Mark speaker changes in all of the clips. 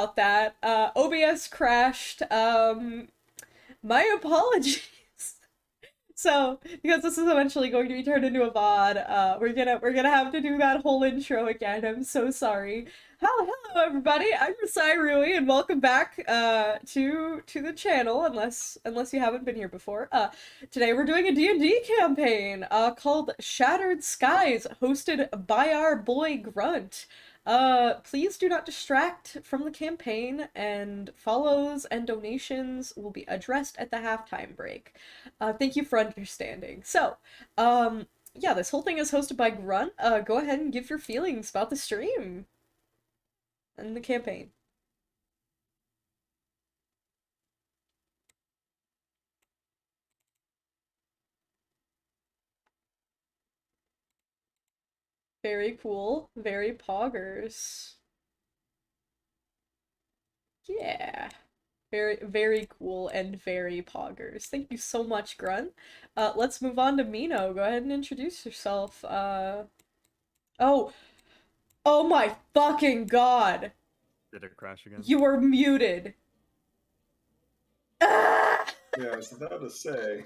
Speaker 1: about that. OBS crashed. My apologies. So, because this is eventually going to be turned into a VOD, we're gonna have to do that whole intro again. I'm so sorry. Hello everybody. I'm Rasai Rui, and welcome back to the channel. Unless you haven't been here before. Today we're doing a D&D campaign called Shattered Skies, hosted by our boy Grunt. Please do not distract from the campaign, and follows and donations will be addressed at the halftime break. Thank you for understanding. So, yeah, this whole thing is hosted by Grunt. Go ahead and give your feelings about the stream and the campaign. Very cool. Very poggers. Yeah. Very, very cool and very poggers. Thank you so much, Grunt. Let's move on to Mino. Go ahead and introduce yourself. Oh. Oh my fucking god.
Speaker 2: Did it crash again?
Speaker 1: You are muted. Ah!
Speaker 3: Yeah, I was about to say.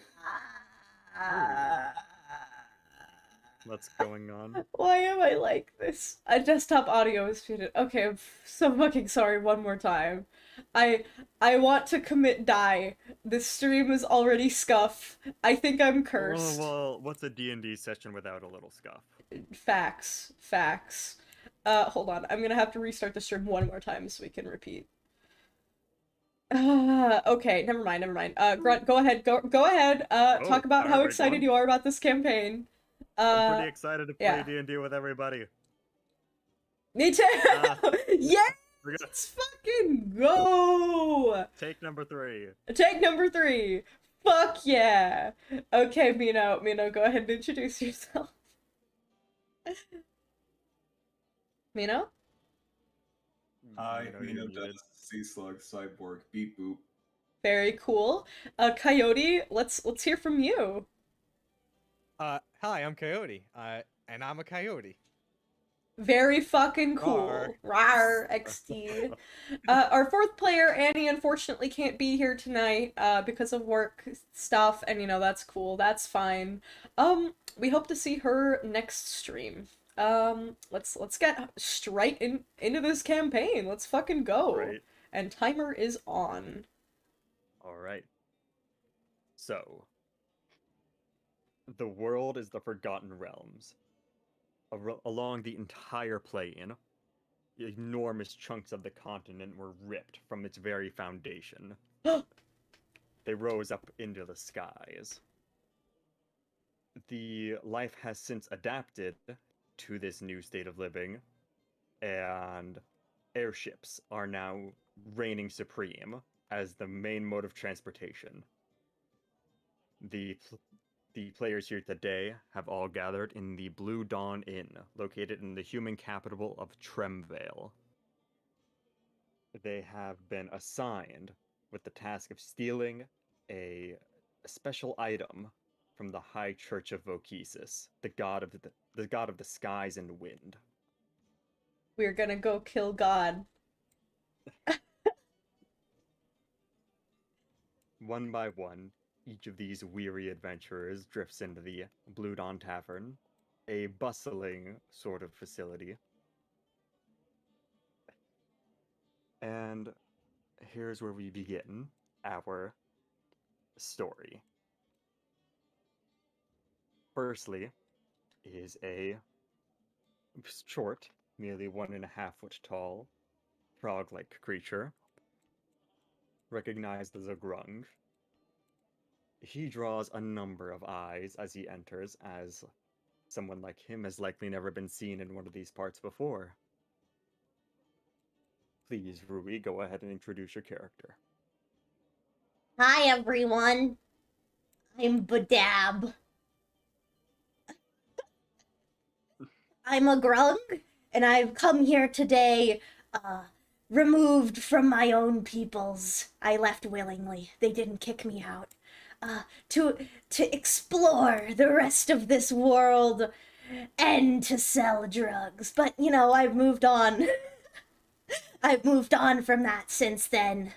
Speaker 2: What's going on?
Speaker 1: Why am I like this? Desktop audio is muted. Okay, I'm so fucking sorry one more time. I want to commit die. This stream is already scuff. I think I'm cursed.
Speaker 2: Well, what's a D&D session without a little scuff?
Speaker 1: Facts. Hold on. I'm gonna have to restart the stream one more time so we can repeat. Okay, never mind. Grunt, go ahead. Go ahead. Talk about how excited you are about this campaign.
Speaker 2: I'm pretty excited to play D&D with everybody.
Speaker 1: Me too! Yeah! Let's fucking go!
Speaker 2: Take number 3.
Speaker 1: Take number 3. Fuck yeah! Okay, Mino, go ahead and introduce yourself. Mino?
Speaker 3: Hi, Mino does sea slug cyborg beep boop.
Speaker 1: Very cool. Coyote, let's hear from you.
Speaker 4: Hi, I'm Coyote. And I'm a coyote.
Speaker 1: Very fucking cool. Rawr, XD. Our 4th player, Annie, unfortunately can't be here tonight, because of work stuff, and that's cool. That's fine. We hope to see her next stream. Let's get straight into this campaign. Let's fucking go.
Speaker 2: Right.
Speaker 1: And timer is on.
Speaker 2: Alright. So, the world is the Forgotten Realms. Along the entire plane, enormous chunks of the continent were ripped from its very foundation. They rose up into the skies. The life has since adapted to this new state of living, and airships are now reigning supreme as the main mode of transportation. The players here today have all gathered in the Blue Dawn Inn, located in the human capital of Tremvale. They have been assigned with the task of stealing a special item from the High Church of Vokesis, the god of the skies and wind.
Speaker 1: We're gonna go kill God.
Speaker 2: One by one, each of these weary adventurers drifts into the Blue Dawn Tavern, a bustling sort of facility. And here's where we begin our story. Firstly, is a short, nearly 1.5 foot tall, frog-like creature, recognized as a grung. He draws a number of eyes as he enters, as someone like him has likely never been seen in one of these parts before. Please, Rui, go ahead and introduce your character.
Speaker 5: Hi everyone, I'm Badab. I'm a grung, and I've come here today, removed from my own peoples. I left willingly. They didn't kick me out. To explore the rest of this world and to sell drugs. But, I've moved on. I've moved on from that since then.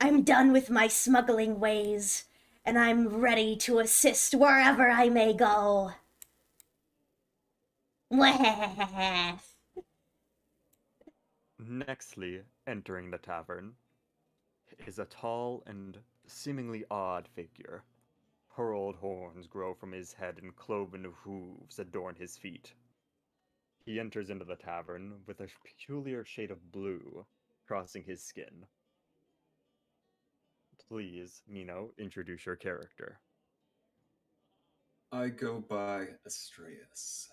Speaker 5: I'm done with my smuggling ways, and I'm ready to assist wherever I may go.
Speaker 2: Nextly, entering the tavern, is a tall and seemingly odd figure. Pearled horns grow from his head and cloven hooves adorn his feet. He enters into the tavern with a peculiar shade of blue crossing his skin. Please, Nino, introduce your character.
Speaker 3: I go by Astraeus.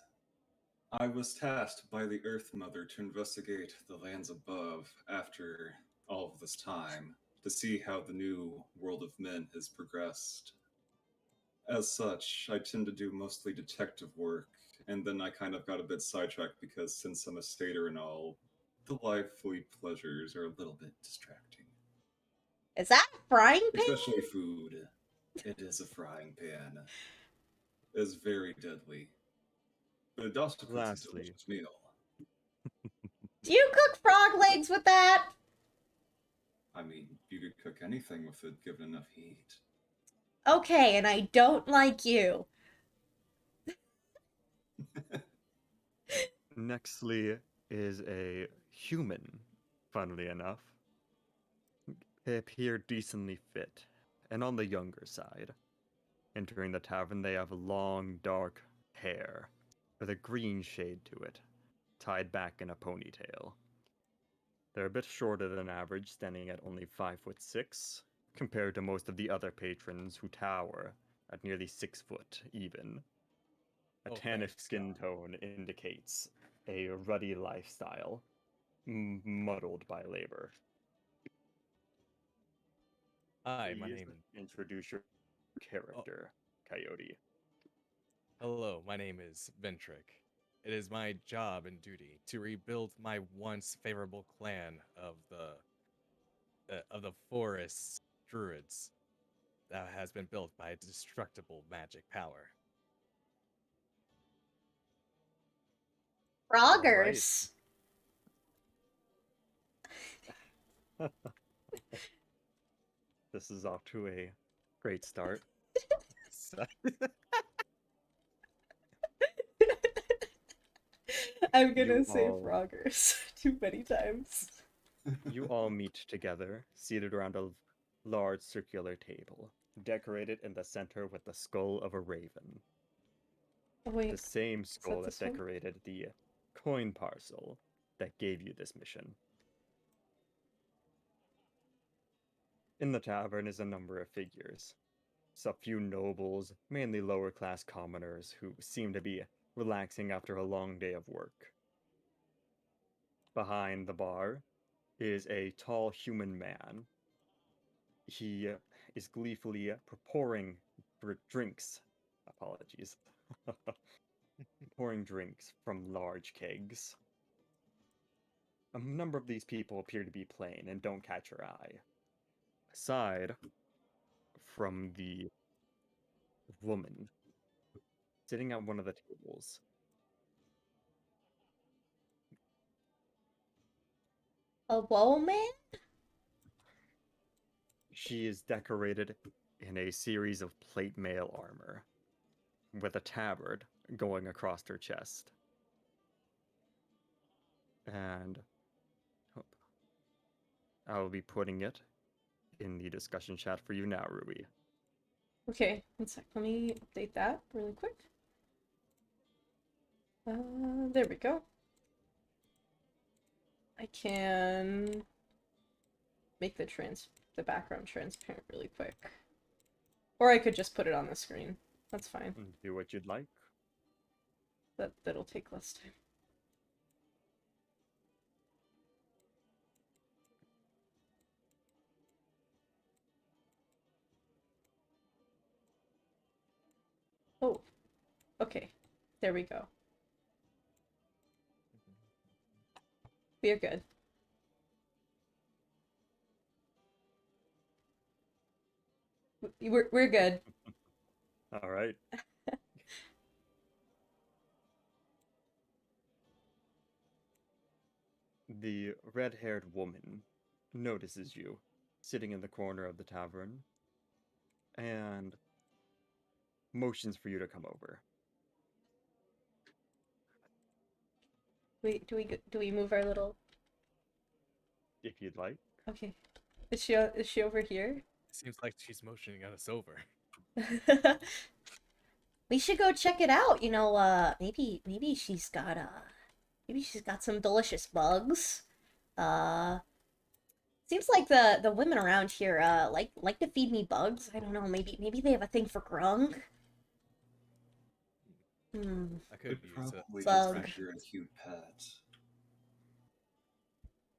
Speaker 3: I was tasked by the Earth Mother to investigate the lands above after all of this time, to see how the new world of men has progressed. As such, I tend to do mostly detective work, and then I kind of got a bit sidetracked because since I'm a satyr and all, the lively pleasures are a little bit distracting.
Speaker 5: Is that a frying pan?
Speaker 3: Especially food. It is a frying pan. It is very deadly. But it also cooks a
Speaker 2: Lastly,
Speaker 3: delicious meal.
Speaker 5: Do you cook frog legs with that?
Speaker 3: I mean, you could cook anything with it given enough heat.
Speaker 5: Okay, and I don't like you.
Speaker 2: nextly is a human, funnily enough. They appear decently fit, and on the younger side. Entering the tavern, they have long, dark hair, with a green shade to it, tied back in a ponytail. They're a bit shorter than average, standing at only 5'6", compared to most of the other patrons who tower at nearly 6 foot even. A tannish skin tone indicates a ruddy lifestyle, muddled by labor.
Speaker 4: Hi, my
Speaker 2: Please
Speaker 4: name.
Speaker 2: introduce your character, Coyote.
Speaker 4: Hello, my name is Ventric. It is my job and duty to rebuild my once favorable clan of the forest druids that has been built by destructible magic power.
Speaker 5: Froggers.
Speaker 2: This is off to a great start.
Speaker 1: I'm gonna
Speaker 2: You
Speaker 1: say
Speaker 2: all-
Speaker 1: froggers too many times.
Speaker 2: You all meet together, seated around a large circular table, decorated in the center with the skull of a raven.
Speaker 1: Oh, wait.
Speaker 2: The same skull that
Speaker 1: this one?
Speaker 2: decorated the coin parcel that gave you this mission. In the tavern is a number of figures. A few nobles, mainly lower class commoners, who seem to be relaxing after a long day of work. Behind the bar is a tall human man. He is gleefully pouring drinks. Apologies. Pouring drinks from large kegs. A number of these people appear to be plain and don't catch your eye. Aside from the woman sitting at one of the tables.
Speaker 5: A woman?
Speaker 2: She is decorated in a series of plate mail armor, with a tabard going across her chest. And I will be putting it in the discussion chat for you now, Rui.
Speaker 1: Okay, one sec. Let me update that really quick. There we go. I can make the background transparent really quick. Or I could just put it on the screen. That's fine.
Speaker 2: Do what you'd like.
Speaker 1: That'll take less time. Oh, okay. There we go. We're good. We're good.
Speaker 2: All right. the red-haired woman notices you sitting in the corner of the tavern and motions for you to come over.
Speaker 1: Wait, do we move our little?
Speaker 2: If you'd like.
Speaker 1: Okay. Is she over here?
Speaker 4: Seems like she's motioning us over.
Speaker 5: We should go check it out. You know, maybe she's got some delicious bugs. Seems like the women around here like to feed me bugs. I don't know, maybe they have a thing for grung. Hmm.
Speaker 4: I could
Speaker 3: Could
Speaker 4: use a
Speaker 3: probably
Speaker 5: Bug.
Speaker 3: just make her a cute pet.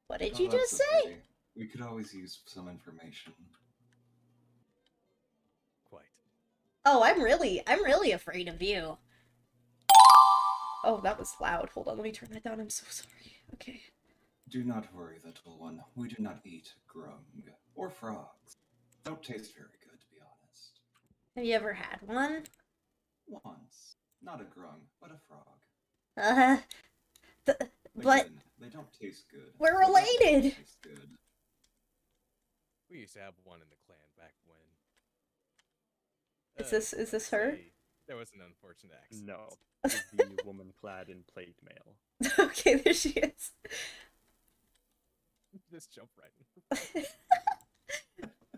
Speaker 5: What did
Speaker 3: Oh,
Speaker 5: you
Speaker 3: that's
Speaker 5: just say?
Speaker 3: okay. We could always use some information.
Speaker 4: quite.
Speaker 5: Oh, I'm really afraid of you.
Speaker 1: Oh, that was loud. Hold on, let me turn that down. I'm so sorry. Okay.
Speaker 3: Do not worry, little one. We do not eat grung or frogs. Don't taste very good, to be honest.
Speaker 5: Have you ever had one?
Speaker 3: Once. Not a grung, but a frog.
Speaker 5: Uh, but
Speaker 3: Again, they don't taste good.
Speaker 5: we're
Speaker 3: so that won't
Speaker 5: related.
Speaker 3: taste good.
Speaker 4: We used to have one in the clan back when.
Speaker 1: Is this
Speaker 4: let's
Speaker 1: her?
Speaker 4: say there was an unfortunate accident.
Speaker 2: No. It's the woman clad in plate mail.
Speaker 1: Okay, there she is.
Speaker 4: Just jump right in.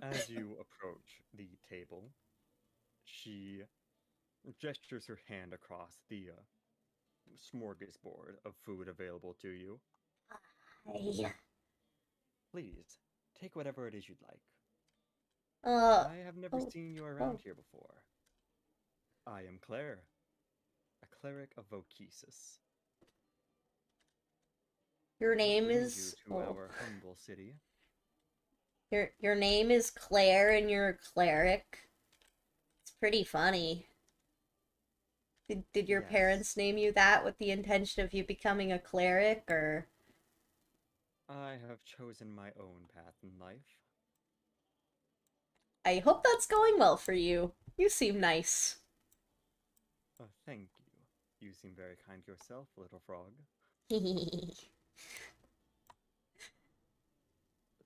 Speaker 2: As you approach the table, she gestures her hand across the smorgasbord of food available to you.
Speaker 5: Hi.
Speaker 2: Please, take whatever it is you'd like.
Speaker 5: Uh,
Speaker 2: I have never
Speaker 1: oh,
Speaker 2: seen you around
Speaker 1: oh.
Speaker 2: here before. I am Claire, a cleric of Vokesis.
Speaker 5: your
Speaker 2: What
Speaker 5: name
Speaker 2: brings
Speaker 5: is
Speaker 2: you to our humble city?
Speaker 5: your name is Claire and you're a cleric. It's pretty funny. Did your
Speaker 2: Yes.
Speaker 5: parents name you that with the intention of you becoming a cleric, or?
Speaker 2: I have chosen my own path in life.
Speaker 1: I hope that's going well for you. You seem nice.
Speaker 2: Thank you. You seem very kind yourself, little frog.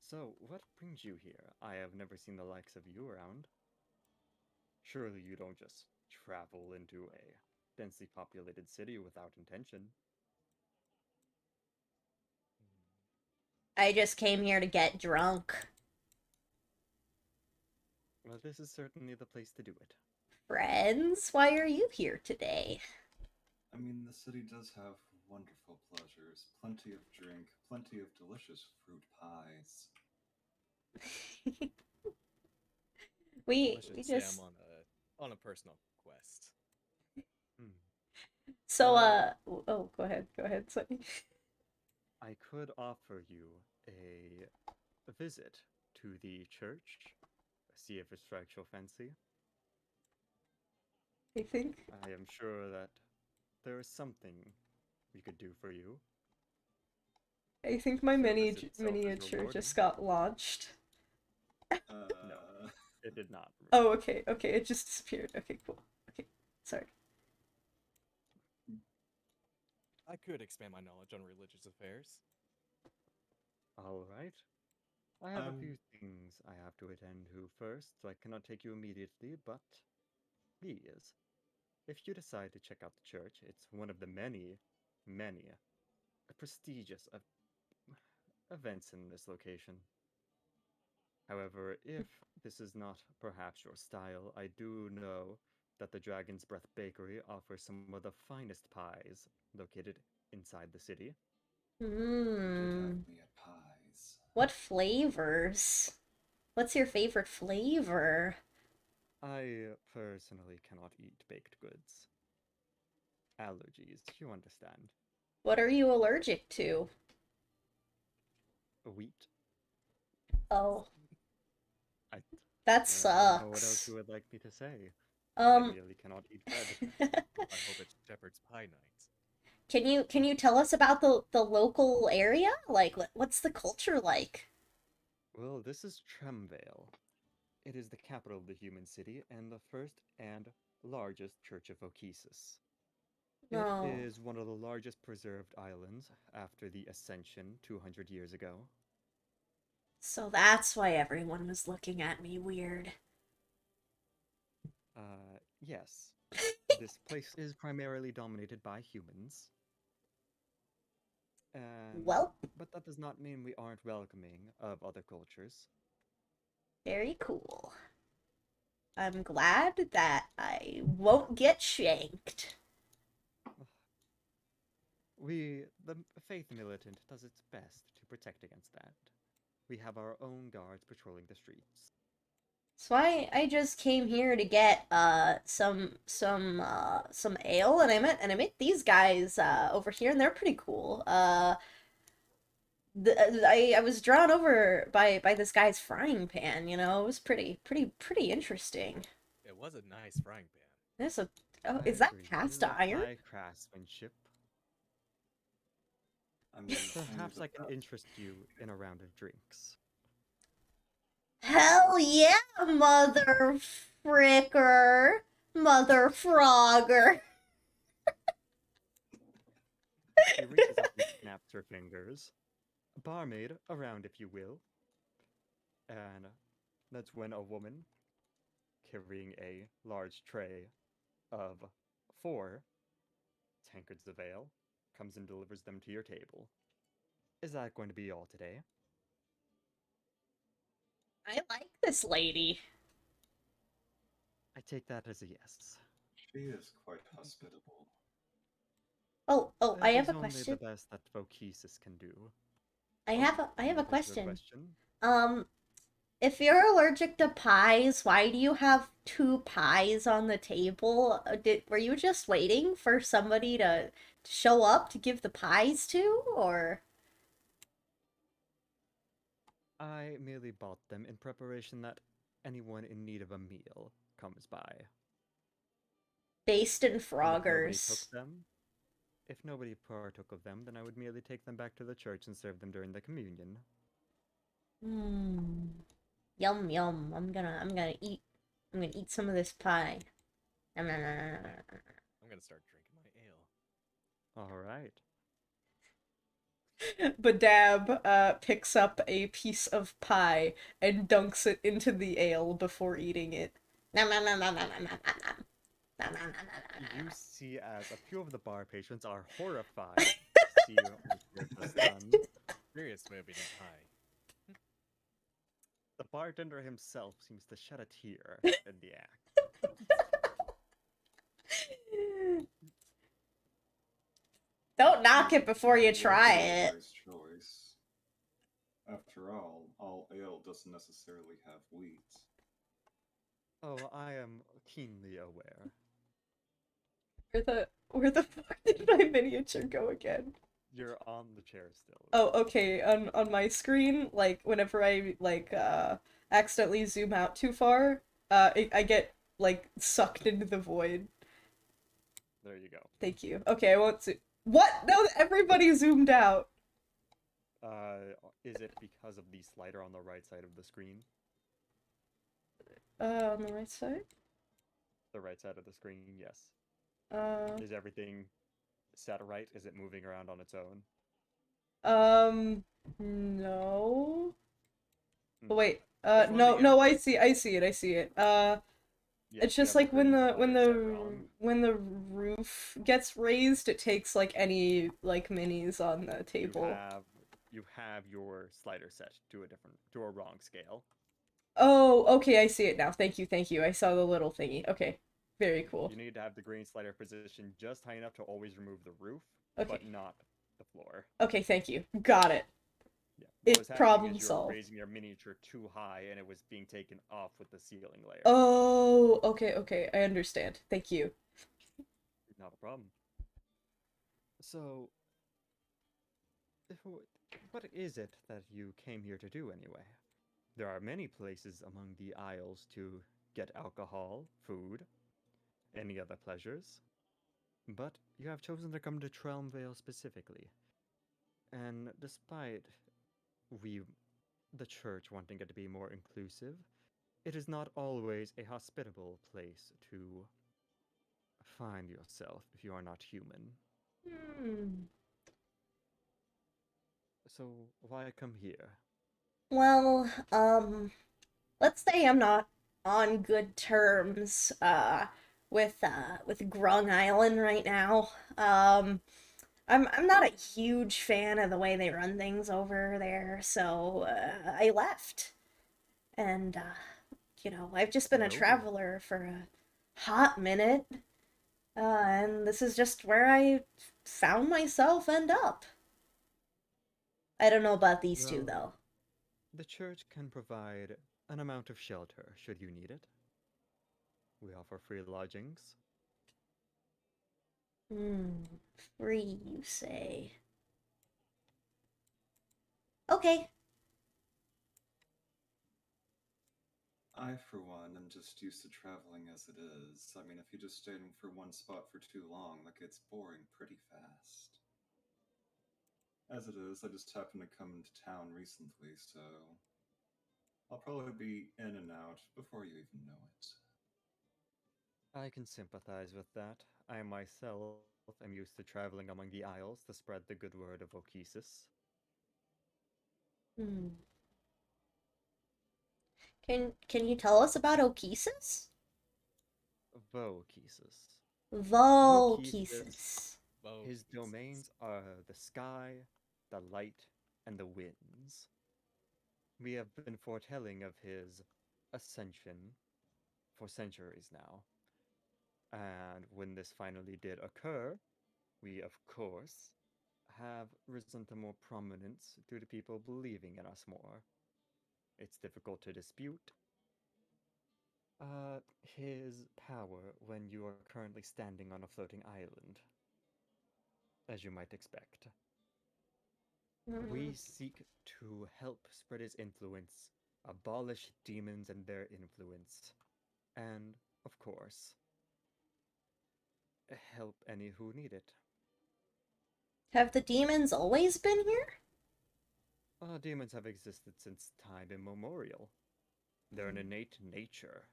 Speaker 2: So, what brings you here? I have never seen the likes of you around. Surely you don't just travel into a densely populated city without intention.
Speaker 5: I just came here to get drunk.
Speaker 2: Well, this is certainly the place to do it.
Speaker 5: Friends, why are you here today?
Speaker 3: I mean, the city does have wonderful pleasures. Plenty of drink, plenty of delicious fruit pies.
Speaker 5: we
Speaker 4: Let's just
Speaker 5: just
Speaker 4: say I'm on a personal quest.
Speaker 2: Hmm.
Speaker 1: So,
Speaker 2: Uh,
Speaker 1: oh, go ahead, sorry.
Speaker 2: I could offer you a visit to the church, see if it strikes your fancy.
Speaker 1: I think
Speaker 2: I am sure that there is something we could do for you.
Speaker 1: my
Speaker 2: Service itself is
Speaker 1: miniature
Speaker 2: rewarding.
Speaker 1: just got launched.
Speaker 3: No.
Speaker 2: It did not.
Speaker 1: Oh, okay, it just disappeared. Okay, cool. Okay, sorry.
Speaker 4: I could expand my knowledge on religious affairs.
Speaker 2: All right. I have a
Speaker 3: Um,
Speaker 2: few things I have to attend to first, so I cannot take you immediately, but please, if you decide to check out the church, it's one of the many prestigious events in this location. However, if this is not perhaps your style, I do know that the Dragon's Breath Bakery offers some of the finest pies located inside the city.
Speaker 3: You did
Speaker 5: Mmm.
Speaker 3: have me at pies.
Speaker 5: What flavors? What's your favorite flavor?
Speaker 2: I personally cannot eat baked goods. Allergies, you understand.
Speaker 5: What are you allergic to?
Speaker 2: Wheat.
Speaker 5: Oh,
Speaker 2: I
Speaker 5: that
Speaker 2: don't know what else
Speaker 5: sucks.
Speaker 2: you would like me to say. I
Speaker 5: Um,
Speaker 2: really cannot eat bread.
Speaker 4: I hope it's Shepherd's Pie Night.
Speaker 5: can you tell us about the local area? Like, what's the culture like?
Speaker 2: Well, this is Tremvale. It is the capital of the human city and the first and largest church of Okesis. It
Speaker 5: No.
Speaker 2: is one of the largest preserved islands after the Ascension 200 years ago.
Speaker 5: So that's why everyone was looking at me weird.
Speaker 2: Yes. This place is primarily dominated by humans. And,
Speaker 5: Well,
Speaker 2: but that does not mean we aren't welcoming of other cultures.
Speaker 5: very cool. I'm glad that I won't get shanked.
Speaker 2: The faith militant, does its best to protect against that. We have our own guards patrolling the streets.
Speaker 5: So I just came here to get some ale, and I met these guys over here, and they're pretty cool. I was drawn over by this guy's frying pan. You know, it was pretty interesting.
Speaker 4: It was a nice frying pan.
Speaker 5: This a oh,
Speaker 2: I
Speaker 5: is that
Speaker 2: agree. It
Speaker 5: cast
Speaker 2: is of
Speaker 5: iron?
Speaker 2: high craftsmanship.
Speaker 3: I mean,
Speaker 2: Perhaps I can interest you in a round of drinks.
Speaker 5: Hell yeah, mother fricker, mother frogger.
Speaker 2: She reaches up and snaps her fingers. Barmaid, around if you will. And that's when a woman, carrying a large tray of 4 tankards of ale, comes and delivers them to your table. Is that going to be all today?
Speaker 5: I like this lady.
Speaker 2: I take that as a yes.
Speaker 3: she is quite hospitable.
Speaker 5: Oh,
Speaker 2: That
Speaker 5: I have
Speaker 2: is
Speaker 5: a
Speaker 2: only
Speaker 5: question.
Speaker 2: the best that Vokesis can do.
Speaker 5: I
Speaker 2: Oh,
Speaker 5: have a
Speaker 2: you have a
Speaker 5: question.
Speaker 2: question?
Speaker 5: If you're allergic to pies, why do you have 2 pies on the table? Were you just waiting for somebody to show up to give the pies to, or?
Speaker 2: I merely bought them in preparation that anyone in need of a meal comes by.
Speaker 5: Based in
Speaker 2: And if nobody took
Speaker 5: Froggers.
Speaker 2: them, if nobody partook of them, then I would merely take them back to the church and serve them during the communion.
Speaker 5: Hmm. Yum yum. I'm gonna eat some of this pie. Nom, nom, nom, nom, nom, nom.
Speaker 4: I'm gonna start drinking my ale.
Speaker 2: All right.
Speaker 1: Badab picks up a piece of pie and dunks it into the ale before eating it.
Speaker 5: Nom, nom, nom, nom, nom, nom, nom, nom. Nom, nom, nom, nom, nom, nom,
Speaker 2: You
Speaker 5: nom.
Speaker 2: see as a few of the bar patrons are horrified to see what you have just done.
Speaker 4: Serious moving in pie.
Speaker 2: The bartender himself seems to shed a tear in the act.
Speaker 5: Don't knock it before you
Speaker 3: Well,
Speaker 5: try
Speaker 3: it's a
Speaker 5: it.
Speaker 3: wise choice. After all ale doesn't necessarily have wheat.
Speaker 2: Oh, I am keenly aware.
Speaker 1: Where the fuck did my miniature go again?
Speaker 2: You're on the chair still.
Speaker 1: Oh, okay. On my screen, like whenever I accidentally zoom out too far, I get like sucked into the void.
Speaker 2: There you go.
Speaker 1: Thank you. Okay, I won't zoom. What? No, everybody zoomed out.
Speaker 2: Is it because of the slider on the right side of the screen?
Speaker 1: On the right side.
Speaker 2: The right side of the screen, yes. Is everything set right? Is it moving around on its own?
Speaker 1: No.
Speaker 2: Hmm.
Speaker 1: Oh, wait.
Speaker 2: Just
Speaker 1: No,
Speaker 2: wondering
Speaker 1: no,
Speaker 2: if
Speaker 1: I see it.
Speaker 2: Yes,
Speaker 1: It's
Speaker 2: you
Speaker 1: just
Speaker 2: have
Speaker 1: like when
Speaker 2: green
Speaker 1: the
Speaker 2: slider set wrong.
Speaker 1: when the roof gets raised, it takes like any like minis on the table.
Speaker 2: You have your slider set to a wrong scale.
Speaker 1: Oh, okay, I see it now. Thank you. I saw the little thingy. Okay, very cool.
Speaker 2: You need to have the green slider positioned just high enough to always remove the roof,
Speaker 1: Okay.
Speaker 2: but not the floor.
Speaker 1: Okay, thank you. Got it.
Speaker 2: Yeah. What
Speaker 1: It's
Speaker 2: was happening
Speaker 1: problem
Speaker 2: is you were
Speaker 1: solved.
Speaker 2: raising your miniature too high and it was being taken off with the ceiling layer.
Speaker 1: Oh, okay, I understand. Thank you.
Speaker 2: Not a problem. So, what is it that you came here to do anyway? There are many places among the Isles to get alcohol, food, any other pleasures, but you have chosen to come to Trelmvale specifically. And despite the church wanting it to be more inclusive, it is not always a hospitable place to find yourself if you are not human.
Speaker 5: Hmm.
Speaker 2: So why come here?
Speaker 5: Well, let's say I'm not on good terms with Grung Island right now. I'm not a huge fan of the way they run things over there, so I left. And I've just been a
Speaker 2: Noble.
Speaker 5: traveler for a hot minute, and this is just where I found myself end up. I don't know about these two
Speaker 2: Well,
Speaker 5: though.
Speaker 2: the church can provide an amount of shelter should you need it. We offer free lodgings.
Speaker 5: Hmm, free, you say? Okay.
Speaker 3: I, for one, am just used to traveling as it is. I mean, if you just stay in for one spot for too long, that gets boring pretty fast. As it is, I just happened to come into town recently, so I'll probably be in and out before you even know it.
Speaker 2: I can sympathize with that. I myself am used to traveling among the Isles to spread the good word of Okesis.
Speaker 5: Hmm. Can you tell us about Okesis?
Speaker 2: Vokesis. Vokesis,
Speaker 5: Volkesis.
Speaker 4: Bo
Speaker 2: his
Speaker 4: Jesus.
Speaker 2: domains are the sky, the light, and the winds. We have been foretelling of his ascension for centuries now. And when this finally did occur, we, of course, have risen to more prominence due to people believing in us more. It's difficult to dispute his power when you are currently standing on a floating island, as you might expect.
Speaker 5: Hmm.
Speaker 2: We seek to help spread his influence, abolish demons and their influence, and, of course, help any who need it.
Speaker 5: Have the demons always been here?
Speaker 2: Demons have existed since time immemorial. They're an innate nature.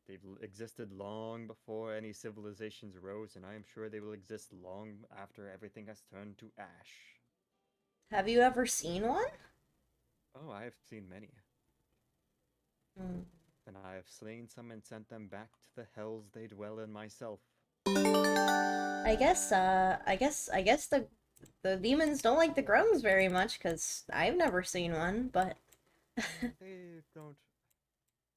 Speaker 2: They've existed long before any civilizations arose, and I am sure they will exist long after everything has turned to ash.
Speaker 5: Have you ever seen one?
Speaker 2: Oh, I have seen many,
Speaker 5: Hmm.
Speaker 2: and I have slain some and sent them back to the hells they dwell in myself.
Speaker 5: I guess the demons don't like the grungs very much, because I've never seen one, but
Speaker 2: They don't.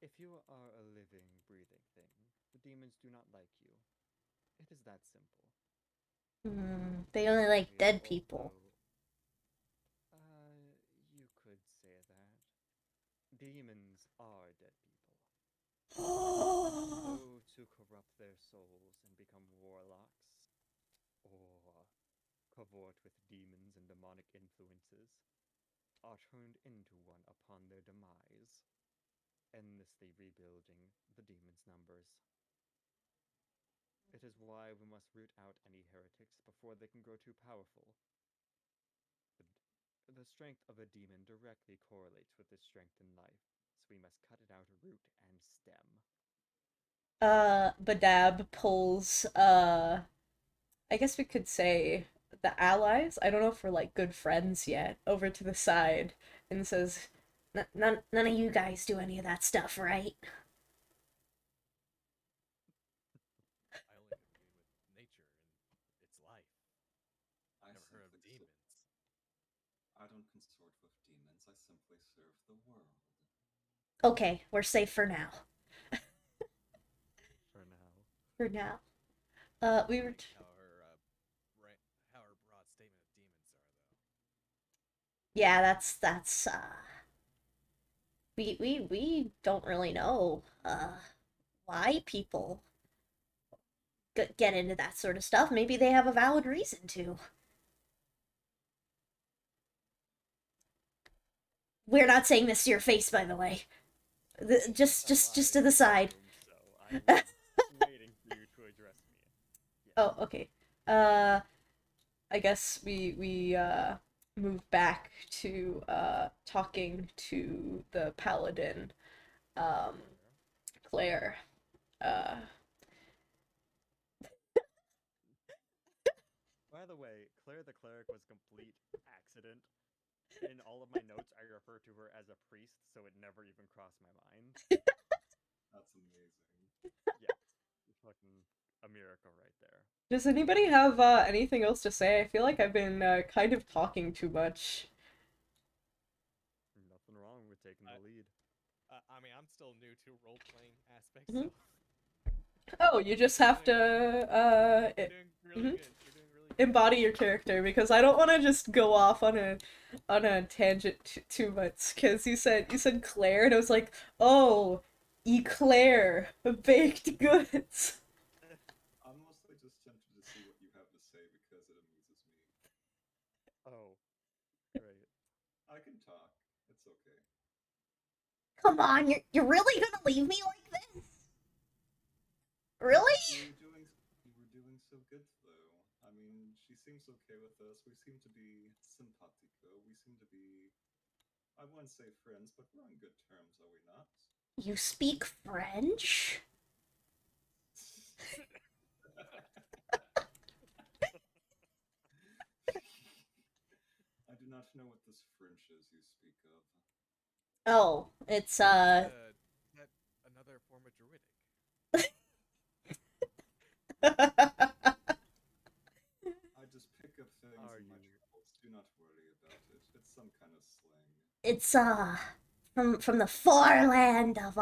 Speaker 2: If you are a living, breathing thing, the demons do not like you. It is that simple.
Speaker 5: they only like
Speaker 2: We have
Speaker 5: dead
Speaker 2: also.
Speaker 5: people.
Speaker 2: You could say that. Demons are dead people.
Speaker 5: Oh,
Speaker 2: Those who corrupt their souls and become warlocks, or cavort with demons and demonic influences, are turned into one upon their demise, endlessly rebuilding the demon's numbers. It is why we must root out any heretics before they can grow too powerful. The strength of a demon directly correlates with its strength in life, so we must cut it out root and stem.
Speaker 5: Badab pulls, I guess we could say the allies, I don't know if we're like good friends yet, over to the side and says, None of you guys do any of that stuff, right?
Speaker 4: I only commune with nature and its life.
Speaker 3: I
Speaker 4: Never heard of
Speaker 3: simply
Speaker 4: demons.
Speaker 3: I don't consort with demons, I simply serve the world.
Speaker 5: Okay, we're safe for now.
Speaker 2: For now.
Speaker 5: For now.
Speaker 4: I
Speaker 5: We
Speaker 4: don't
Speaker 5: were.
Speaker 4: like how her broad statement of demons are, though.
Speaker 5: Yeah, we don't really know why people get into that sort of stuff. Maybe they have a valid reason to. We're not saying this to your face, by the way. Just to the side.
Speaker 2: Assumed so. I was waiting for you to address me. Yes.
Speaker 5: Oh, okay. I guess we move back to talking to the paladin, um, Claire. Uh,
Speaker 2: By the way, Claire the cleric was complete accident. In all of my notes, I refer to her as a priest, so it never even crossed my mind.
Speaker 3: That's amazing.
Speaker 2: Yeah, fucking a miracle right there.
Speaker 1: Does anybody have anything else to say? I feel like I've been kind of talking too much.
Speaker 2: Nothing wrong with taking the lead.
Speaker 4: I mean, I'm still new to role-playing aspects,
Speaker 1: Mhm.
Speaker 4: so
Speaker 1: Oh, you just have to
Speaker 4: you're doing really good. You're doing really good.
Speaker 1: embody your character, because I don't want to just go off on a tangent too much. Because you said Claire, and I was like, oh, eclair, baked goods.
Speaker 3: I'm mostly just tempted to see what you have to say because it amuses me.
Speaker 2: Oh, great.
Speaker 3: I can talk. It's okay.
Speaker 5: Come on, you're really gonna leave me like this? Really?
Speaker 3: You were doing so good though. I mean, she seems okay with us. We seem to be simpatico. We seem to be, I wouldn't say friends, but we're on good terms, are we not?
Speaker 5: You speak French?
Speaker 3: I do not know what this French is you speak of.
Speaker 5: Oh, it's
Speaker 4: That another form of druidic.
Speaker 3: I just pick up things
Speaker 2: Are
Speaker 3: in my
Speaker 2: you?
Speaker 3: travels. Do not worry about it. It's some kind of slang.
Speaker 5: it's from the far land of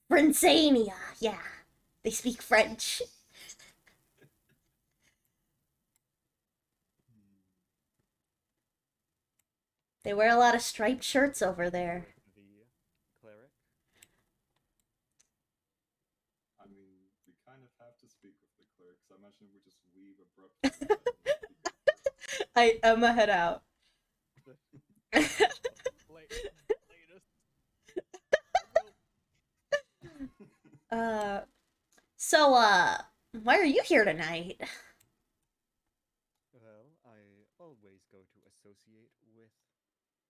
Speaker 5: Francania. Yeah. They speak French.
Speaker 3: Hmm.
Speaker 5: They wear a lot of striped shirts over there.
Speaker 2: With the cleric?
Speaker 3: I mean, we kind of have to speak with the clerks. I imagine we just leave abruptly and let him be
Speaker 1: I'ma head out.
Speaker 4: Latest.
Speaker 1: Uh,
Speaker 5: So, why are you here tonight?
Speaker 2: Well, I always go to associate with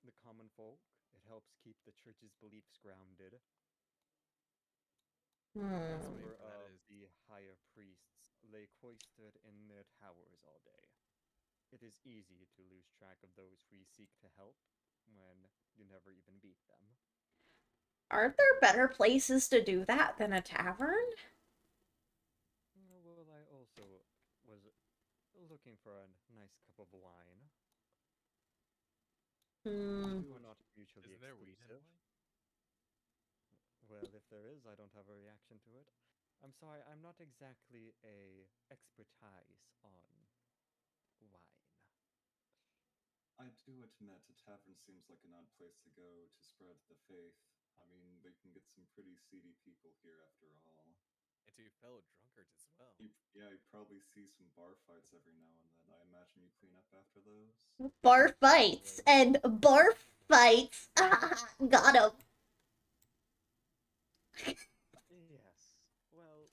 Speaker 2: the common folk. It helps keep the church's beliefs grounded. A
Speaker 5: Hmm.
Speaker 2: number
Speaker 4: for that
Speaker 2: of
Speaker 4: is.
Speaker 2: the higher priests lay cloistered in their towers all day. It is easy to lose track of those we seek to help when you never even beat them.
Speaker 5: Aren't there better places to do that than a tavern?
Speaker 2: Well, I also was looking for a nice cup of wine.
Speaker 5: Hmm.
Speaker 2: The two are not mutually
Speaker 4: Isn't there weed
Speaker 2: exclusive.
Speaker 4: anyway?
Speaker 2: Well, if there is, I don't have a reaction to it. I'm sorry, I'm not exactly a expertise on wine.
Speaker 3: I do admit a tavern seems like an odd place to go to spread the faith. I mean, they can get some pretty seedy people here after all.
Speaker 4: And to fellow drunkards as well.
Speaker 3: Yeah, you probably see some bar fights every now and then. I imagine you clean up after those.
Speaker 5: Bar fights and bar fights. Got him.
Speaker 2: Yes. Well,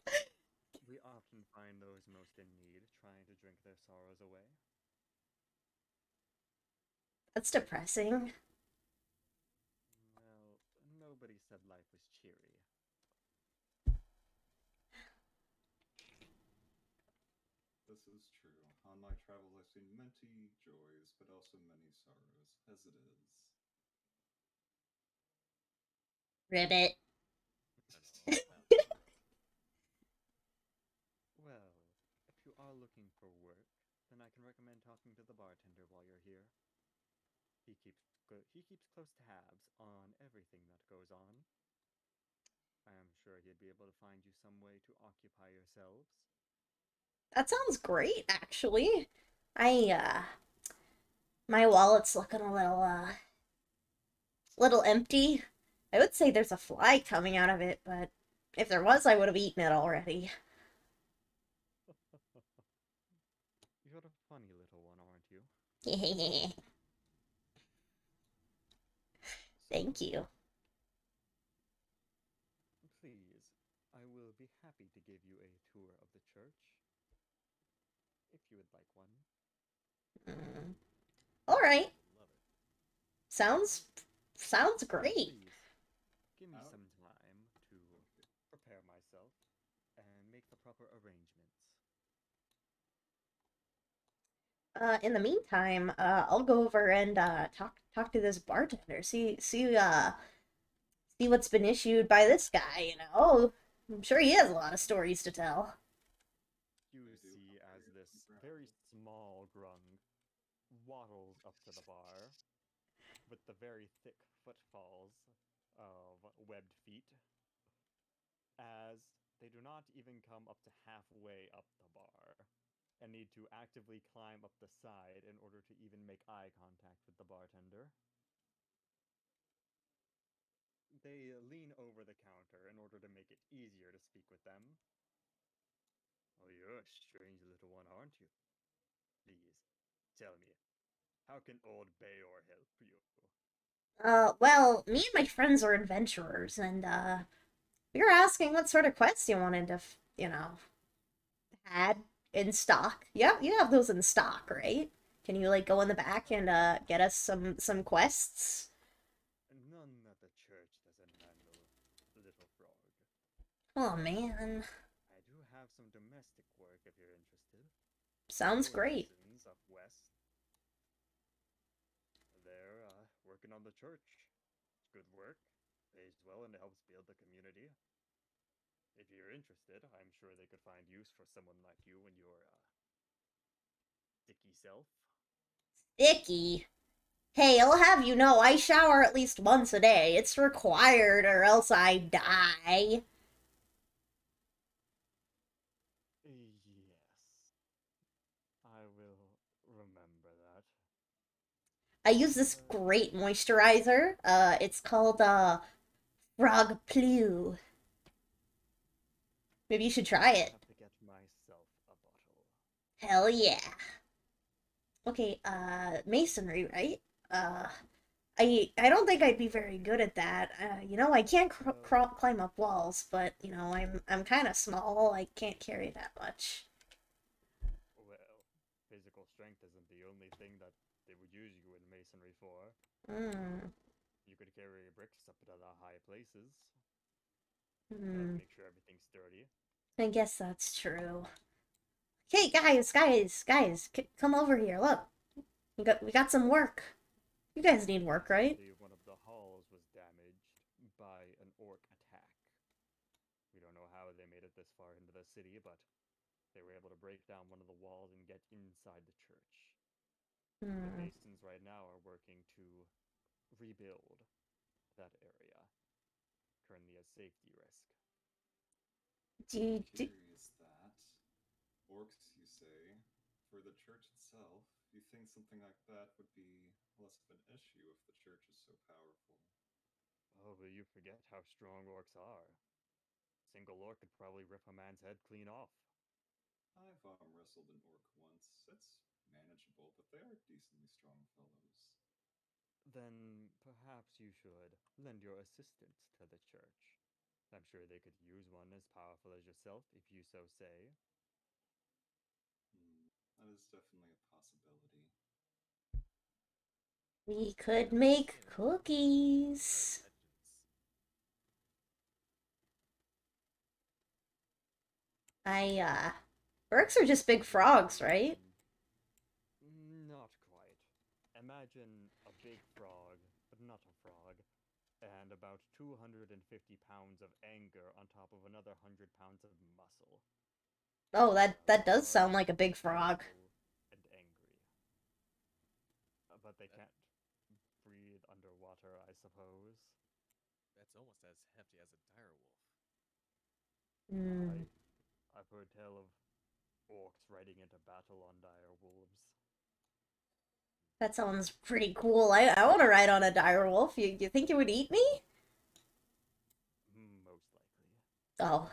Speaker 2: we often find those most in need trying to drink their sorrows away.
Speaker 5: That's depressing.
Speaker 2: Well, nobody said life was cheery.
Speaker 3: This is true. On my travels, I've seen many joys, but also many sorrows, as it is.
Speaker 5: Ribbit.
Speaker 2: Well, if you are looking for work, then I can recommend talking to the bartender while you're here. He keeps close tabs on everything that goes on. I am sure he'd be able to find you some way to occupy yourselves.
Speaker 5: That sounds great, actually. I my wallet's looking a little empty. I would say there's a fly coming out of it, but if there was, I would have eaten it already.
Speaker 2: You're a funny little one, aren't you?
Speaker 5: Thank you.
Speaker 2: Please, I will be happy to give you a tour of the church, if you would like one.
Speaker 5: Mm. All right.
Speaker 4: Love it.
Speaker 5: Sounds great.
Speaker 2: Please, give me
Speaker 3: Oh.
Speaker 2: some time to prepare myself and make the proper arrangements.
Speaker 5: In the meantime, I'll go over and talk to this bartender. See what's been issued by this guy. I'm sure he has a lot of stories to tell.
Speaker 2: You see as this very small grung waddles up to the bar with the very thick footfalls of webbed feet, as they do not even come up to halfway up the bar and need to actively climb up the side in order to even make eye contact with the bartender. They lean over the counter in order to make it easier to speak with them. Oh, you're a strange little one, aren't you? Please, tell me, how can old Bayor help you?
Speaker 5: Well, me and my friends are adventurers, and we were asking what sort of quests you wanted to, had in stock. Yeah, you have those in stock, right? Can you like go in the back and get us some quests?
Speaker 2: None at the church doesn't handle little frog.
Speaker 5: Oh man,
Speaker 2: I do have some domestic work if you're interested.
Speaker 5: sounds great.
Speaker 2: Citizens up west. They're working on the church. It's good work, pays well, and it helps build the community. If you're interested, I'm sure they could find use for someone like you and your sticky self.
Speaker 5: Icky. Hey, I'll have you know, I shower at least once a day. It's required, or else I die.
Speaker 2: Yes, I will remember that.
Speaker 5: I use this great moisturizer. It's called Frog Plu. Maybe you should try
Speaker 2: I'll
Speaker 5: it.
Speaker 2: have to get myself a bottle.
Speaker 5: Hell yeah. Okay, masonry, right? I don't think I'd be very good at that. I can't climb up walls, but I'm kind of small. I can't carry that much.
Speaker 2: Well, physical strength isn't the only thing that they would use you in masonry for.
Speaker 5: Hmm.
Speaker 2: You could carry bricks up to the high places.
Speaker 5: Hmm.
Speaker 2: Make sure everything's sturdy.
Speaker 5: I guess that's true. Hey, guys, come over here. Look, we got some work. You guys need work, right?
Speaker 2: One of the halls was damaged by an orc attack. We don't know how they made it this far into the city, but they were able to break down one of the walls and get inside the church. The
Speaker 5: Hmm.
Speaker 2: masons right now are working to rebuild that area, currently a safety risk.
Speaker 5: Do, do,
Speaker 3: Curious that. Orcs, you say? For the church itself, you think something like that would be less of an issue if the church is so powerful?
Speaker 2: Oh, but you forget how strong orcs are. Single orc could probably rip a man's head clean off.
Speaker 3: I've wrestled an orc once. It's manageable, but they are decently strong fellows.
Speaker 2: Then perhaps you should lend your assistance to the church. I'm sure they could use one as powerful as yourself, if you so say.
Speaker 3: That is definitely a possibility.
Speaker 5: we could make cookies. Orcs are just big frogs, right?
Speaker 2: Not quite. Imagine a big frog, but not a frog, and about 250 pounds of anger on top of another 100 pounds of muscle.
Speaker 5: Oh, that does sound like a big frog.
Speaker 2: And angry. But they can't breathe underwater, I suppose.
Speaker 4: That's almost as hefty as a direwolf.
Speaker 5: Hmm.
Speaker 2: I've heard tell of orcs riding into battle on dire wolves.
Speaker 5: That sounds pretty cool. I want to ride on a dire wolf. You think it would eat me?
Speaker 2: Most likely.
Speaker 5: Oh.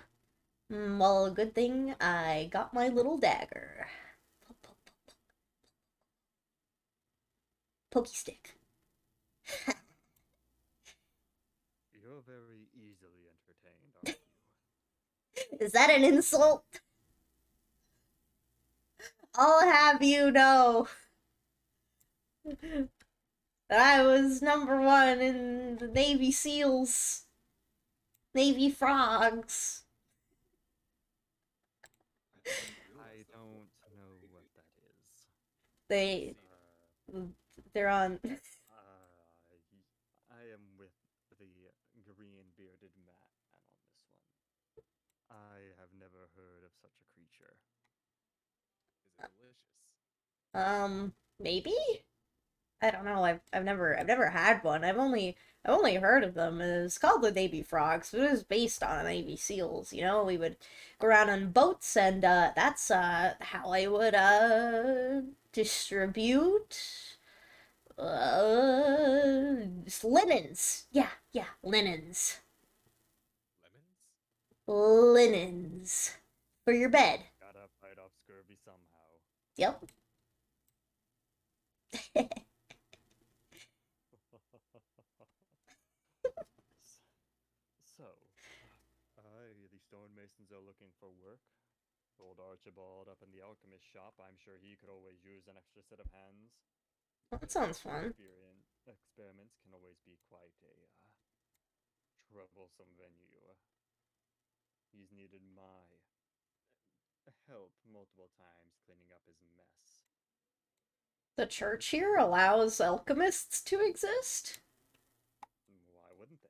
Speaker 5: Well, good thing I got my little dagger. Pokey stick.
Speaker 2: You're very easily entertained, aren't you?
Speaker 5: Is that an insult? I'll have you know that I was #1 in the Navy SEALs. Navy Frogs.
Speaker 2: I don't know what that is.
Speaker 1: They
Speaker 2: Uh,
Speaker 1: they're on.
Speaker 2: I am with the green bearded man on this one. I have never heard of such a creature.
Speaker 4: Is it delicious?
Speaker 1: Maybe? I don't know. I've never had one. I've only heard of them. It was called the Navy Frogs, but it was based on Navy SEALs. You know, we would go around on boats, and that's how I would distribute linens. Yeah, linens,
Speaker 4: Lemons?
Speaker 1: linens for your bed.
Speaker 2: Gotta fight off scurvy somehow.
Speaker 1: Yep.
Speaker 2: So, the stonemasons are looking for work. Old Archibald up in the alchemist shop, I'm sure he could always use an extra set of hands.
Speaker 1: That sounds fun.
Speaker 2: Experiments can always be quite a troublesome venue. He's needed my help multiple times cleaning up his mess.
Speaker 1: The church here allows alchemists to exist?
Speaker 2: Why wouldn't they?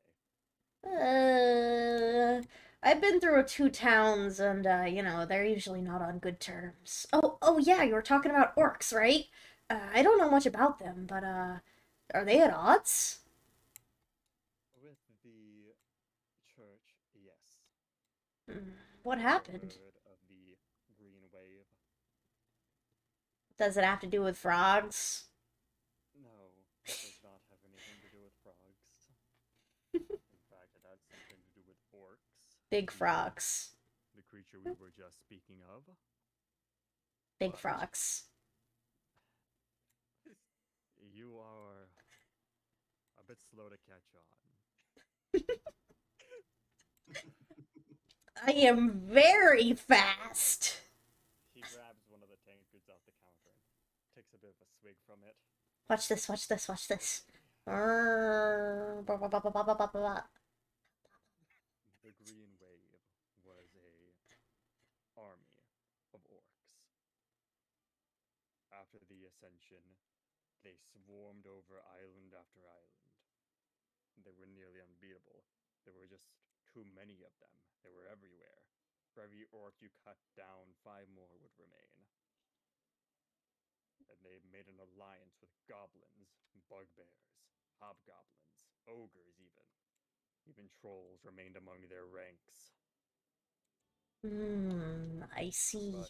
Speaker 1: I've been through two towns, and they're usually not on good terms. Oh yeah, you were talking about orcs, right? I don't know much about them, but are they at odds?
Speaker 2: With the church, yes.
Speaker 1: What
Speaker 2: Ever
Speaker 1: happened?
Speaker 2: heard of the green wave?
Speaker 1: Does it have to do with frogs?
Speaker 2: No, it does not have anything to do with frogs. In fact, it has something to do with orcs.
Speaker 1: Big
Speaker 2: the-
Speaker 1: frogs.
Speaker 2: The creature we were just speaking of.
Speaker 1: Big
Speaker 2: What?
Speaker 1: frogs.
Speaker 2: You are a bit slow to catch on.
Speaker 1: I am very fast.
Speaker 2: He grabs one of the tankards off the counter and takes a bit of a swig from it.
Speaker 1: Watch this, watch this, watch this.
Speaker 2: The green wave was a army of orcs. After the ascension, they swarmed over island after island. They were nearly unbeatable. There were just too many of them. They were everywhere. For every orc you cut down, 5 more would remain. And they made an alliance with goblins, bugbears, hobgoblins, ogres even. Even trolls remained among their ranks.
Speaker 1: I see.
Speaker 2: But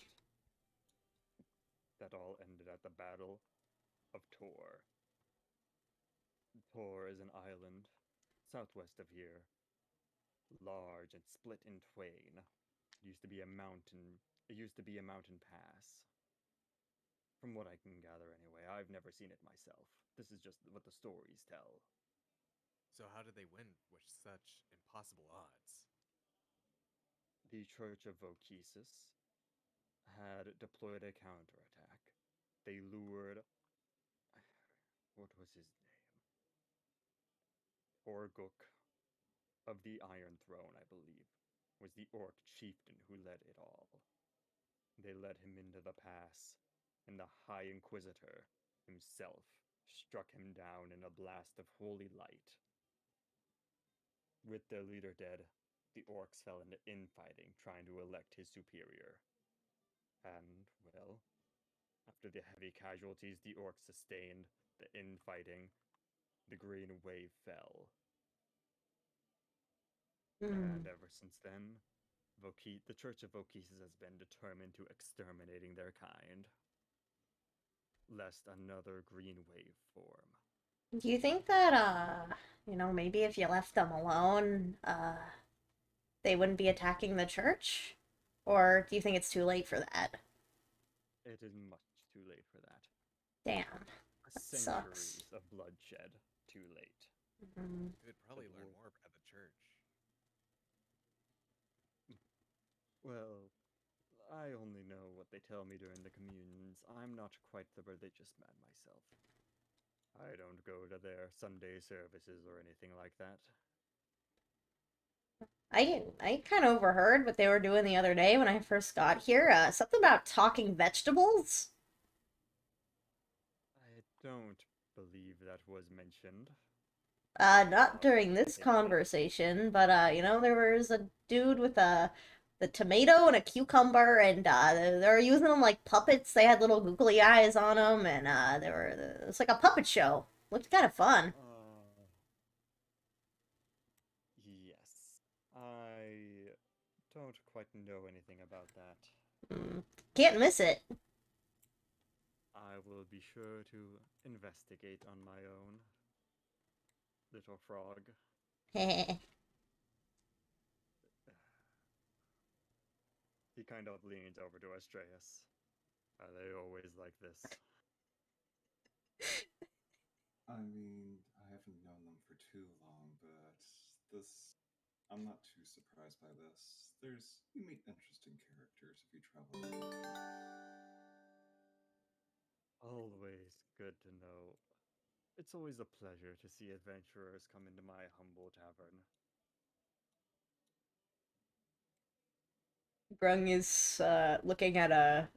Speaker 2: that all ended at the Battle of Tor. Tor is an island southwest of here, large and split in twain. It used to be a mountain. It used to be a mountain pass. From what I can gather, anyway, I've never seen it myself. This is just what the stories tell.
Speaker 4: So how did they win with such impossible odds?
Speaker 2: The Church of Vokesis had deployed a counterattack. They lured. What was his name? Orguk of the Iron Throne, I believe, was the orc chieftain who led it all. They led him into the pass, and the High Inquisitor himself struck him down in a blast of holy light. With their leader dead, the orcs fell into infighting, trying to elect his superior. And, well, after the heavy casualties the orcs sustained, the infighting, the green wave fell. And ever since then, the Church of Vokesis has been determined to exterminating their kind, lest another green wave form.
Speaker 1: Do you think that, maybe if you left them alone, they wouldn't be attacking the church? Or do you think it's too late for that?
Speaker 2: It is much too late for that.
Speaker 1: Damn.
Speaker 2: Centuries of bloodshed, too late.
Speaker 1: Mm.
Speaker 4: You would probably learn more at the church.
Speaker 2: Well, I only know what they tell me during the communions. I'm not quite the religious man myself. I don't go to their Sunday services or anything like that.
Speaker 1: I kind of overheard what they were doing the other day when I first got here. Something about talking vegetables.
Speaker 2: don't believe that was mentioned.
Speaker 5: Not during this conversation, but there was a dude with the tomato and a cucumber, and they were using them like puppets. They had little googly eyes on them, and it was like a puppet show. Looked kind of fun.
Speaker 2: Yes. I don't quite know anything about that.
Speaker 5: Can't miss it.
Speaker 2: I will be sure to investigate on my own. Little frog. He kind of leans over to Astreus. Are they always like this?
Speaker 3: I mean, I haven't known them for too long, but I'm not too surprised by this. You meet interesting characters if you travel.
Speaker 2: Always good to know. It's always a pleasure to see adventurers come into my humble tavern.
Speaker 1: Grung is looking at a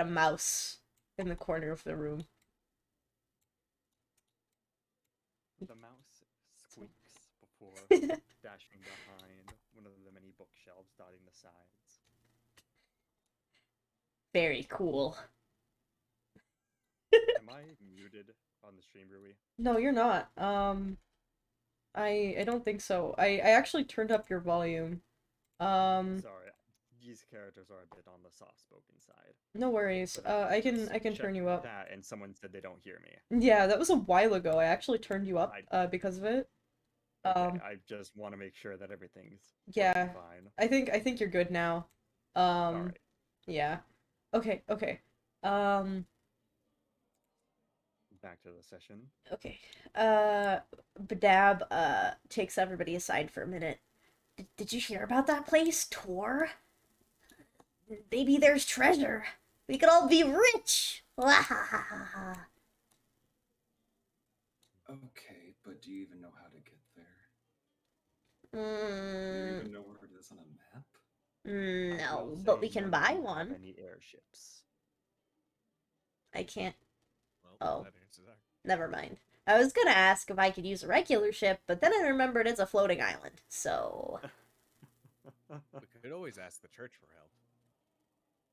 Speaker 1: mouse in the corner of the room.
Speaker 2: The mouse squeaks before dashing behind one of the many bookshelves dotting the sides.
Speaker 1: Very cool.
Speaker 2: Am I muted on the stream, Rui?
Speaker 1: No, you're not. I don't think so. I actually turned up your volume.
Speaker 2: Sorry, these characters are a bit on the soft-spoken side.
Speaker 1: No worries.
Speaker 2: But
Speaker 1: I can
Speaker 2: just
Speaker 1: turn you
Speaker 2: checked
Speaker 1: up.
Speaker 2: that, and someone said they don't hear me.
Speaker 1: Yeah, that was a while ago. I actually turned you up because of it.
Speaker 2: Okay, I just want to make sure that everything's
Speaker 1: Yeah.
Speaker 2: fine.
Speaker 1: I think you're good now.
Speaker 2: Alright.
Speaker 1: Yeah. Okay.
Speaker 2: Back to the session.
Speaker 5: Okay. Badab takes everybody aside for a minute. Did you hear about that place, Tor? Maybe there's treasure. We could all be rich.
Speaker 3: Okay, but do you even know how to get there? Do
Speaker 5: Mm,
Speaker 3: you even know where it is on a map?
Speaker 5: no,
Speaker 2: will
Speaker 5: but
Speaker 2: say
Speaker 5: we can
Speaker 2: none of
Speaker 5: buy
Speaker 2: you have
Speaker 5: one.
Speaker 2: Any airships?
Speaker 5: I can't.
Speaker 4: Well,
Speaker 5: Oh.
Speaker 4: that answers that.
Speaker 5: Never mind. I was gonna ask if I could use a regular ship, but then I remembered it's a floating island, so...
Speaker 4: We could always ask the church for help.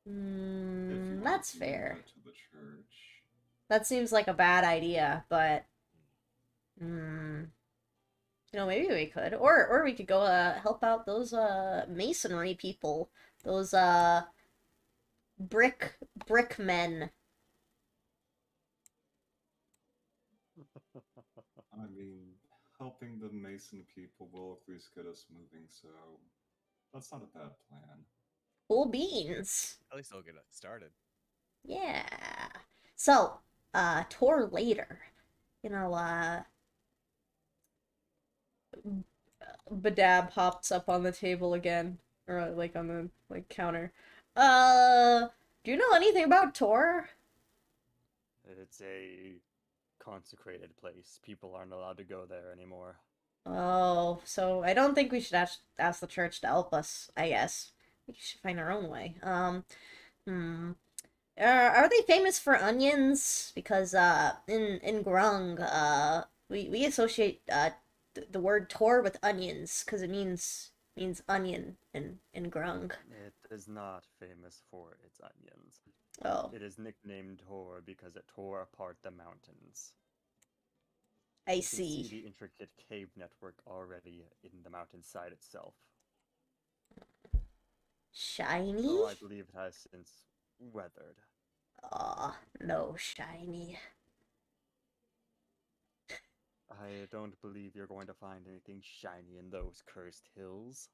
Speaker 3: If you want
Speaker 5: That's
Speaker 3: to
Speaker 5: fair.
Speaker 3: go to the church.
Speaker 5: That seems like a bad idea, but... maybe we could. Or we could go help out those masonry people. Those brick men.
Speaker 3: I mean, helping the Mason people will at least get us moving, so that's not a bad plan.
Speaker 5: Cool beans.
Speaker 4: At least they'll get us started.
Speaker 5: Yeah. So, Tor later.
Speaker 1: Badab hops up on the table again, or like on the counter. Do you know anything about Tor?
Speaker 2: It's a consecrated place. People aren't allowed to go there anymore.
Speaker 5: Oh, so I don't think we should ask the church to help us, I guess. We should find our own way. Are they famous for onions? Because, in Grung, we associate, the word Tor with onions, because it means onion in Grung.
Speaker 2: It is not famous for its onions.
Speaker 5: Oh,
Speaker 2: It is nicknamed Tor because it tore apart the mountains.
Speaker 5: I
Speaker 2: You can
Speaker 5: see.
Speaker 2: see the intricate cave network already in the mountainside itself.
Speaker 5: Shiny?
Speaker 2: Though I believe it has since weathered.
Speaker 5: Aw, no shiny.
Speaker 2: I don't believe you're going to find anything shiny in those cursed hills.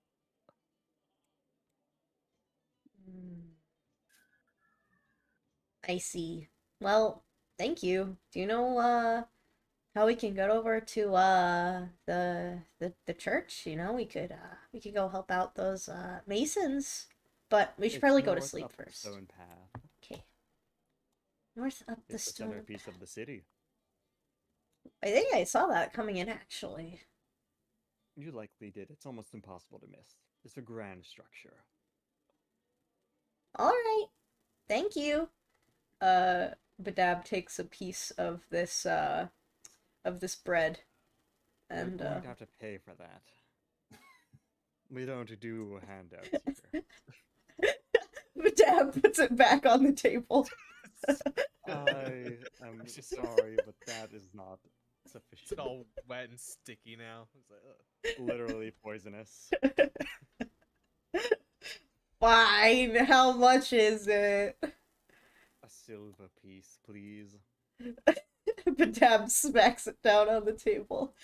Speaker 5: I see. Well, thank you. Do you know, how we can get over to, the church? We could go help out those, masons. But we should
Speaker 2: It's
Speaker 5: probably go to
Speaker 2: north
Speaker 5: sleep
Speaker 2: up the
Speaker 5: first.
Speaker 2: stone path.
Speaker 5: Okay. North up the
Speaker 2: It's the
Speaker 5: stone.
Speaker 2: centerpiece of the city.
Speaker 5: I think I saw that coming in, actually.
Speaker 2: You likely did. It's almost impossible to miss. It's a grand structure.
Speaker 5: Alright. Thank you.
Speaker 1: Badab takes a piece of this bread,
Speaker 2: You're
Speaker 1: and
Speaker 2: going to have to pay for that. We don't do handouts here.
Speaker 1: Badab puts it back on the table.
Speaker 2: I am sorry, but that is not
Speaker 4: It's
Speaker 2: sufficient.
Speaker 4: all wet and sticky now. It's like, ugh.
Speaker 2: Literally poisonous.
Speaker 1: Fine, how much is it?
Speaker 2: A silver piece, please.
Speaker 1: Badab smacks it down on the table.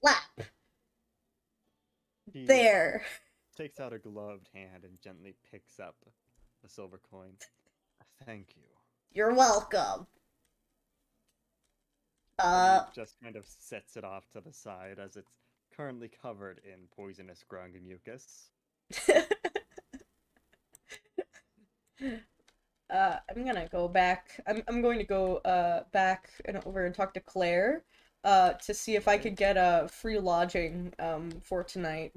Speaker 1: Slap.
Speaker 2: He
Speaker 1: There.
Speaker 2: takes out a gloved hand and gently picks up the silver coin. Thank you.
Speaker 1: You're welcome.
Speaker 2: And he just kind of sets it off to the side as it's currently covered in poisonous grung mucus.
Speaker 1: I'm gonna go back. I'm going to go back and over and talk to Claire to see if I could get a free lodging for tonight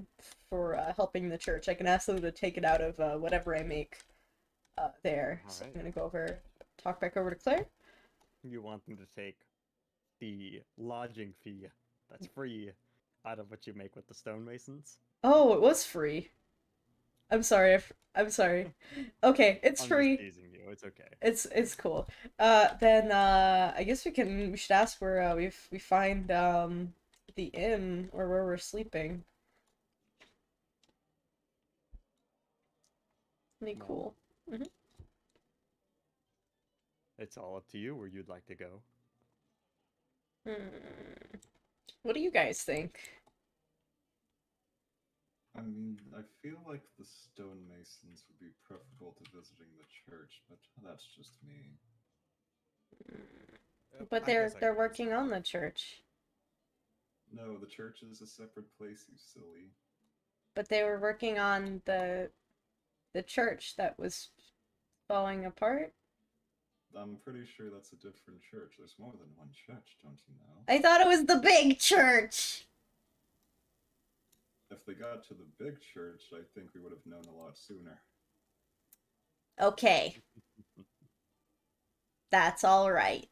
Speaker 1: for helping the church. I can ask them to take it out of whatever I make there. So I'm
Speaker 2: Alright.
Speaker 1: gonna go over, talk back over to Claire.
Speaker 2: You want them to take the lodging fee that's free out of what you make with the stonemasons?
Speaker 1: Oh, it was free. I'm sorry. I'm sorry. Okay, it's
Speaker 2: I'm
Speaker 1: free.
Speaker 2: just teasing you. It's okay.
Speaker 1: It's cool. Then I guess we should ask where we find the inn or where we're sleeping. Be
Speaker 2: Well,
Speaker 1: cool.
Speaker 2: It's all up to you where you'd like to go.
Speaker 1: What do you guys think?
Speaker 3: I mean, I feel like the stonemasons would be preferable to visiting the church, but that's just me.
Speaker 1: But
Speaker 4: I
Speaker 1: they're
Speaker 4: guess I can
Speaker 1: working on
Speaker 4: understand
Speaker 1: the church.
Speaker 3: No, the church is a separate place, you silly.
Speaker 1: But they were working on the church that was falling apart.
Speaker 3: I'm pretty sure that's a different church. There's more than one church, don't you know?
Speaker 5: I thought it was the big church.
Speaker 3: If they got to the big church, I think we would have known a lot sooner.
Speaker 5: Okay. That's all right.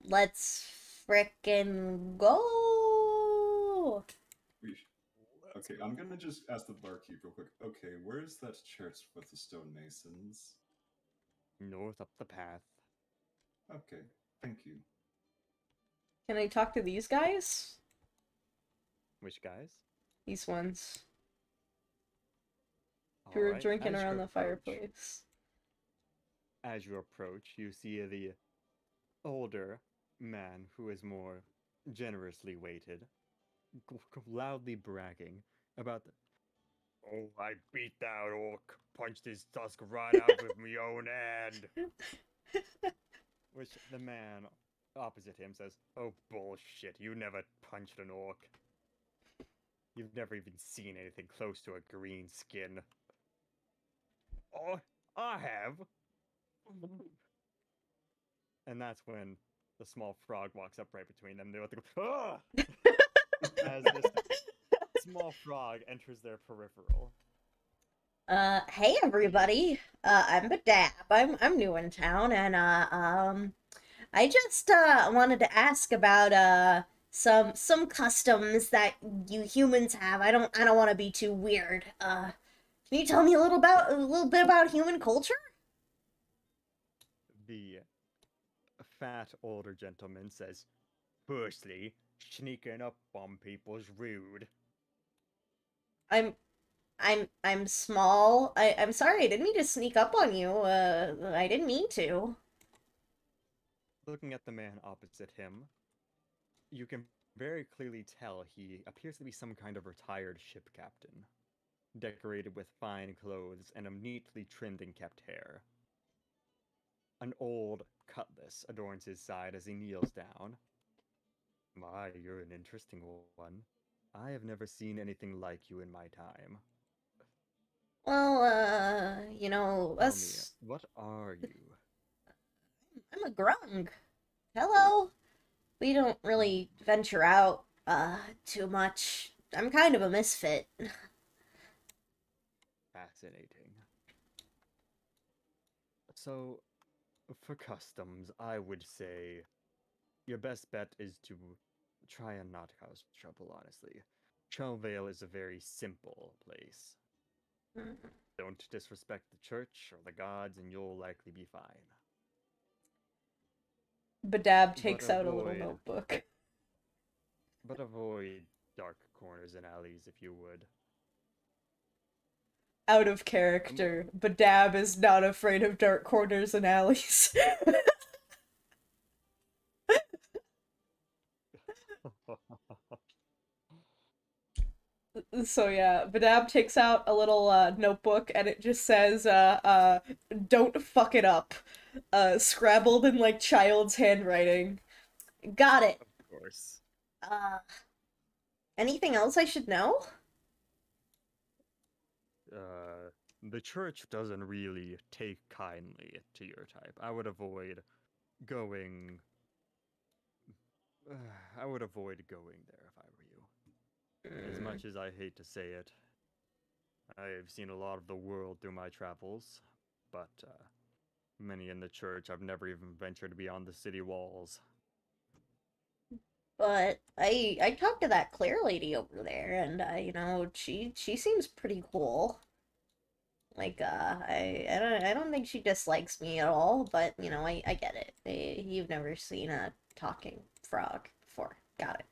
Speaker 5: Let's frickin' go.
Speaker 3: Okay, I'm gonna just ask the barkeep real quick. Okay, where's that church with the stonemasons?
Speaker 2: North up the path.
Speaker 3: Okay, thank you.
Speaker 1: Can I talk to these guys?
Speaker 2: Which guys?
Speaker 1: These ones who were
Speaker 2: Alright,
Speaker 1: drinking
Speaker 2: as you
Speaker 1: around the
Speaker 2: approach-
Speaker 1: fireplace.
Speaker 2: As you approach, you see the older man who is more generously weighted, loudly bragging about the. Oh, I beat that orc, punched his tusk right out with my own hand. Which the man opposite him says, "Oh, bullshit, you never punched an orc. You've never even seen anything close to a green skin." "Oh, I have." And that's when the small frog walks up right between them. They want to go, "Ah!" As this small frog enters their peripheral.
Speaker 5: Hey everybody. I'm Badab. I'm new in town, and I just wanted to ask about some customs that you humans have. I don't want to be too weird. Can you tell me a little bit about human culture?
Speaker 2: The fat older gentleman says, "Firstly, sneaking up on people's rude."
Speaker 5: I'm small. I'm sorry. I didn't mean to sneak up on you. I didn't mean to.
Speaker 2: Looking at the man opposite him, you can very clearly tell he appears to be some kind of retired ship captain, decorated with fine clothes and a neatly trimmed and kept hair. An old cutlass adorns his side as he kneels down. "My, you're an interesting one. I have never seen anything like you in my time.
Speaker 5: Well, you know,
Speaker 2: Tell me,
Speaker 5: us.
Speaker 2: what are you?"
Speaker 5: I'm a grung. Hello. We don't really venture out too much. I'm kind of a misfit.
Speaker 2: Fascinating. So, for customs, I would say your best bet is to try and not cause trouble, honestly. Chelvale is a very simple place. Don't disrespect the church or the gods, and you'll likely be fine.
Speaker 1: Badab
Speaker 2: But
Speaker 1: takes out a little
Speaker 2: avoid,
Speaker 1: notebook.
Speaker 2: but avoid dark corners and alleys if you would.
Speaker 1: Out of character. Badab is not afraid of dark corners and alleys. So yeah, Badab takes out a little notebook and it just says don't fuck it up. Scrabbled in like child's handwriting.
Speaker 5: Got it.
Speaker 2: Of course.
Speaker 5: Uh, anything else I should know?
Speaker 2: The church doesn't really take kindly to your type. I would avoid going. I would avoid going there if I were you. As much as I hate to say it, I've seen a lot of the world through my travels, but many in the church I've never even ventured beyond the city walls.
Speaker 5: But I talked to that Claire lady over there, and you know, she seems pretty cool. Like I don't think she dislikes me at all, but you know, I get it. You've never seen a talking frog before. Got it.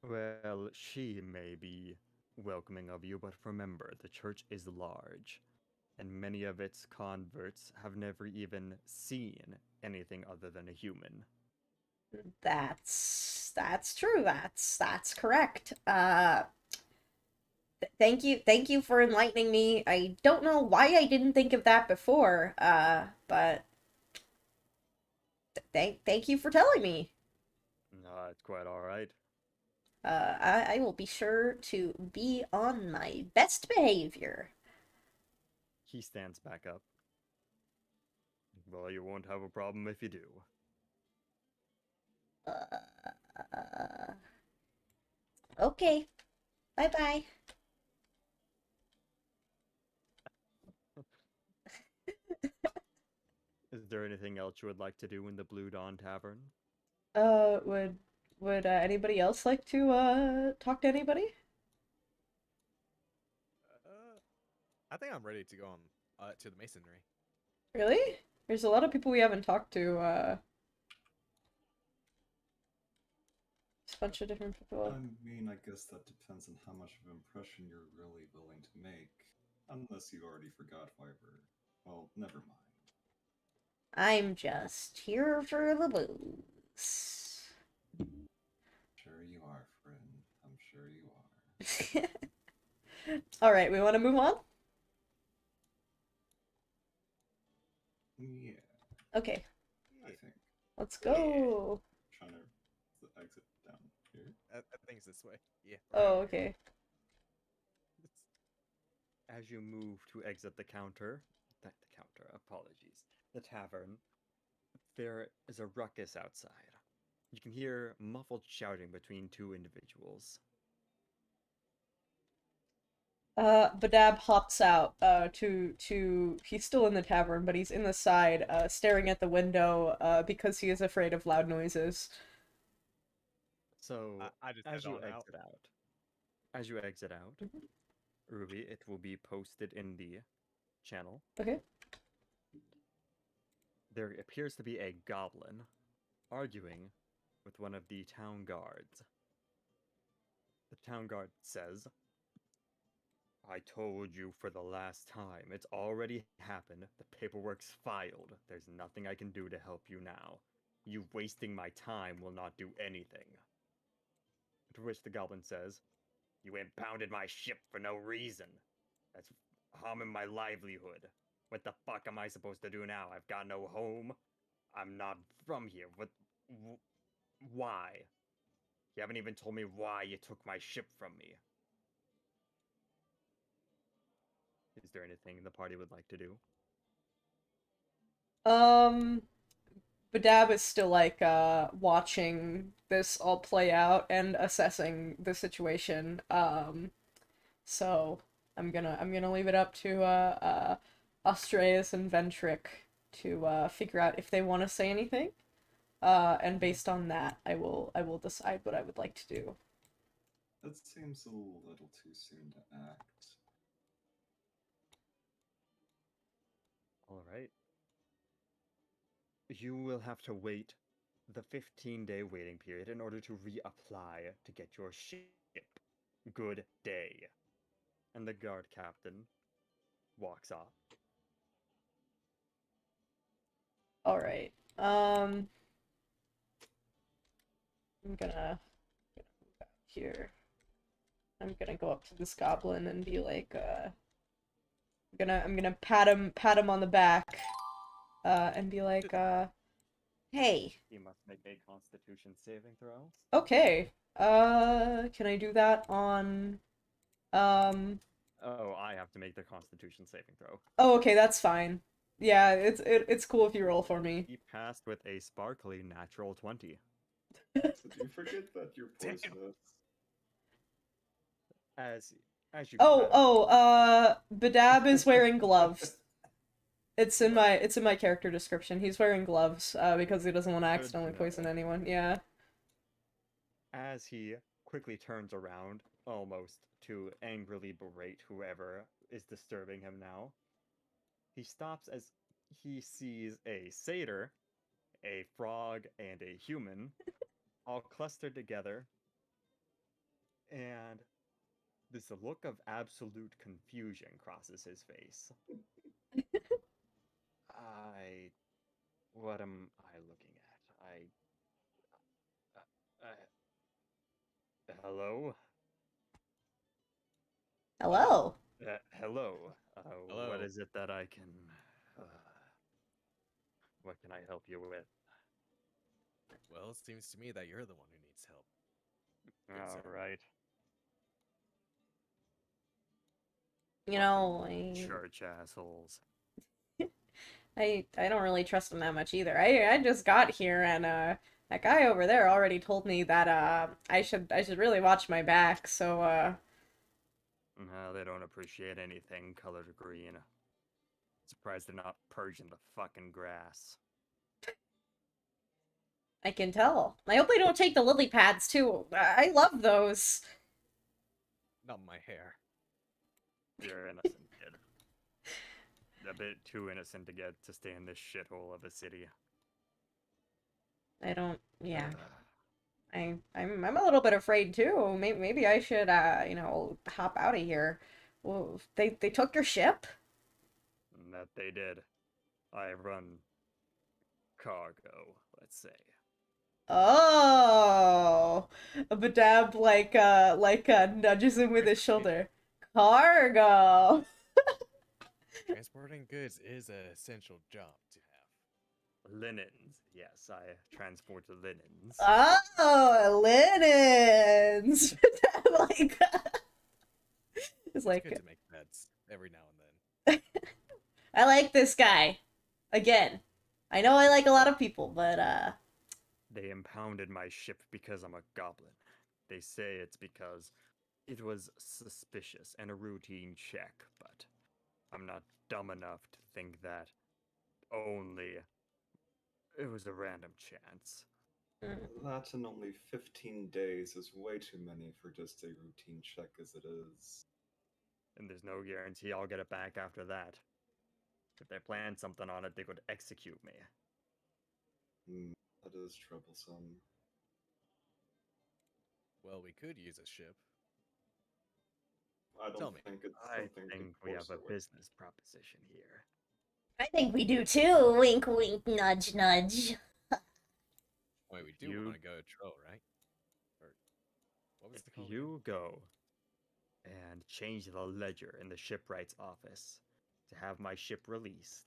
Speaker 2: Well, she may be welcoming of you, but remember, the church is large, and many of its converts have never even seen anything other than a human.
Speaker 5: That's true. That's correct. Thank you for enlightening me. I don't know why I didn't think of that before. But thank you for telling me.
Speaker 2: It's quite alright.
Speaker 5: I will be sure to be on my best behavior.
Speaker 2: He stands back up. Well, you won't have a problem if you do.
Speaker 5: Okay. Bye-bye.
Speaker 2: Is there anything else you would like to do in the Blue Dawn Tavern?
Speaker 1: Would anybody else like to talk to anybody?
Speaker 4: I think I'm ready to go on to the masonry.
Speaker 1: Really? There's a lot of people we haven't talked to. Just a bunch of different people.
Speaker 3: I mean, I guess that depends on how much of an impression you're really willing to make. Unless you already forgot why we're... Well, never mind.
Speaker 5: I'm just here for the booze.
Speaker 3: Sure you are, friend. I'm sure you are.
Speaker 1: Alright, we want to move on?
Speaker 3: Yeah,
Speaker 1: Okay,
Speaker 3: I think.
Speaker 1: let's go.
Speaker 3: Trying to exit down here.
Speaker 4: I think it's this way. Yeah.
Speaker 1: Oh, okay.
Speaker 2: As you move to exit the tavern, there is a ruckus outside. You can hear muffled shouting between two individuals.
Speaker 1: Badab hops out, he's still in the tavern, but he's in the side, staring at the window, because he is afraid of loud noises.
Speaker 2: So,
Speaker 4: I just
Speaker 2: as
Speaker 4: head
Speaker 2: you
Speaker 4: on out.
Speaker 2: exit out, Ruby, it will be posted in the channel.
Speaker 1: Okay.
Speaker 2: There appears to be a goblin arguing with one of the town guards. The town guard says, "I told you for the last time. It's already happened. The paperwork's filed. There's nothing I can do to help you now. You wasting my time will not do anything." To which the goblin says, "You impounded my ship for no reason. That's harming my livelihood. What the fuck am I supposed to do now? I've got no home. I'm not from here. Why? You haven't even told me why you took my ship from me." Is there anything the party would like to do?
Speaker 1: Badab is still, like, watching this all play out and assessing the situation, so I'm gonna leave it up to, Astreus and Ventric to figure out if they want to say anything. And based on that, I will decide what I would like to do.
Speaker 3: That seems a little too soon to act.
Speaker 2: All right. You will have to wait the 15-day waiting period in order to reapply to get your ship. Good day. And the guard captain walks off.
Speaker 1: All right. I'm gonna move out here. I'm gonna go up to this goblin and be like, I'm gonna pat him on the back, and be like, hey.
Speaker 2: He must make a Constitution saving throw.
Speaker 1: Okay. Can I do that on,
Speaker 2: Oh, I have to make the Constitution saving throw.
Speaker 1: Oh, okay, that's fine. Yeah, it's cool if you roll for me.
Speaker 2: He passed with a sparkly natural 20.
Speaker 3: So do you forget that you're
Speaker 4: Damn.
Speaker 3: poisonous?
Speaker 2: As you
Speaker 1: Badab is wearing gloves. It's in my character description. He's wearing gloves, because he doesn't want to accidentally poison anyone. Yeah.
Speaker 2: As he quickly turns around, almost to angrily berate whoever is disturbing him now, he stops as he sees a satyr, a frog, and a human all clustered together, and this look of absolute confusion crosses his face. What am I looking at? Hello?
Speaker 5: Hello.
Speaker 2: Hello.
Speaker 4: Hello.
Speaker 2: What is it that I can... what can I help you with?
Speaker 4: Well, it seems to me that you're the one who needs help. Good, sir.
Speaker 2: Alright.
Speaker 5: You know,
Speaker 2: Church assholes.
Speaker 1: I don't really trust him that much either. I just got here and that guy over there already told me that I should really watch my back, so
Speaker 2: No, they don't appreciate anything colored green. Surprised they're not purging the fucking grass.
Speaker 1: I can tell. I hope they don't take the lily pads too. I love those.
Speaker 4: Not my hair.
Speaker 2: You're innocent, kid. A bit too innocent to get to stay in this shithole of a city.
Speaker 1: I don't. Yeah. I'm a little bit afraid too. Maybe I should hop out of here. Well, they took your ship?
Speaker 2: That they did. I run cargo, let's say.
Speaker 1: Oh, Badab nudges him with his shoulder. Cargo.
Speaker 4: Transporting goods is an essential job to have.
Speaker 2: Linens. Yes, I transport linens.
Speaker 1: Oh, linens. Like, it's like,
Speaker 4: It's good to make beds every now and then.
Speaker 1: I like this guy. Again, I know I like a lot of people, but
Speaker 2: They impounded my ship because I'm a goblin. They say it's because it was suspicious and a routine check, but I'm not dumb enough to think that only it was a random chance.
Speaker 3: That in only 15 days is way too many for just a routine check as it is.
Speaker 2: And there's no guarantee I'll get it back after that. If they planned something on it, they could execute me.
Speaker 3: That is troublesome.
Speaker 4: Well, we could use a ship.
Speaker 3: I
Speaker 4: Tell
Speaker 3: don't
Speaker 4: me.
Speaker 3: think it's
Speaker 2: I
Speaker 3: something
Speaker 2: think
Speaker 3: to
Speaker 2: we have
Speaker 3: force
Speaker 2: a
Speaker 3: it with.
Speaker 2: business proposition here.
Speaker 5: I think we do too. Wink, wink, nudge, nudge.
Speaker 4: Wait, we do
Speaker 2: You-
Speaker 4: want to go to Tro, right? Or what was
Speaker 2: If
Speaker 4: the call?
Speaker 2: you go and change the ledger in the shipwright's office to have my ship released,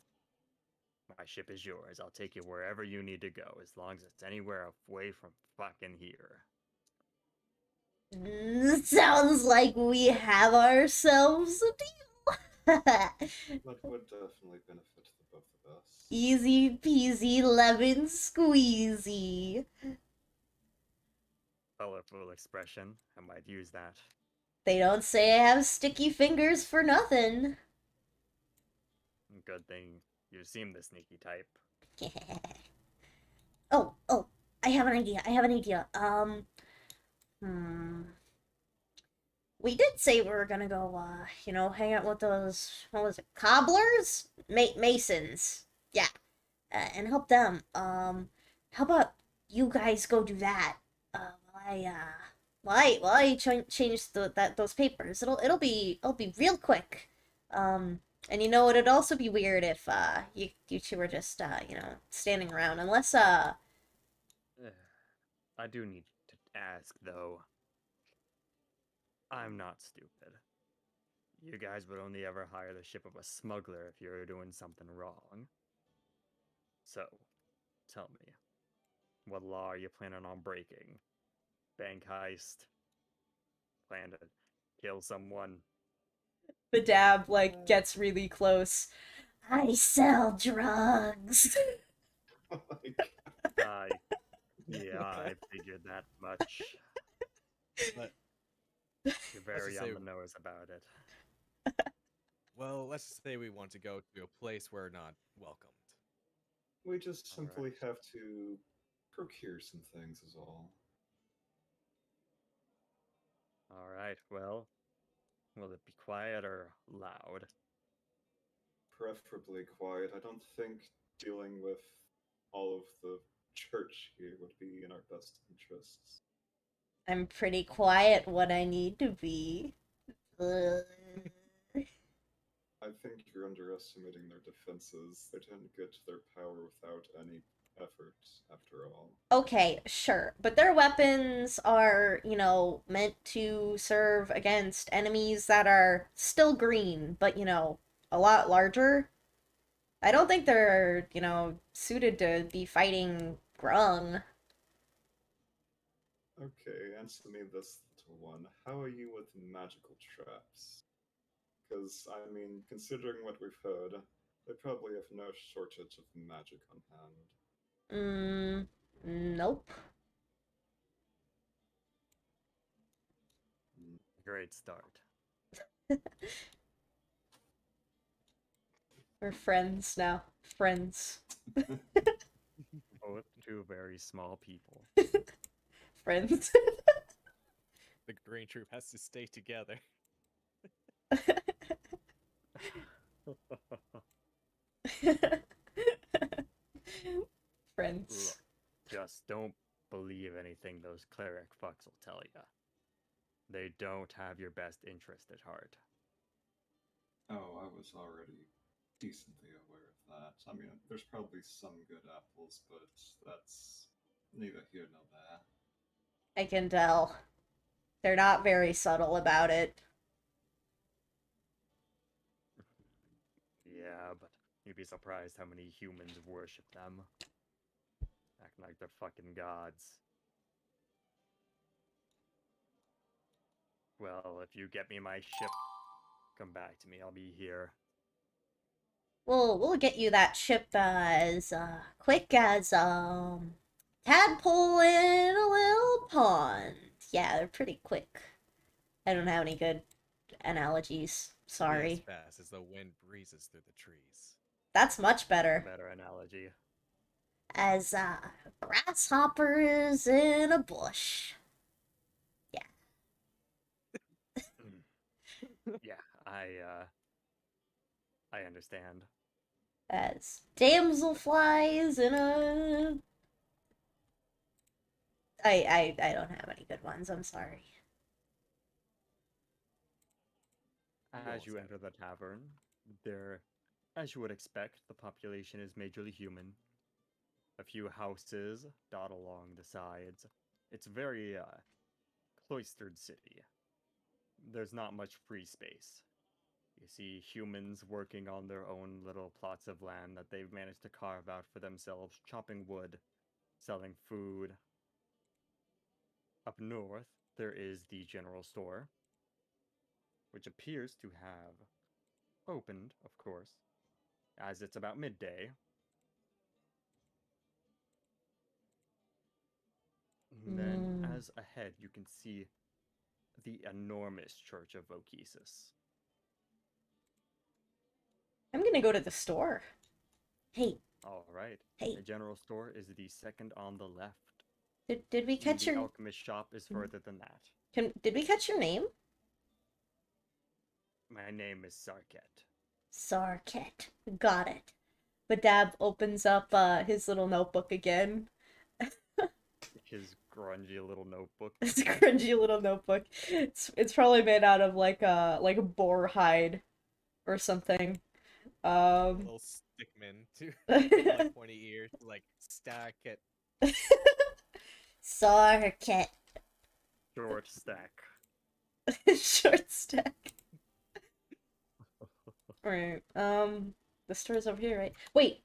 Speaker 2: my ship is yours. I'll take you wherever you need to go, as long as it's anywhere away from fucking here.
Speaker 5: Sounds like we have ourselves a deal.
Speaker 3: That would definitely benefit the both of us.
Speaker 5: Easy peasy lemon squeezy.
Speaker 2: Colorful expression. I might use that.
Speaker 5: They don't say I have sticky fingers for nothing.
Speaker 2: Good thing you seem the sneaky type.
Speaker 5: Oh, I have an idea. Hmm. We did say we were gonna go, hang out with those, what was it, cobblers? Masons. Yeah. And help them. How about you guys go do that? While I change those papers. It'll be real quick. And you know, it'd also be weird if, you two were just, standing around, unless,
Speaker 2: I do need to ask, though. I'm not stupid. You guys would only ever hire the ship of a smuggler if you were doing something wrong. So, tell me, what law are you planning on breaking? Bank heist? Plan to kill someone?
Speaker 1: The dab, like, gets really close.
Speaker 5: I sell drugs.
Speaker 3: Oh my God.
Speaker 2: Yeah, I figured that much.
Speaker 4: But
Speaker 2: You're
Speaker 4: let's
Speaker 2: very
Speaker 4: just
Speaker 2: on
Speaker 4: say,
Speaker 2: the nose about it.
Speaker 4: well, let's just say we want to go to a place where we're not welcomed.
Speaker 3: We just
Speaker 2: All
Speaker 3: simply
Speaker 2: right.
Speaker 3: have to procure some things, is all.
Speaker 2: Alright, well, will it be quiet or loud?
Speaker 3: Preferably quiet. I don't think dealing with all of the church here would be in our best interests.
Speaker 1: I'm pretty quiet when I need to be.
Speaker 3: I think you're underestimating their defenses. They tend to get to their power without any effort, after all.
Speaker 1: Okay, sure. But their weapons are, meant to serve against enemies that are still green, but, a lot larger. I don't think they're, suited to be fighting Grung.
Speaker 3: Okay, answer me this little one. How are you with magical traps? Because, I mean, considering what we've heard, they probably have no shortage of magic on hand.
Speaker 1: Nope.
Speaker 3: Hmm.
Speaker 2: Great start.
Speaker 1: We're friends now. Friends.
Speaker 2: Both two very small people.
Speaker 1: Friends.
Speaker 4: The green troop has to stay together.
Speaker 1: Friends.
Speaker 2: Look, just don't believe anything those cleric fucks will tell you. They don't have your best interest at heart.
Speaker 3: Oh, I was already decently aware of that. I mean, there's probably some good apples, but that's neither here nor there.
Speaker 1: I can tell. They're not very subtle about it.
Speaker 2: Yeah, but you'd be surprised how many humans worship them. Acting like they're fucking gods. Well, if you get me my ship, come back to me. I'll be here.
Speaker 1: We'll get you that ship as quick as tadpole in a little pond. Yeah, they're pretty quick. I don't have any good analogies.
Speaker 4: Be as
Speaker 1: Sorry.
Speaker 4: fast as the wind breezes through the trees.
Speaker 1: That's much better.
Speaker 2: Better analogy.
Speaker 1: As grasshoppers in a bush.
Speaker 2: Yeah, I understand.
Speaker 1: As damselflies in a I don't have any good ones, I'm sorry.
Speaker 2: As you enter the tavern, there, as you would expect, the population is majorly human. A few houses dot along the sides. It's a very cloistered city. There's not much free space. You see humans working on their own little plots of land that they've managed to carve out for themselves, chopping wood, selling food. Up north, there is the general store, which appears to have opened, of course, as it's about midday. And then, as ahead, you can see the enormous church of Vokesis.
Speaker 1: I'm gonna go to the store.
Speaker 5: Hey,
Speaker 2: All right.
Speaker 5: hey,
Speaker 2: The general store is the second on the left.
Speaker 5: did we catch
Speaker 2: The
Speaker 5: your
Speaker 2: alchemist shop is further than that.
Speaker 5: did we catch your name?
Speaker 2: My name is Sarket.
Speaker 5: Sarket. Got it.
Speaker 1: Badab opens up his little notebook again.
Speaker 2: His grungy little notebook.
Speaker 1: It's a cringy little notebook. It's probably made out of like a boar hide or something.
Speaker 4: A little stickman too, like pointy ears, like stack it.
Speaker 5: Sarket.
Speaker 2: Short stack.
Speaker 1: Short stack. Right. The store's over here, right? Wait.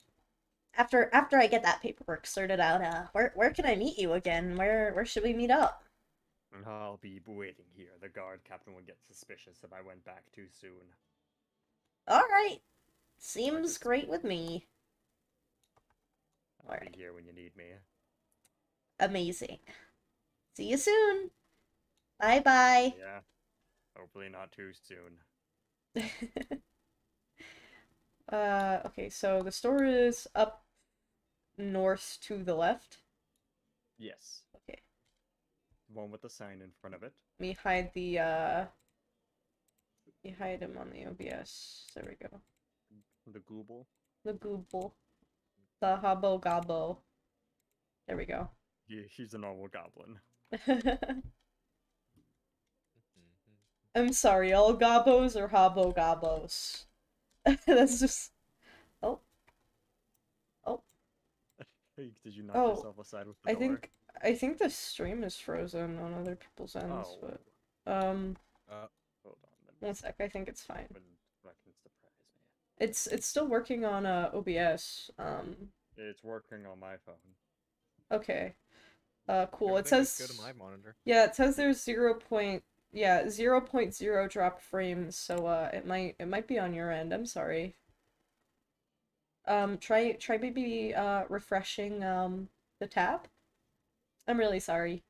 Speaker 1: After I get that paperwork sorted out, where can I meet you again? Where should we meet up?
Speaker 2: I'll be waiting here. The guard captain would get suspicious if I went back too soon.
Speaker 5: All right. Seems
Speaker 2: just-
Speaker 5: great with me.
Speaker 2: I'll
Speaker 5: Alright.
Speaker 2: be here when you need me.
Speaker 5: Amazing. See you soon. Bye bye.
Speaker 2: Yeah. Hopefully not too soon.
Speaker 1: Okay, so the store is up north to the left.
Speaker 2: Yes.
Speaker 1: Okay.
Speaker 2: One with the sign in front of it.
Speaker 1: Let me hide the you hide him on the OBS. There we go.
Speaker 2: The Google.
Speaker 1: The Google. The Hobbo Gobbo. There we go.
Speaker 2: He's a normal goblin.
Speaker 1: I'm sorry, all gobbos are Hobbo Gobbos. That's just
Speaker 2: Hey, did you knock
Speaker 1: Oh,
Speaker 2: yourself aside with the door?
Speaker 1: I think the stream is frozen on other people's ends,
Speaker 2: Oh.
Speaker 1: but
Speaker 2: Hold on. Let me
Speaker 1: one sec, I think it's fine.
Speaker 2: open fucking surprise me.
Speaker 1: It's still working on OBS.
Speaker 2: It's working on my phone.
Speaker 1: Okay. Cool. It
Speaker 4: Everything looks
Speaker 1: says
Speaker 4: good on my monitor.
Speaker 1: yeah, it says there's 0.0 drop frames, so it might be on your end. I'm sorry. Try maybe refreshing the tab. I'm really sorry.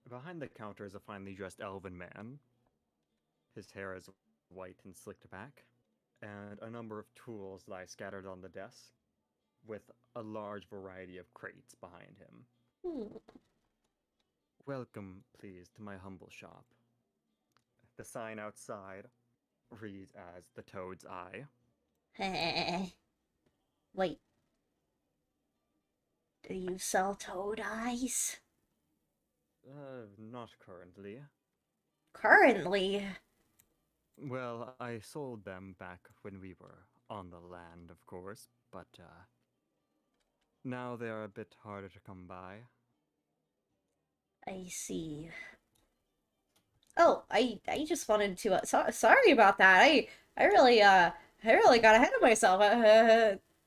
Speaker 2: Behind the counter is a finely dressed elven man. His hair is white and slicked back, and a number of tools lie scattered on the desk, with a large variety of crates behind him.
Speaker 1: Hmm.
Speaker 2: Welcome, please, to my humble shop. The sign outside reads as the Toad's Eye.
Speaker 5: Wait. Do you sell toad eyes?
Speaker 2: Not currently.
Speaker 5: Currently.
Speaker 2: Well, I sold them back when we were on the land, of course, but, now they are a bit harder to come by.
Speaker 5: I see. Oh, I just wanted to sorry about that. I really got ahead of myself.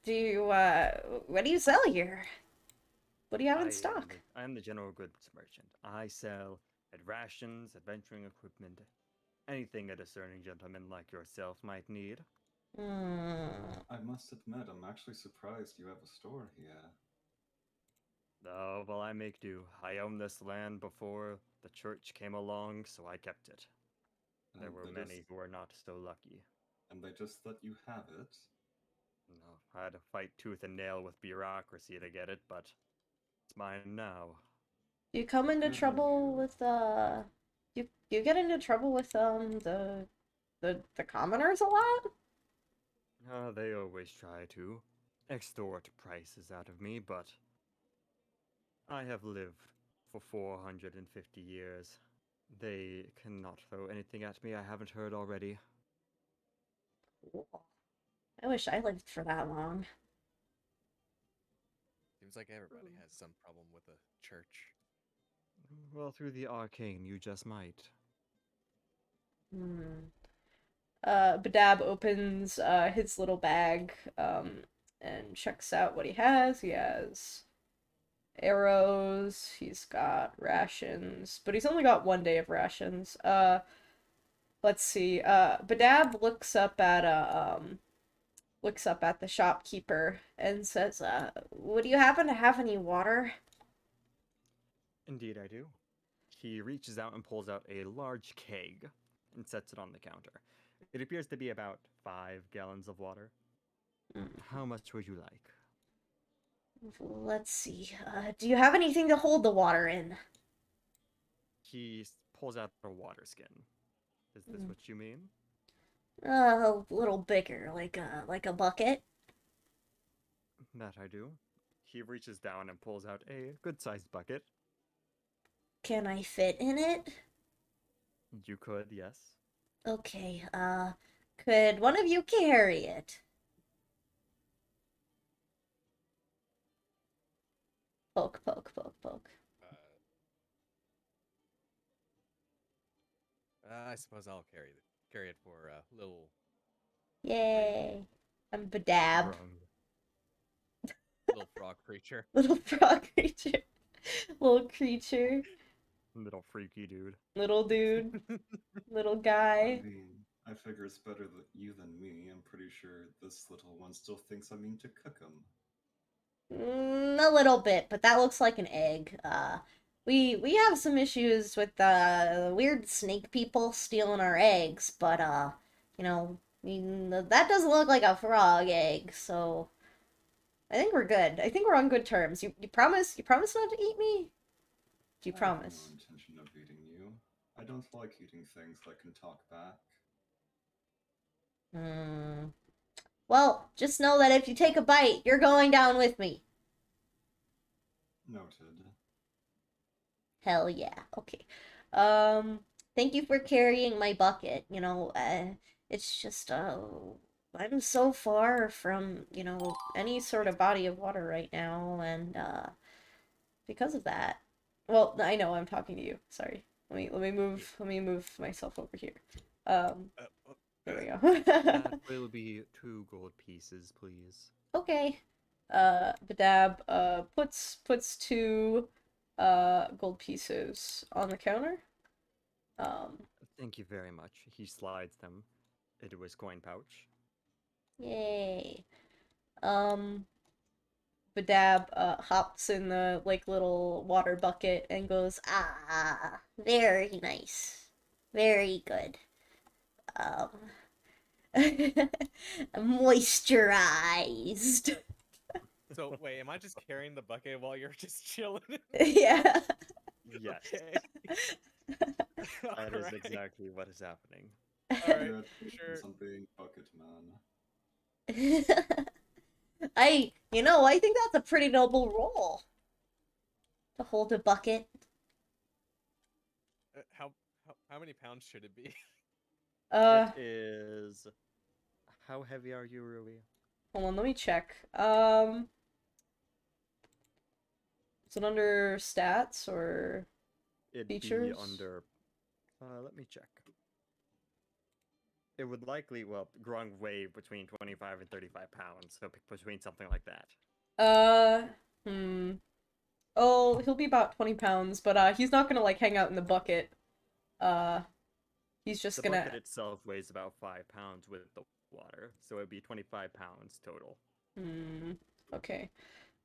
Speaker 5: Do you what do you sell here? What do you have in stock?
Speaker 2: I am the general goods merchant. I sell rations, adventuring equipment, anything a discerning gentleman like yourself might need.
Speaker 3: I must admit, I'm actually surprised you have a store here.
Speaker 2: Oh, well, I make do. I owned this land before the church came along, so I kept it. There
Speaker 3: And
Speaker 2: were
Speaker 3: they
Speaker 2: many
Speaker 3: just-
Speaker 2: who were not so lucky.
Speaker 3: And they just let you have it?
Speaker 2: No, I had to fight tooth and nail with bureaucracy to get it, but it's mine now.
Speaker 1: You come into
Speaker 3: Good on
Speaker 1: trouble
Speaker 3: you.
Speaker 1: with you get into trouble with the commoners a lot?
Speaker 2: They always try to extort prices out of me, but I have lived for 450 years. They cannot throw anything at me I haven't heard already.
Speaker 1: Cool. I wish I lived for that long.
Speaker 4: Seems like everybody has some problem with the church.
Speaker 2: Well, through the arcane, you just might.
Speaker 1: Badab opens his little bag and checks out what he has. He has arrows, he's got rations, but he's only got 1 day of rations. Let's see. Badab looks up at the shopkeeper and says, would you happen to have any water?
Speaker 2: Indeed, I do. He reaches out and pulls out a large keg and sets it on the counter. It appears to be about 5 gallons of water. How much would you like?
Speaker 5: Let's see. Do you have anything to hold the water in?
Speaker 2: He pulls out a water skin. Is this what you mean?
Speaker 5: A little bigger, like a bucket.
Speaker 2: That I do. He reaches down and pulls out a good-sized bucket.
Speaker 5: Can I fit in it?
Speaker 2: You could, yes.
Speaker 5: Okay, could one of you carry it? Poke, poke, poke, poke.
Speaker 4: I suppose I'll carry it for little.
Speaker 5: Yay. I'm Badab.
Speaker 2: Wrong.
Speaker 4: Little frog creature.
Speaker 5: Little frog creature. Little creature.
Speaker 2: Little freaky dude.
Speaker 1: Little dude. Little guy.
Speaker 3: I mean, I figure it's better that you than me. I'm pretty sure this little one still thinks I mean to cook him.
Speaker 5: A little bit, but that looks like an egg. We have some issues with weird snake people stealing our eggs, but you know, I mean that doesn't look like a frog egg, so I think we're good. I think we're on good terms. You promise not to eat me? Do you
Speaker 3: I have
Speaker 5: promise?
Speaker 3: no intention of eating you. I don't like eating things that can talk back.
Speaker 5: Well, just know that if you take a bite, you're going down with me.
Speaker 3: Noted.
Speaker 5: Hell yeah. Okay. Thank you for carrying my bucket. You know, it's just, I'm so far from, you know, any sort of body of water right now, and, because of that. Well, I know I'm talking to you. Sorry. Let me move myself over here. There we go.
Speaker 2: That will be 2 gold pieces, please.
Speaker 5: Okay.
Speaker 1: Badab puts 2 gold pieces on the counter.
Speaker 2: Thank you very much. He slides them into his coin pouch.
Speaker 5: Yay.
Speaker 1: Badab hops in the like little water bucket and goes,
Speaker 5: Ah, very nice. Very good. Moisturized.
Speaker 4: So wait, am I just carrying the bucket while you're just chilling?
Speaker 1: yeah.
Speaker 2: Yes,
Speaker 4: Okay.
Speaker 2: that is
Speaker 4: Alright.
Speaker 2: exactly what is happening.
Speaker 4: Alright, sure.
Speaker 3: Congratulations on being bucket man.
Speaker 5: I think that's a pretty noble role. To hold a bucket.
Speaker 4: How many pounds should it be?
Speaker 2: It is... How heavy are you, Rui?
Speaker 1: Hold on, let me check. Is it under stats or
Speaker 2: It'd
Speaker 1: features?
Speaker 2: be under... let me check. It would likely, well, Grung weigh between 25 and 35 pounds, so between something like that.
Speaker 1: Oh, he'll be about 20 pounds, but he's not gonna like hang out in the bucket. He's just
Speaker 2: The
Speaker 1: gonna.
Speaker 2: bucket itself weighs about 5 pounds with the water, so it'd be 25 pounds total.
Speaker 1: Okay.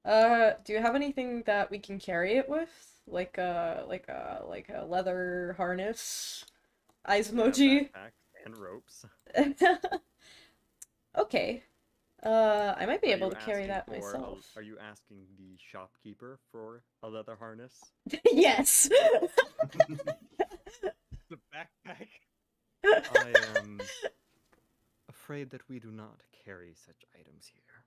Speaker 1: Do you have anything that we can carry it with? Like a leather harness? Eyes emoji?
Speaker 2: Backpack and ropes.
Speaker 1: Okay. I might be
Speaker 2: Are
Speaker 1: able
Speaker 2: you
Speaker 1: to carry
Speaker 2: asking
Speaker 1: that
Speaker 2: for
Speaker 1: myself.
Speaker 2: Are you asking the shopkeeper for a leather harness?
Speaker 1: Yes!
Speaker 4: The backpack.
Speaker 2: I am afraid that we do not carry such items here.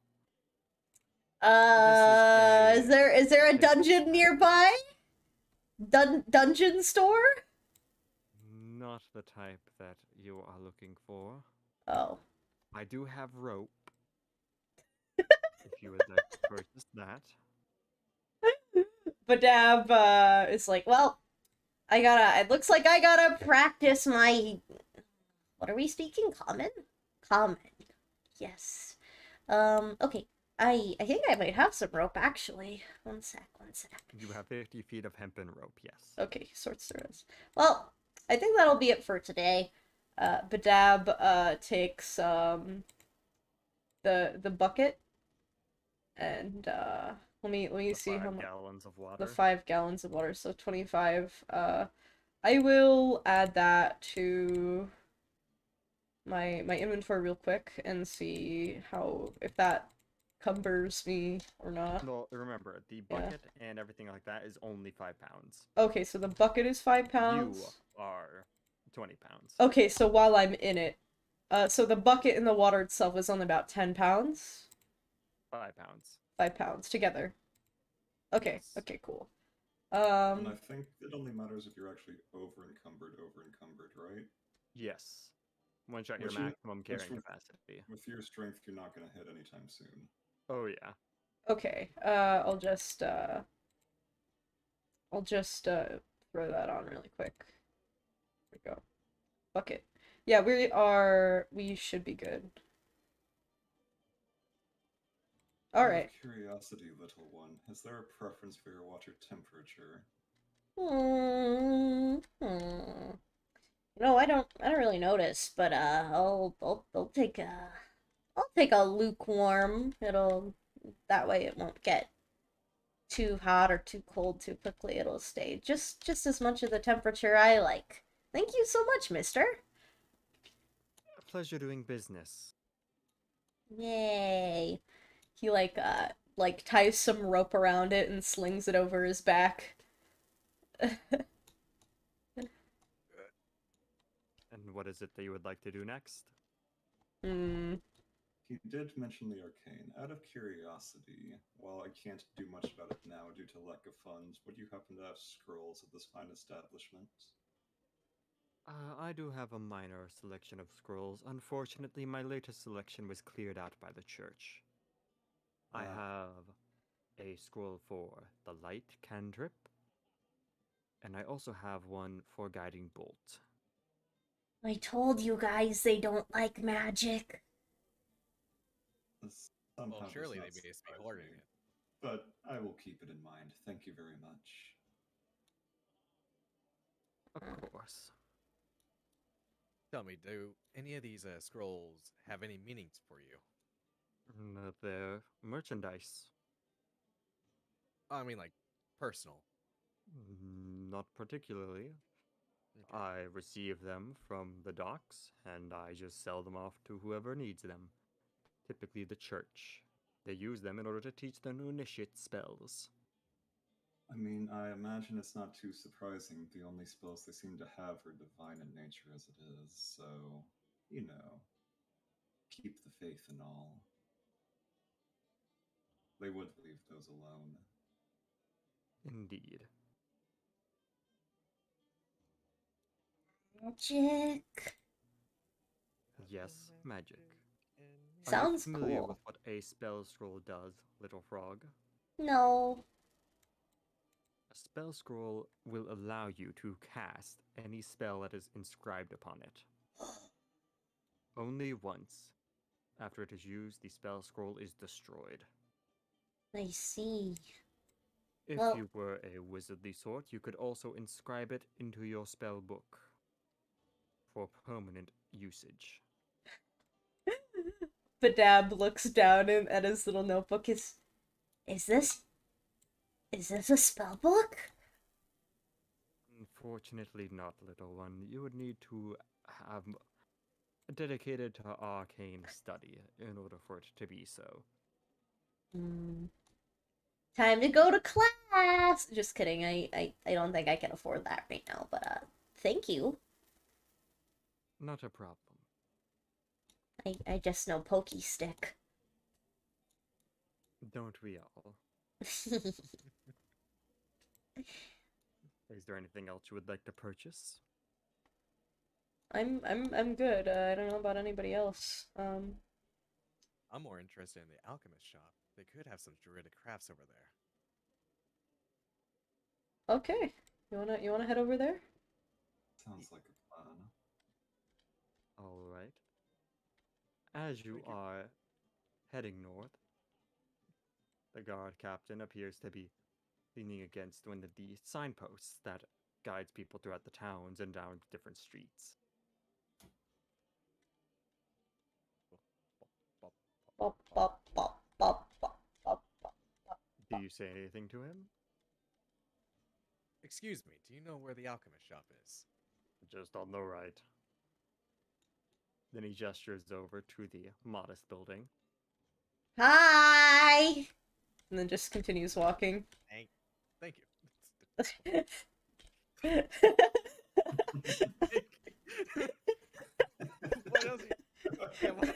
Speaker 5: Is there a dungeon nearby? Dungeon store?
Speaker 2: Not the type that you are looking for.
Speaker 5: Oh.
Speaker 2: I do have rope. If you would like to purchase that.
Speaker 1: Badab, is like, well,
Speaker 5: It looks like I gotta practice my, what are we speaking? Common? Common. Yes. Okay. I think I might have some rope, actually. One sec.
Speaker 2: You have 50 feet of hempen rope, yes.
Speaker 1: okay, sorts through us.
Speaker 5: Well, I think that'll be it for today.
Speaker 1: Badab, takes, the bucket, and, let me see how
Speaker 2: 5
Speaker 1: much.
Speaker 2: gallons of water.
Speaker 1: The 5 gallons of water, so 25. I will add that to my inventory real quick and see how if that cumbers me or not.
Speaker 2: No, remember, the
Speaker 1: Yeah.
Speaker 2: bucket and everything like that is only 5 pounds.
Speaker 1: Okay, so the bucket is 5
Speaker 2: You
Speaker 1: pounds.
Speaker 2: are 20 pounds.
Speaker 1: Okay, so while I'm in it, so the bucket and the water itself is only about 10 pounds.
Speaker 2: 5 pounds.
Speaker 1: 5 pounds together. Okay,
Speaker 2: Yes.
Speaker 1: okay, cool.
Speaker 3: And I think it only matters if you're actually over encumbered, right?
Speaker 2: Yes. One shot your
Speaker 3: Which you-
Speaker 2: maximum carrying
Speaker 3: with-
Speaker 2: capacity.
Speaker 3: With your strength, you're not going to hit anytime soon.
Speaker 2: Oh yeah.
Speaker 1: Okay, I'll just throw that on really quick. There we go. Bucket. Yeah, we should be good.
Speaker 3: Out
Speaker 1: Alright.
Speaker 3: of curiosity, little one, is there a preference for your water temperature?
Speaker 5: No, I don't really notice, but I'll take a lukewarm. That way it won't get too hot or too cold too quickly. It'll stay just as much of the temperature I like. Thank you so much, mister.
Speaker 2: Pleasure doing business.
Speaker 5: Yay.
Speaker 1: He like ties some rope around it and slings it over his back.
Speaker 2: And what is it that you would like to do next?
Speaker 1: Hmm.
Speaker 3: He did mention the arcane. Out of curiosity, while I can't do much about it now due to lack of funds, would you happen to have scrolls at this fine establishment?
Speaker 2: I do have a minor selection of scrolls. Unfortunately, my latest selection was cleared out by the church. I have a scroll for the light cantrip, and I also have one for guiding bolt.
Speaker 5: I told you guys they don't like magic.
Speaker 3: This
Speaker 4: Well,
Speaker 3: somehow does
Speaker 4: surely
Speaker 3: not
Speaker 4: they must be
Speaker 3: surprise
Speaker 4: hoarding
Speaker 3: me,
Speaker 4: it.
Speaker 3: but I will keep it in mind. Thank you very much.
Speaker 2: Of course.
Speaker 4: Tell me, do any of these scrolls have any meanings for you?
Speaker 2: They're merchandise.
Speaker 4: I mean, like, personal.
Speaker 2: Not particularly.
Speaker 4: Okay.
Speaker 2: I receive them from the docks, and I just sell them off to whoever needs them. Typically the church. They use them in order to teach their new initiate spells.
Speaker 3: I mean, I imagine it's not too surprising. The only spells they seem to have are divine in nature as it is, so, you know, keep the faith and all. They would leave those alone.
Speaker 2: Indeed.
Speaker 5: Magic.
Speaker 2: Yes, magic. Are
Speaker 5: Sounds
Speaker 2: you familiar
Speaker 5: cool.
Speaker 2: with what a spell scroll does, little frog?
Speaker 5: No.
Speaker 2: A spell scroll will allow you to cast any spell that is inscribed upon it. Only once. After it is used, the spell scroll is destroyed.
Speaker 5: I see.
Speaker 2: If
Speaker 5: Well-
Speaker 2: you were a wizardly sort, you could also inscribe it into your spell book for permanent usage.
Speaker 1: Badab looks down at his little notebook.
Speaker 5: Is this a spell book?
Speaker 2: Unfortunately not, little one. You would need to have dedicated to arcane study in order for it to be so.
Speaker 5: Time to go to class. Just kidding. I don't think I can afford that right now, but thank you.
Speaker 2: Not a problem.
Speaker 5: I just know pokey stick.
Speaker 2: Don't we all? Is there anything else you would like to purchase?
Speaker 1: I'm good. I don't know about anybody else.
Speaker 4: I'm more interested in the alchemist shop. They could have some druidic crafts over there.
Speaker 1: Okay. You wanna head over there?
Speaker 3: Sounds like a plan.
Speaker 2: All right. As you are heading north, the guard captain appears to be leaning against one of the signposts that guides people throughout the towns and down different streets.
Speaker 1: Bop, bop, bop, bop, bop, bop, bop.
Speaker 2: Do you say anything to him?
Speaker 4: Excuse me, do you know where the alchemist shop is?
Speaker 2: Just on the right. Then he gestures over to the modest building.
Speaker 5: Hi!
Speaker 1: And then just continues walking.
Speaker 4: Thank you. What else? Yeah, what-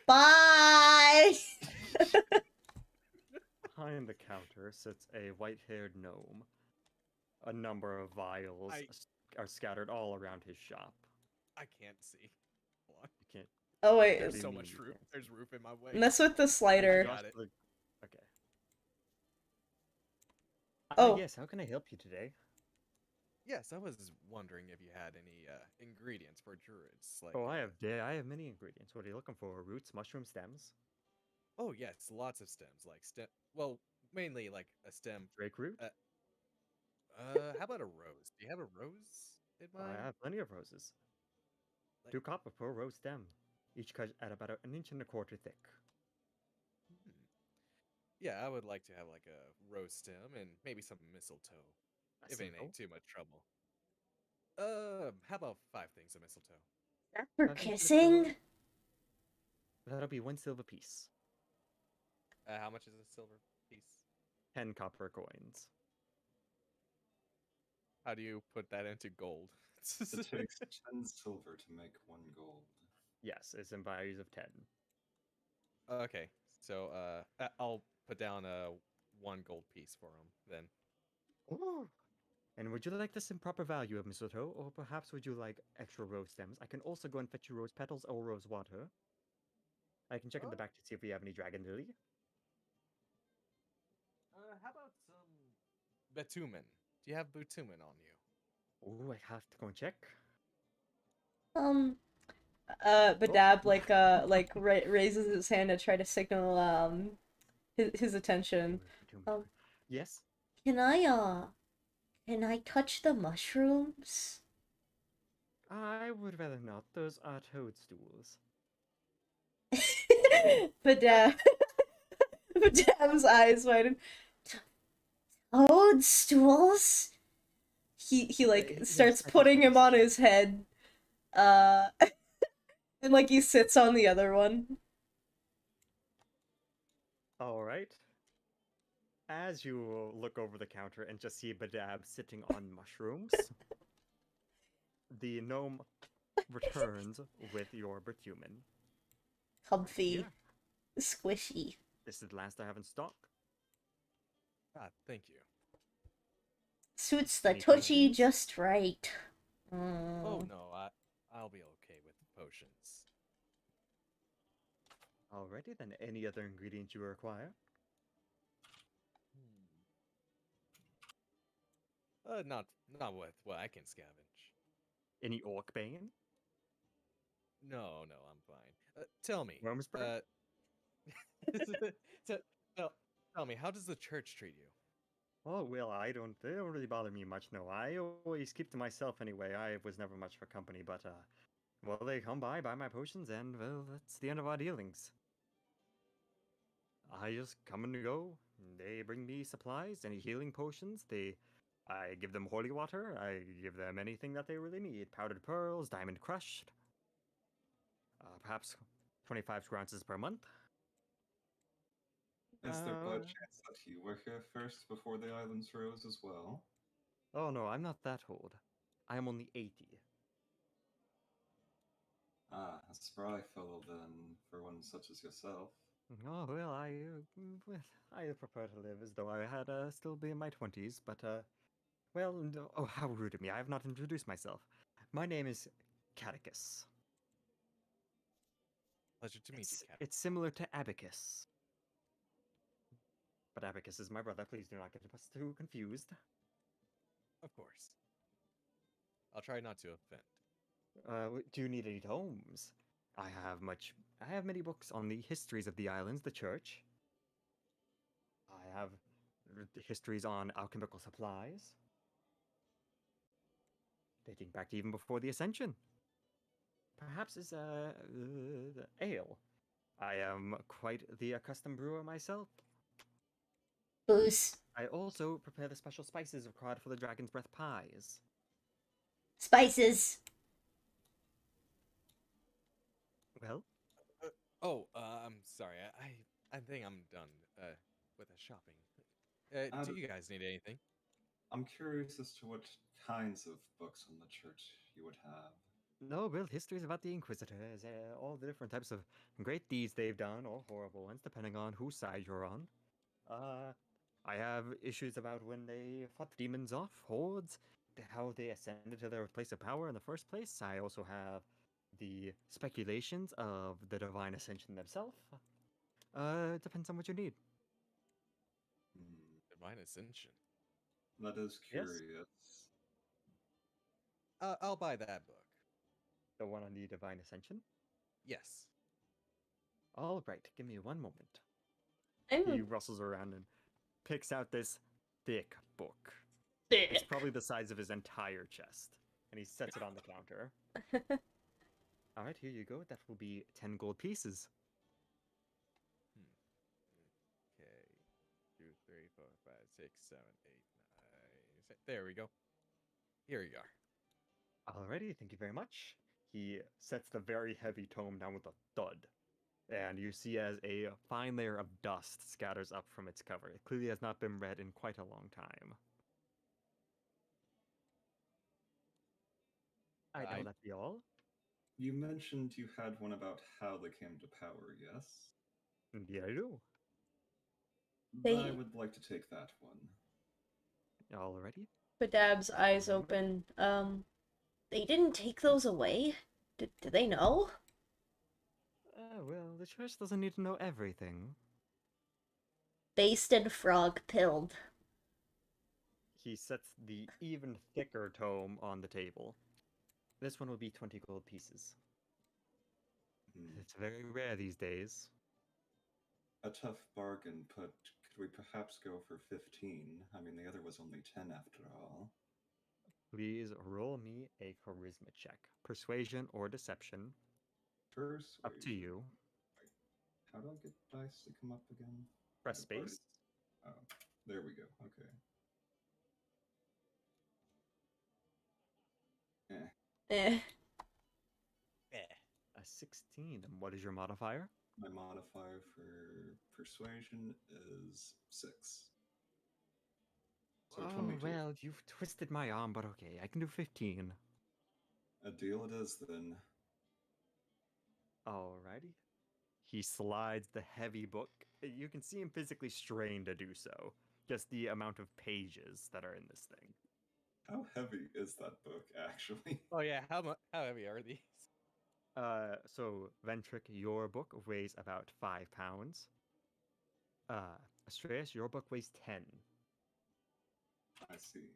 Speaker 5: Bye!
Speaker 2: Behind the counter sits a white-haired gnome. A number of vials are scattered all around his shop.
Speaker 4: I can't see. Hold on.
Speaker 2: You can't.
Speaker 1: Oh wait,
Speaker 4: There's
Speaker 2: do
Speaker 4: so
Speaker 2: you
Speaker 4: much
Speaker 2: mean you
Speaker 4: roof.
Speaker 2: can't
Speaker 4: There's roof in my way.
Speaker 1: mess with the
Speaker 4: I
Speaker 1: slider.
Speaker 4: got it.
Speaker 2: Okay.
Speaker 1: Oh.
Speaker 2: Yes, how can I help you today?
Speaker 4: Yes, I was wondering if you had any ingredients for druids. Like,
Speaker 2: Oh, I have many ingredients. What are you looking for? Roots, mushroom stems,
Speaker 4: oh yes, lots of stems. Like stem. Well, mainly like a stem.
Speaker 2: drake root.
Speaker 4: How about a rose? Do you have a rose in
Speaker 2: I
Speaker 4: mind?
Speaker 2: have plenty of roses.
Speaker 4: Like,
Speaker 2: 2 copper per rose stem, each cut at about an inch and a quarter thick.
Speaker 4: hmm. Yeah, I would like to have like a rose stem and maybe some mistletoe, if it
Speaker 2: Simple.
Speaker 4: ain't too much trouble. How about 5 things of mistletoe?
Speaker 5: That for
Speaker 2: I think
Speaker 5: kissing?
Speaker 2: That'll be 1 silver piece.
Speaker 4: How much is a silver piece?
Speaker 2: 10 copper coins.
Speaker 4: How do you put that into gold?
Speaker 3: It takes 10 silver to make 1 gold.
Speaker 2: Yes, it's in values of 10.
Speaker 4: Okay, so I'll put down a 1 gold piece for him then.
Speaker 2: Ooh. And would you like this in proper value of mistletoe, or perhaps would you like extra rose stems? I can also go and fetch you rose petals or rose water. I can check in the
Speaker 4: Oh.
Speaker 2: back to see if we have any dragon lily.
Speaker 4: How about some bitumen? Do you have bitumen on you?
Speaker 2: Oh, I have to go and check.
Speaker 1: Badab raises his hand to try to signal his attention. Um,
Speaker 2: Yes.
Speaker 5: Can I touch the mushrooms?
Speaker 2: I would rather not. Those are toadstools.
Speaker 1: Badab Badab's eyes widen.
Speaker 5: Toadstools?
Speaker 1: He like
Speaker 2: Yes,
Speaker 1: starts
Speaker 2: that is
Speaker 1: putting
Speaker 2: what
Speaker 1: him
Speaker 2: I
Speaker 1: on
Speaker 2: said.
Speaker 1: his head. And like he sits on the other one.
Speaker 2: All right. As you look over the counter and just see Badab sitting on mushrooms, the gnome returns with your bitumen.
Speaker 5: Comfy.
Speaker 2: Yeah,
Speaker 5: Squishy.
Speaker 2: this is the last I have in stock.
Speaker 4: Ah, thank you.
Speaker 5: Suits the
Speaker 2: Any
Speaker 5: touchy
Speaker 2: potions?
Speaker 5: just right.
Speaker 4: Oh
Speaker 5: Mm.
Speaker 4: no, I'll be okay with the potions.
Speaker 2: Alrighty then, any other ingredients you require?
Speaker 4: Not with what I can scavenge.
Speaker 2: Any orc bane?
Speaker 4: No, I'm fine. Tell me,
Speaker 2: Wormsburg?
Speaker 4: t- tell, tell me, how does the church treat you?
Speaker 2: Oh, well, they don't really bother me much, no. I always keep to myself anyway. I was never much for company, but, well, they come by, buy my potions, and, well, that's the end of our dealings. I just come and go. They bring me supplies, any healing potions. I give them holy water. I give them anything that they really need. Powdered pearls, diamond crushed. Perhaps 25 scrounces per month.
Speaker 3: Is there by
Speaker 2: Uh,
Speaker 3: chance that you were here first before the islands rose as well?
Speaker 2: Oh no, I'm not that old. I am only 80.
Speaker 3: Ah, a spry fellow then, for one such as yourself.
Speaker 2: Oh well, I prefer to live as though I had still be in my 20s, but well, no, oh how rude of me! I have not introduced myself. My name is Catechus.
Speaker 4: Pleasure to meet you, Cat.
Speaker 2: It's similar to Abacus, but Abacus is my brother. Please do not get us too confused.
Speaker 4: Of course. I'll try not to offend.
Speaker 2: Do you need any tomes? I have many books on the histories of the islands, the church. I have histories on alchemical supplies, dating back to even before the Ascension. Perhaps is ale. I am quite the accustomed brewer myself.
Speaker 5: Booze.
Speaker 2: I also prepare the special spices required for the dragon's breath pies.
Speaker 5: Spices.
Speaker 2: Well,
Speaker 4: I'm sorry. I think I'm done with the shopping.
Speaker 3: Uh,
Speaker 4: Do you guys need anything?
Speaker 3: I'm curious as to what kinds of books on the church you would have.
Speaker 2: no, well, histories about the Inquisitors, all the different types of great deeds they've done, or horrible ones, depending on whose side you're on. I have issues about when they fought the demons off, hordes, how they ascended to their place of power in the first place. I also have the speculations of the divine ascension themselves. It depends on what you need.
Speaker 3: Hmm,
Speaker 4: Divine Ascension.
Speaker 3: that is
Speaker 2: Yes?
Speaker 3: curious.
Speaker 4: I'll buy that book.
Speaker 2: The one on the divine ascension?
Speaker 4: Yes.
Speaker 2: All right, give me one moment.
Speaker 1: I'm
Speaker 2: He rustles around and picks out this thick book. It's
Speaker 1: thick.
Speaker 2: probably the size of his entire chest. And he sets it on the counter. All right, here you go. That will be 10 gold pieces.
Speaker 4: Okay. 2, 3, 4, 5, 6, 7, 8, 9. There we go. Here you are.
Speaker 2: Alrighty, thank you very much. He sets the very heavy tome down with a thud. And you see as a fine layer of dust scatters up from its cover. It clearly has not been read in quite a long time.
Speaker 4: I-
Speaker 2: Will that be all?
Speaker 3: You mentioned you had one about how they came to power, yes?
Speaker 2: Indeed, I do.
Speaker 5: They-
Speaker 3: I would like to take that one.
Speaker 2: Alrighty.
Speaker 1: Badab's eyes open.
Speaker 5: They didn't take those away? Do they know?
Speaker 2: Well, the church doesn't need to know everything.
Speaker 5: Based and frog pilled.
Speaker 2: He sets the even thicker tome on the table. This one will be 20 gold pieces.
Speaker 3: Hmm.
Speaker 2: It's very rare these days.
Speaker 3: A tough bargain, but could we perhaps go for 15? I mean, the other was only 10 after all.
Speaker 2: Please roll me a charisma check. Persuasion or deception.
Speaker 3: Persuasion.
Speaker 2: Up to you.
Speaker 3: Wait, how do I get dice to come up again?
Speaker 2: Press
Speaker 3: I've already-
Speaker 2: space.
Speaker 3: Oh, there we go. Okay.
Speaker 1: Eh.
Speaker 2: A 16. And what is your modifier?
Speaker 3: My modifier for persuasion is 6. So
Speaker 2: Oh,
Speaker 3: 22.
Speaker 2: well, you've twisted my arm, but okay, I can do 15.
Speaker 3: A deal it is then.
Speaker 2: Alrighty. He slides the heavy book. You can see him physically strain to do so. Just the amount of pages that are in this thing.
Speaker 3: How heavy is that book, actually?
Speaker 4: Oh yeah, how heavy are these?
Speaker 2: So Ventric, your book weighs about 5 pounds. Astreus, your book weighs 10.
Speaker 3: I see.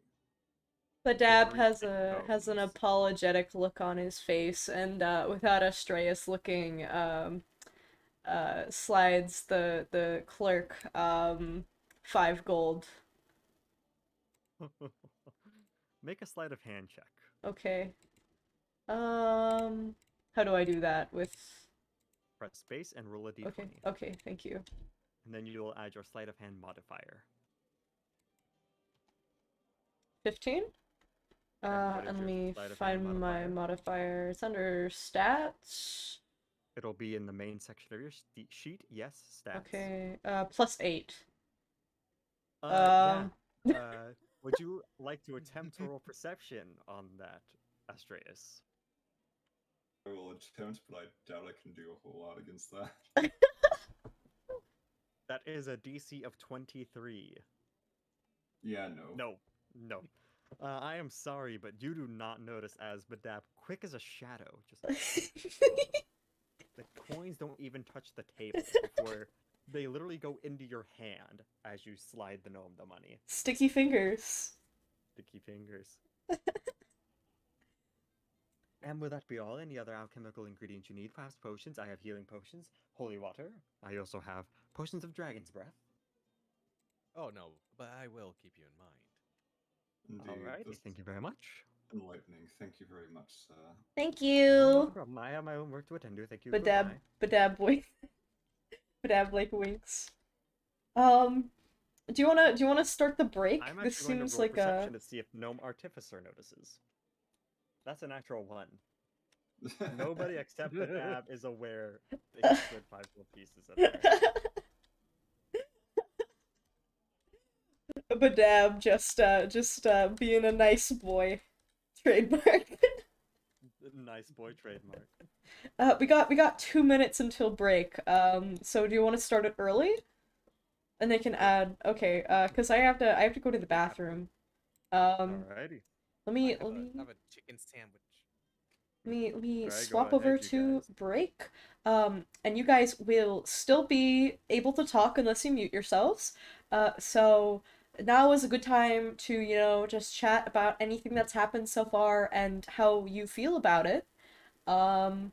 Speaker 1: Badab
Speaker 2: Very
Speaker 1: has
Speaker 2: thick
Speaker 1: an
Speaker 2: bones.
Speaker 1: apologetic look on his face, and without Astreus looking, slides the clerk 5 gold.
Speaker 2: Make a sleight of hand check.
Speaker 1: Okay. How do I do that? With
Speaker 2: Press space and roll a d20.
Speaker 1: okay, thank you.
Speaker 2: And then you will add your sleight of hand modifier.
Speaker 1: 15?
Speaker 2: And what is
Speaker 1: And let
Speaker 2: your
Speaker 1: me
Speaker 2: sleight of hand
Speaker 1: find my
Speaker 2: modifier?
Speaker 1: modifier. It's under stats.
Speaker 2: It'll be in the main section of your sheet. Yes, stats.
Speaker 1: Okay. +8.
Speaker 2: Yeah. Would you like to attempt to roll perception on that, Astreus?
Speaker 3: I will attempt, but I doubt I can do a whole lot against that.
Speaker 2: That is a DC of 23.
Speaker 3: Yeah, no.
Speaker 2: No. I am sorry, but you do not notice as Badab, quick as a shadow, just the coins don't even touch the table before they literally go into your hand as you slide the gnome the money.
Speaker 1: Sticky fingers.
Speaker 2: Sticky fingers. And will that be all? Any other alchemical ingredients you need? Perhaps potions? I have healing potions, holy water. I also have potions of dragon's breath.
Speaker 4: Oh no, but I will keep you in mind.
Speaker 3: Indeed.
Speaker 2: All right,
Speaker 3: This
Speaker 2: thank you very much.
Speaker 3: is enlightening. Thank you very much, sir.
Speaker 5: Thank
Speaker 2: No
Speaker 5: you.
Speaker 2: problem. I have my own work to attend to. Thank you.
Speaker 1: Badab
Speaker 2: Goodbye.
Speaker 1: wink. Badab like winks. Do you wanna start the break?
Speaker 2: I'm
Speaker 1: This
Speaker 2: actually going to
Speaker 1: seems
Speaker 2: roll
Speaker 1: like
Speaker 2: perception to see if Gnome Artificer notices. That's a natural 1. Nobody except the Dab is aware that he slid 5 gold pieces in there.
Speaker 1: Badab just being a nice boy. Trademark.
Speaker 2: Nice boy trademark.
Speaker 1: We got 2 minutes until break. So do you want to start it early? And they can add. Okay. Cause I have to go to the bathroom.
Speaker 2: Alrighty.
Speaker 1: Let
Speaker 4: I
Speaker 1: me
Speaker 4: have
Speaker 1: let me.
Speaker 4: a chicken sandwich.
Speaker 1: Let me
Speaker 2: Alright,
Speaker 1: swap
Speaker 2: go
Speaker 1: over
Speaker 2: ahead, you
Speaker 1: to
Speaker 2: guys.
Speaker 1: break. And you guys will still be able to talk unless you mute yourselves. So now is a good time to, just chat about anything that's happened so far and how you feel about it. Um,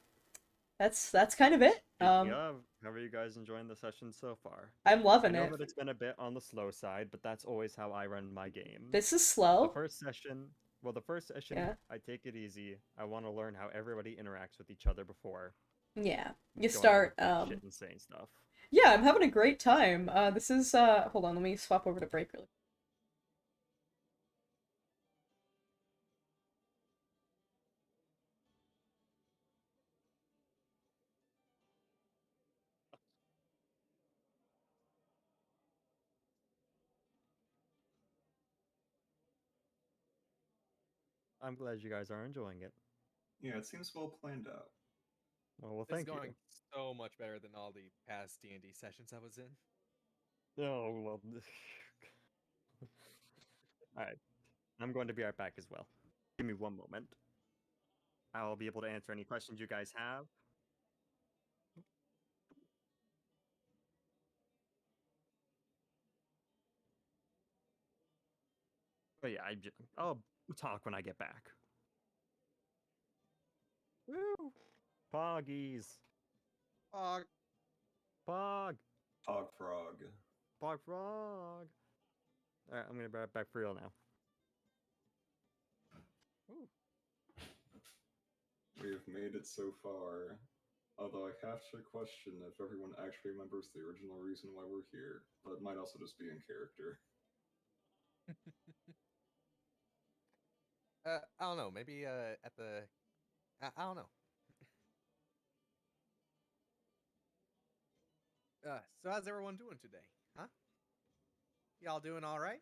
Speaker 1: that's kind of it.
Speaker 2: Speaking of, how are you guys enjoying the session so far?
Speaker 1: I'm
Speaker 2: I
Speaker 1: loving
Speaker 2: know
Speaker 1: it.
Speaker 2: that it's been a bit on the slow side, but that's always how I run my games.
Speaker 1: This is
Speaker 2: The
Speaker 1: slow.
Speaker 2: first session,
Speaker 1: Yeah.
Speaker 2: I take it easy. I want to learn how everybody interacts with each other before
Speaker 1: Yeah. You
Speaker 2: going out
Speaker 1: start,
Speaker 2: with big shit and saying stuff.
Speaker 1: yeah, I'm having a great time. This is, hold on, let me swap over to break really.
Speaker 2: I'm glad you guys are enjoying it.
Speaker 3: Yeah, it seems well planned out.
Speaker 2: Well,
Speaker 4: This is
Speaker 2: thank you.
Speaker 4: going so much better than all the past D&D sessions I was in.
Speaker 2: Oh, well. Alright. I'm going to be right back as well. Give me one moment. I'll be able to answer any questions you guys have. But yeah, I'll talk when I get back. Woo! Poggies!
Speaker 4: Oh,
Speaker 2: Pog!
Speaker 3: Hog frog.
Speaker 2: Pog frog! Alright, I'm gonna be right back for real now.
Speaker 4: ooh.
Speaker 3: We have made it so far. Although I have to question if everyone actually remembers the original reason why we're here, but it might also just be in character.
Speaker 4: I don't know. Maybe at the I don't know. So how's everyone doing today? Huh? Y'all doing all right?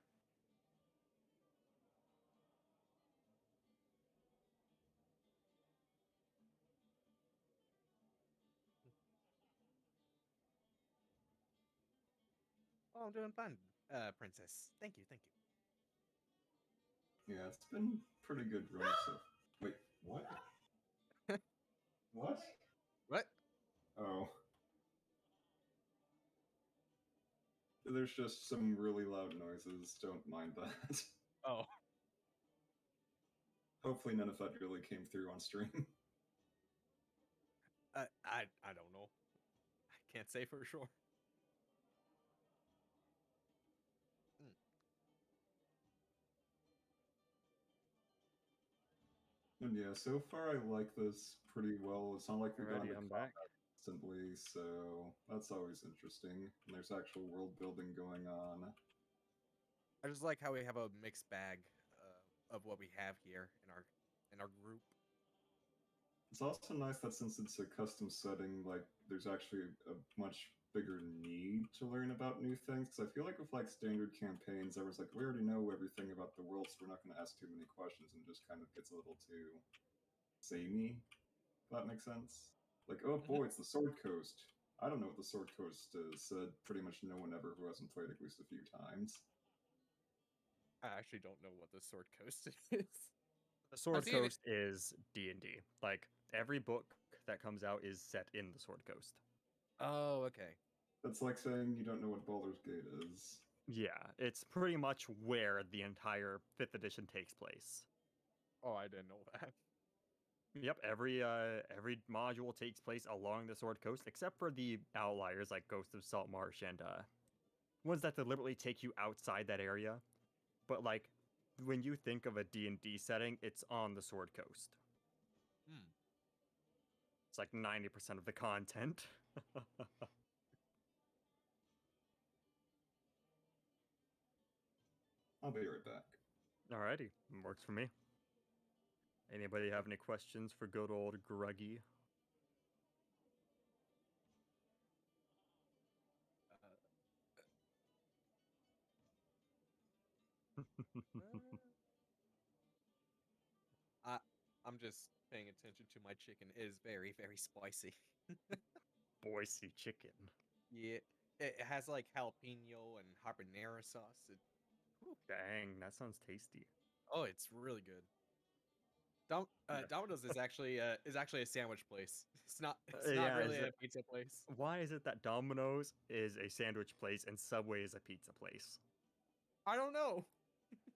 Speaker 4: Oh, I'm doing fine, princess. Thank you, thank you.
Speaker 3: Yeah, it's been pretty good run so. Wait, what? What?
Speaker 4: What?
Speaker 3: Oh. There's just some really loud noises. Don't mind that.
Speaker 4: Oh,
Speaker 3: Hopefully none of that really came through on stream.
Speaker 4: I don't know. I can't say for sure. Hmm.
Speaker 3: And yeah, so far I like this pretty well. It's not like we got
Speaker 2: Alrighty,
Speaker 3: into
Speaker 2: I'm back.
Speaker 3: combat instantly, so that's always interesting. And there's actual world building going on.
Speaker 4: I just like how we have a mixed bag of what we have here in our group.
Speaker 3: It's also nice that since it's a custom setting, like there's actually a much bigger need to learn about new things. Because I feel like with like standard campaigns, everyone's like, we already know everything about the world, so we're not going to ask too many questions, and it just kind of gets a little too samey. If that makes sense. Like, oh boy, it's the Sword Coast. I don't know what the Sword Coast is. Said pretty much no one ever who hasn't played at least a few times.
Speaker 4: I actually don't know what the Sword Coast is.
Speaker 2: The Sword
Speaker 4: seen it.
Speaker 2: Coast is D&D. Like, every book that comes out is set in the Sword Coast.
Speaker 4: Oh, okay.
Speaker 3: That's like saying you don't know what Baldur's Gate is.
Speaker 2: Yeah, it's pretty much where the entire 5th edition takes place.
Speaker 4: Oh, I didn't know that.
Speaker 2: Yep, every module takes place along the Sword Coast, except for the outliers like Ghost of Saltmarsh and ones that deliberately take you outside that area. But like, when you think of a D&D setting, it's on the Sword Coast.
Speaker 4: Hmm.
Speaker 2: It's like 90% of the content.
Speaker 3: I'll be right back.
Speaker 2: Alrighty, works for me. Anybody have any questions for good old Gruggy?
Speaker 4: I'm just paying attention to my chicken. It is very, very spicy.
Speaker 2: Boise chicken.
Speaker 4: Yeah, it has like jalapeno and habanero sauce.
Speaker 2: Dang, that sounds tasty.
Speaker 4: Oh, it's really good.
Speaker 2: Yeah.
Speaker 4: Domino's is actually a sandwich place. It's not
Speaker 2: Yeah,
Speaker 4: really
Speaker 2: is
Speaker 4: a
Speaker 2: it-
Speaker 4: pizza place.
Speaker 2: Why is it that Domino's is a sandwich place and Subway is a pizza place?
Speaker 4: I don't know.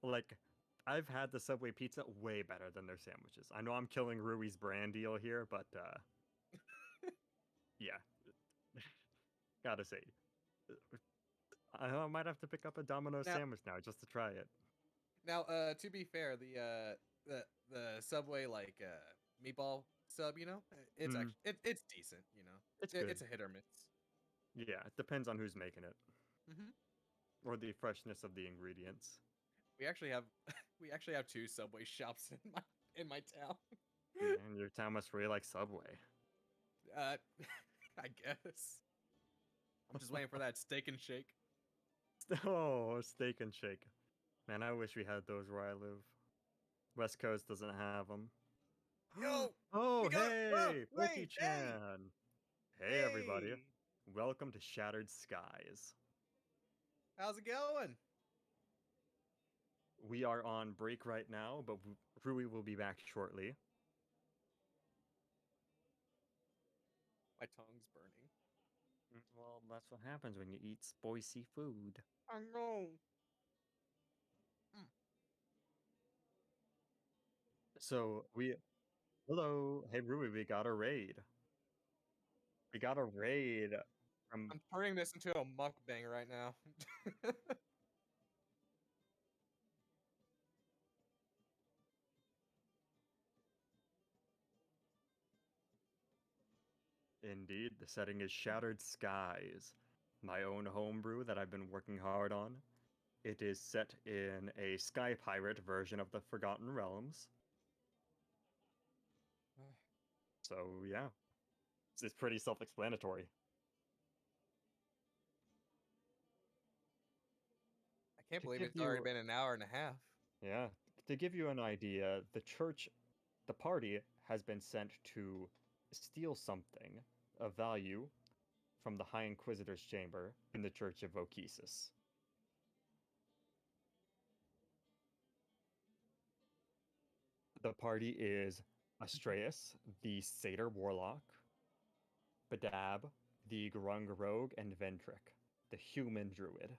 Speaker 2: Like, I've had the Subway pizza way better than their sandwiches. I know I'm killing Rui's brand deal here, but yeah. Gotta say, I might have to pick up a Domino's
Speaker 4: Now,
Speaker 2: sandwich now just to try it.
Speaker 4: now, to be fair, the Subway like meatball sub, it's
Speaker 2: Mm,
Speaker 4: actually it's decent.
Speaker 2: it's
Speaker 4: It's
Speaker 2: good.
Speaker 4: a hit or miss.
Speaker 2: Yeah, it depends on who's making it
Speaker 4: hmm
Speaker 2: or the freshness of the ingredients.
Speaker 4: We actually have we actually have two Subway shops in my town.
Speaker 2: Man, your town must really like Subway.
Speaker 4: Uh, I guess. I'm just waiting for that steak and shake.
Speaker 2: Oh, steak and shake. Man, I wish we had those where I live. West Coast doesn't have them.
Speaker 4: Yo,
Speaker 2: Oh,
Speaker 4: we got
Speaker 2: hey,
Speaker 4: wait, hey,
Speaker 2: Pokey-chan. Hey, everybody.
Speaker 4: hey,
Speaker 2: Welcome to Shattered Skies.
Speaker 4: how's it going?
Speaker 2: We are on break right now, but Rui will be back shortly.
Speaker 4: My tongue's burning.
Speaker 2: Well, that's what happens when you eat spicy food.
Speaker 4: I know.
Speaker 2: So hello, hey Rui, we got a raid. We got a raid from
Speaker 4: I'm turning this into a mukbang right now.
Speaker 2: Indeed, the setting is Shattered Skies, my own homebrew that I've been working hard on. It is set in a sky pirate version of the Forgotten Realms. So yeah, it's pretty self-explanatory.
Speaker 4: I can't
Speaker 2: To
Speaker 4: believe
Speaker 2: give
Speaker 4: it's already
Speaker 2: you,
Speaker 4: been an hour and a half.
Speaker 2: yeah, to give you an idea, the party has been sent to steal something of value from the High Inquisitor's chamber in the Church of Vokesis. The party is Astreus, the Satyr Warlock, Badab, the Grung Rogue, and Ventric, the Human Druid.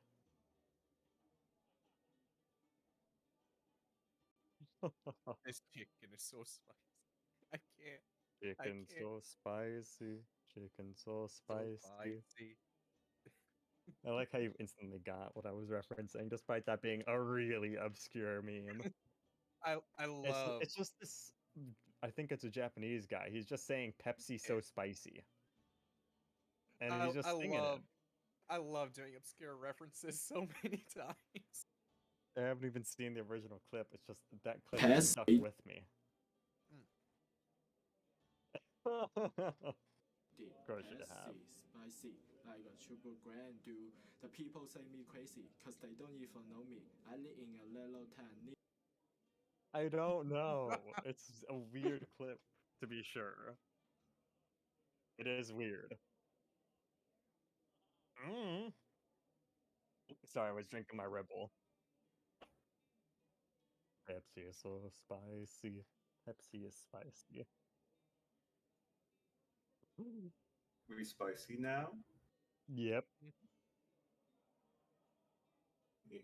Speaker 4: This chicken is so spicy. I can't. I
Speaker 2: Chicken
Speaker 4: can't.
Speaker 2: so spicy, chicken so
Speaker 4: So
Speaker 2: spicy.
Speaker 4: spicy.
Speaker 2: I like how you instantly got what I was referencing, despite that being a really obscure meme.
Speaker 4: I love.
Speaker 2: It's just this. I think it's a Japanese guy. He's just saying Pepsi so spicy, and he's
Speaker 4: I
Speaker 2: just singing it.
Speaker 4: love. I love doing obscure references so many times.
Speaker 2: I haven't even seen the original clip. It's just that clip
Speaker 6: Pass.
Speaker 2: stuck with me. Of course you have.
Speaker 6: Spicy, like a super grand dude. The people say me crazy, cause they don't even know me. I live in a little town.
Speaker 2: I don't know. It's a weird clip, to be sure. It is weird. Mm. Sorry, I was drinking my Red Bull. Pepsi is so spicy. Pepsi is spicy.
Speaker 3: We spicy now?
Speaker 2: Yep.
Speaker 3: Yeah.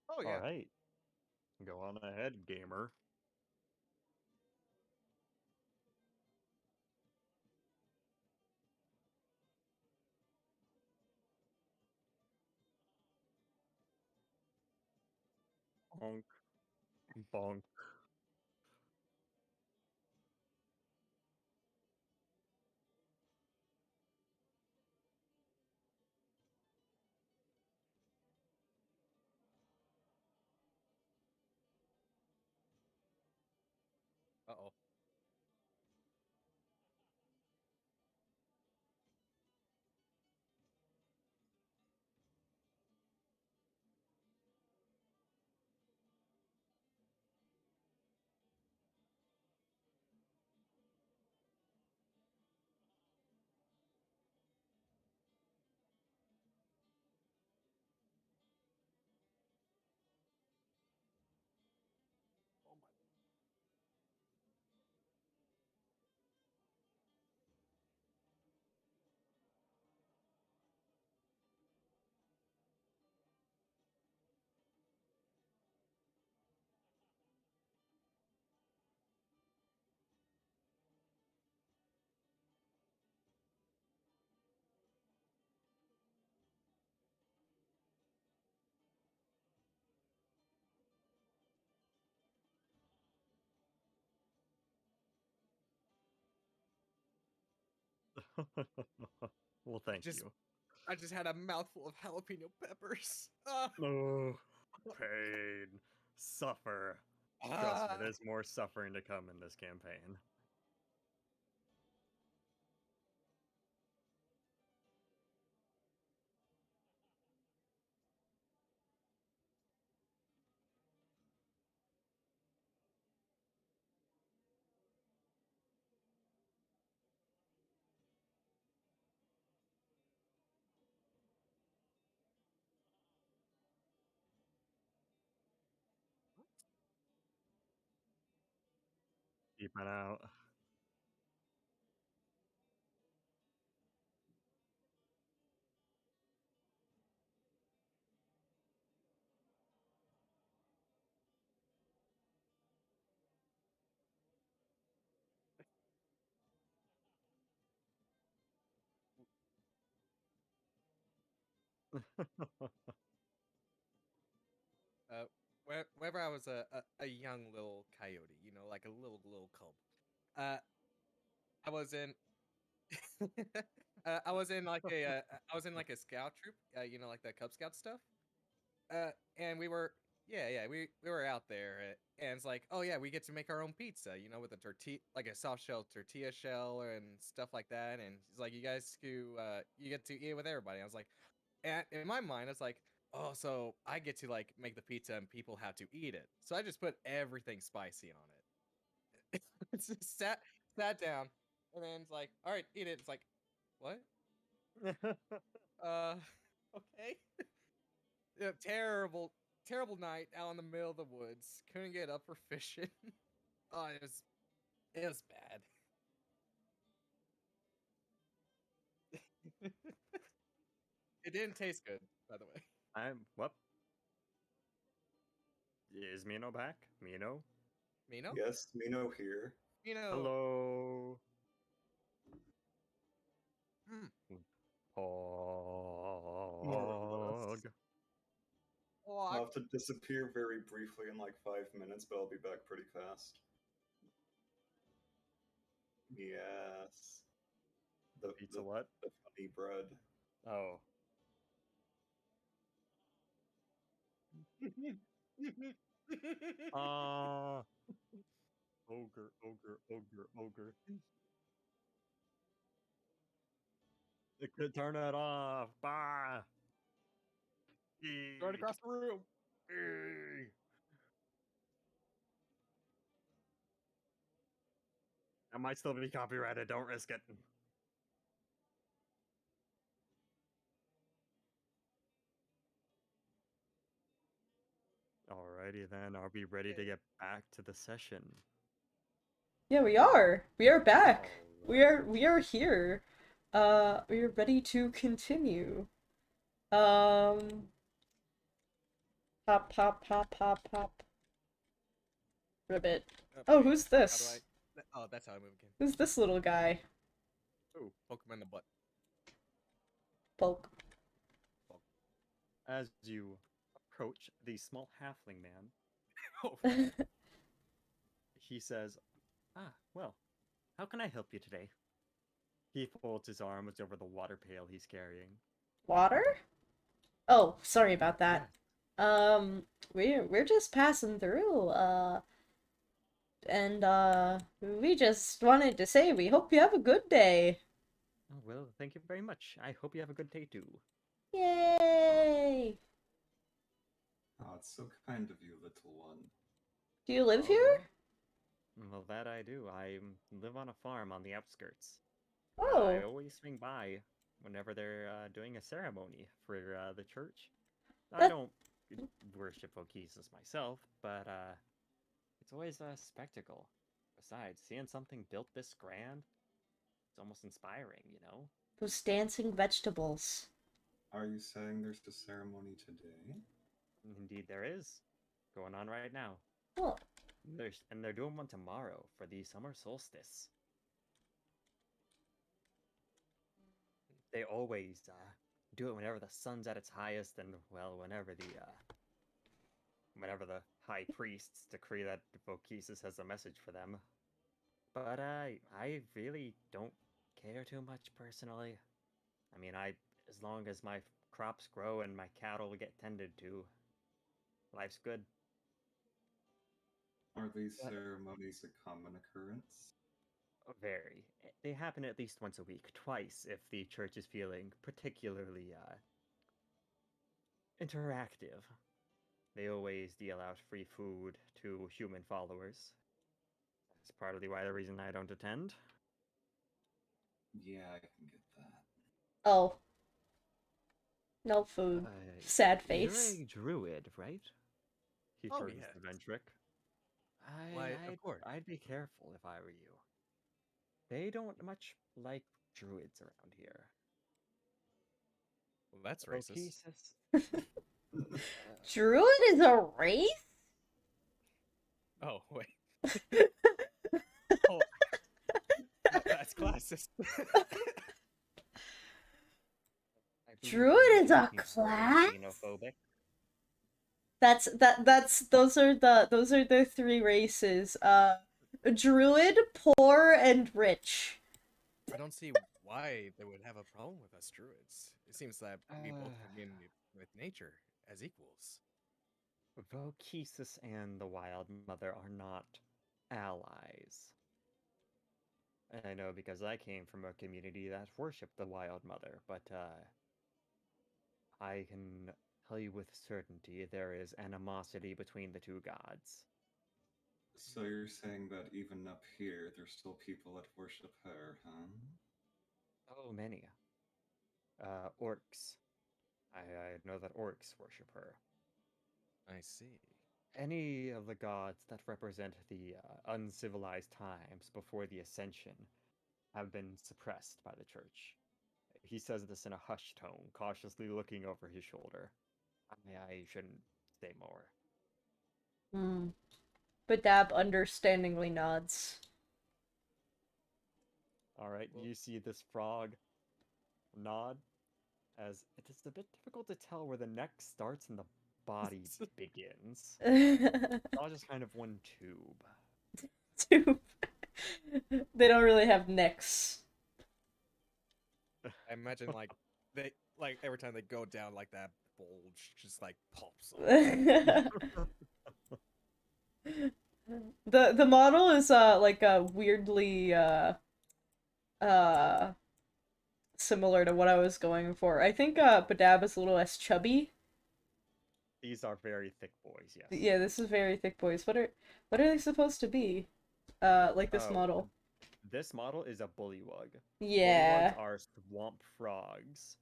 Speaker 4: Oh
Speaker 2: All
Speaker 4: yeah.
Speaker 2: right. Go on ahead, gamer. Bonk. Bonk. Well, thank
Speaker 4: Just-
Speaker 2: you.
Speaker 4: I just had a mouthful of jalapeno peppers.
Speaker 2: Oh, pain. Suffer. Trust me, there's more suffering to come in this campaign. Keeping out.
Speaker 4: Whenever I was a young little coyote, you know, like a little cub, uh, I was in I was in like I was in like a scout troop, you know, like the Cub Scout stuff. And we were we were out there, and it's like, oh yeah, we get to make our own pizza, you know, with a tortilla, like a soft shell tortilla shell and stuff like that. And it's like, you guys you get to eat it with everybody. I was like, and in my mind, it's like, oh, so I get to like make the pizza and people have to eat it. So I just put everything spicy on it. It's just sat down, and then it's like, all right, eat it. It's like, what? Uh, okay. Yeah, terrible night out in the middle of the woods. Couldn't get up for fishing. Oh, it was bad. It didn't taste good, by the way.
Speaker 2: What? Is Mino back? Mino?
Speaker 4: Mino?
Speaker 3: Yes, Mino here.
Speaker 4: Mino.
Speaker 2: Hello.
Speaker 4: Hmm.
Speaker 3: More or less.
Speaker 2: Pog.
Speaker 4: Oh,
Speaker 3: I'll have to disappear very briefly in like 5 minutes, but I'll be back pretty fast. Yes.
Speaker 2: Pizza what?
Speaker 3: The funny bread.
Speaker 2: Oh. Ogre, ogre, ogre, ogre. It could turn it off. Bah.
Speaker 4: right across the room.
Speaker 2: That might still be copyrighted. Don't risk it. Alrighty then. Are we ready to get back to the session?
Speaker 1: Yeah, we are. We are back.
Speaker 2: Alright.
Speaker 1: We are here. We are ready to continue. Pop, pop, pop, pop, pop. Ribbit. Oh,
Speaker 4: wait,
Speaker 1: who's
Speaker 4: how do
Speaker 1: this?
Speaker 4: Oh, that's how I move again.
Speaker 1: Who's this little guy?
Speaker 4: Oh, poke him in the butt.
Speaker 1: Poke.
Speaker 2: As you approach the small halfling man,
Speaker 4: Oh,
Speaker 2: he says, well, how can I help you today? He folds his arms over the water pail he's carrying.
Speaker 1: Water? Oh, sorry about that. We're just passing through, and we just wanted to say we hope you have a good day.
Speaker 2: Oh, well, thank you very much. I hope you have a good day too.
Speaker 1: Yay!
Speaker 3: Oh, it's so kind of you, little one.
Speaker 1: Do you live
Speaker 2: Oh,
Speaker 1: here?
Speaker 2: well, that I do. I live on a farm on the outskirts.
Speaker 1: Oh.
Speaker 2: I always swing by whenever they're doing a ceremony for the church. I
Speaker 1: That-
Speaker 2: don't worship Vokesis myself, but it's always a spectacle. Besides, seeing something built this grand, it's almost inspiring, you know?
Speaker 1: Those dancing vegetables.
Speaker 3: Are you saying there's a ceremony today?
Speaker 2: Indeed, there is. Going on right now.
Speaker 1: Oh.
Speaker 2: And they're doing one tomorrow for the summer solstice. They always do it whenever the sun's at its highest, and well, whenever the high priests decree that Vokesis has a message for them. But I really don't care too much personally. I mean, as long as my crops grow and my cattle get tended to, life's good.
Speaker 3: Are these
Speaker 2: But-
Speaker 3: ceremonies a common occurrence?
Speaker 2: Very. They happen at least once a week, twice if the church is feeling particularly interactive. They always deal out free food to human followers. That's partly why the reason I don't attend.
Speaker 3: Yeah, I can get that.
Speaker 5: Oh, no food. Sad
Speaker 2: You're
Speaker 5: face.
Speaker 2: a druid, right? He
Speaker 4: Oh,
Speaker 2: turns
Speaker 4: yes.
Speaker 2: to Ventric.
Speaker 4: Why, of course.
Speaker 2: I'd be careful if I were you. They don't much like druids around here.
Speaker 4: Well, that's racist.
Speaker 2: Okesis.
Speaker 5: Druid is a race?
Speaker 4: Oh, wait. Oh, that's classist.
Speaker 2: I believe
Speaker 5: Druid
Speaker 2: the
Speaker 5: is a
Speaker 2: Vikings were
Speaker 5: class?
Speaker 2: xenophobic.
Speaker 5: Those are the three races. Druid, poor, and rich.
Speaker 4: I don't see why they would have a problem with us druids. It seems that we both communicate with nature as equals.
Speaker 2: Vokesis and the Wild Mother are not allies. I know because I came from a community that worshipped the Wild Mother, but I can tell you with certainty there is animosity between the two gods.
Speaker 3: So you're saying that even up here, there's still people that worship her, huh?
Speaker 2: Oh, many. Orcs. I know that orcs worship her.
Speaker 4: I see.
Speaker 2: Any of the gods that represent the uncivilized times before the Ascension have been suppressed by the church. He says this in a hushed tone, cautiously looking over his shoulder. I shouldn't say more.
Speaker 5: Hmm. Badab understandingly nods.
Speaker 2: Alright,
Speaker 4: Well-
Speaker 2: you see this frog nod as it is a bit difficult to tell where the neck starts and the body begins. It's all just kind of one tube.
Speaker 5: They don't really have necks.
Speaker 4: I imagine like every time they go down, like that bulge just like pops up.
Speaker 1: The model is like weirdly uh similar to what I was going for. I think Badab is a little less chubby.
Speaker 2: These are very thick boys, yes.
Speaker 1: Yeah, this is very thick boys. What are they supposed to be? Like this
Speaker 2: Oh,
Speaker 1: model.
Speaker 2: This model is a bullywug.
Speaker 1: Yeah.
Speaker 2: Bullywugs are swamp frogs.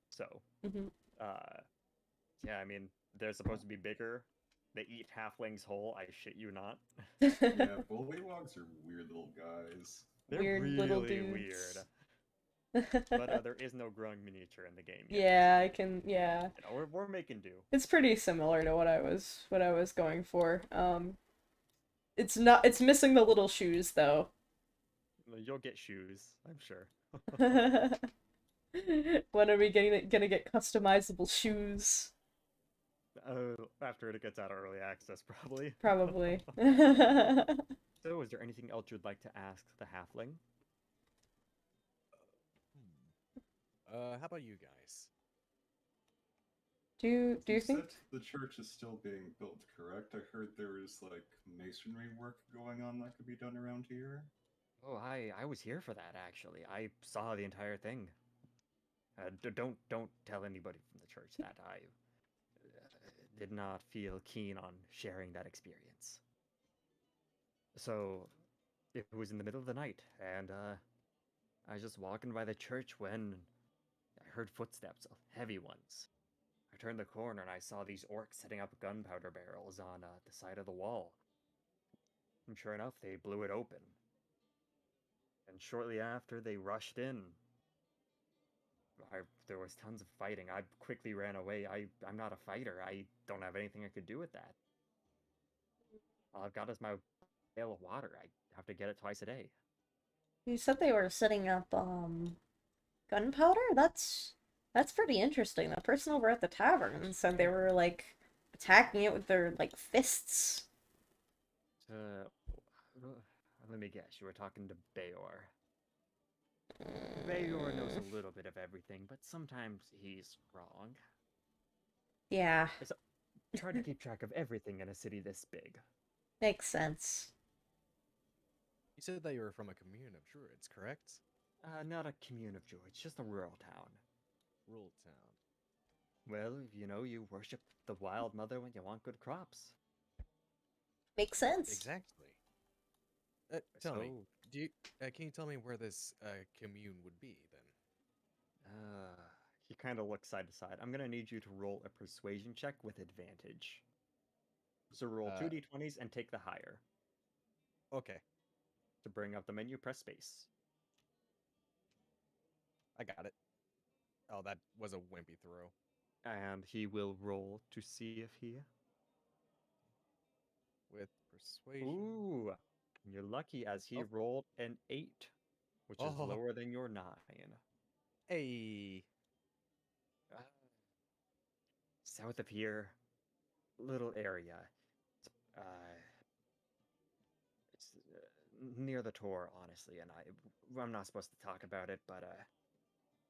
Speaker 2: So,
Speaker 1: Mhm.
Speaker 2: yeah, I mean, they're supposed to be bigger. They eat halflings whole, I shit you not.
Speaker 3: Yeah, bullywugs are weird little guys.
Speaker 2: They're
Speaker 1: Weird
Speaker 2: really
Speaker 1: little
Speaker 2: weird.
Speaker 1: dudes.
Speaker 2: But there is no growing miniature in the game yet.
Speaker 1: Yeah, I can. Yeah,
Speaker 2: You know, we're making do.
Speaker 1: it's pretty similar to what I was going for. It's not. It's missing the little shoes though.
Speaker 2: You'll get shoes, I'm sure.
Speaker 1: When are we gonna get customizable shoes?
Speaker 2: After it gets out of early access, probably.
Speaker 1: Probably.
Speaker 2: So, is there anything else you'd like to ask the halfling?
Speaker 4: How about you guys?
Speaker 1: Do you think?
Speaker 3: said the church is still being built, correct? I heard there was like masonry work going on that could be done around here.
Speaker 2: Oh, I was here for that actually. I saw the entire thing. Don't tell anybody from the church that I did not feel keen on sharing that experience. So, it was in the middle of the night, and I was just walking by the church when I heard footsteps, heavy ones. I turned the corner and I saw these orcs setting up gunpowder barrels on the side of the wall. And sure enough, they blew it open. And shortly after, they rushed in. There was tons of fighting. I quickly ran away. I'm not a fighter. I don't have anything I could do with that. All I've got is my pail of water. I have to get it twice a day.
Speaker 5: You said they were setting up gunpowder? That's pretty interesting. The person over at the tavern said they were like attacking it with their like fists.
Speaker 2: Let me guess. You were talking to Bayor. Bayor knows a little bit of everything, but sometimes he's wrong.
Speaker 5: Yeah,
Speaker 2: It's hard to keep track of everything in a city this big.
Speaker 5: makes sense.
Speaker 4: You said that you were from a commune of druids, correct?
Speaker 2: Not a commune of druids, just a rural town.
Speaker 4: Rural town.
Speaker 2: Well, you know, you worship the wild mother when you want good crops.
Speaker 5: Makes sense.
Speaker 4: Exactly. Tell me, do you, can you tell me where this commune would be then?
Speaker 2: He kind of looks side to side. I'm gonna need you to roll a persuasion check with advantage. So roll 2d20s and take the higher.
Speaker 4: Okay,
Speaker 2: To bring up the menu, press space.
Speaker 4: I got it. Oh, that was a wimpy throw.
Speaker 2: And he will roll to see if he...
Speaker 4: With persuasion.
Speaker 2: Ooh! You're lucky as he
Speaker 4: Oh.
Speaker 2: rolled an 8, which is
Speaker 4: Oh.
Speaker 2: lower than your 9.
Speaker 4: Hey.
Speaker 2: Uh, South of here, little area. It's near the Tor, honestly, and I'm not supposed to talk about it, but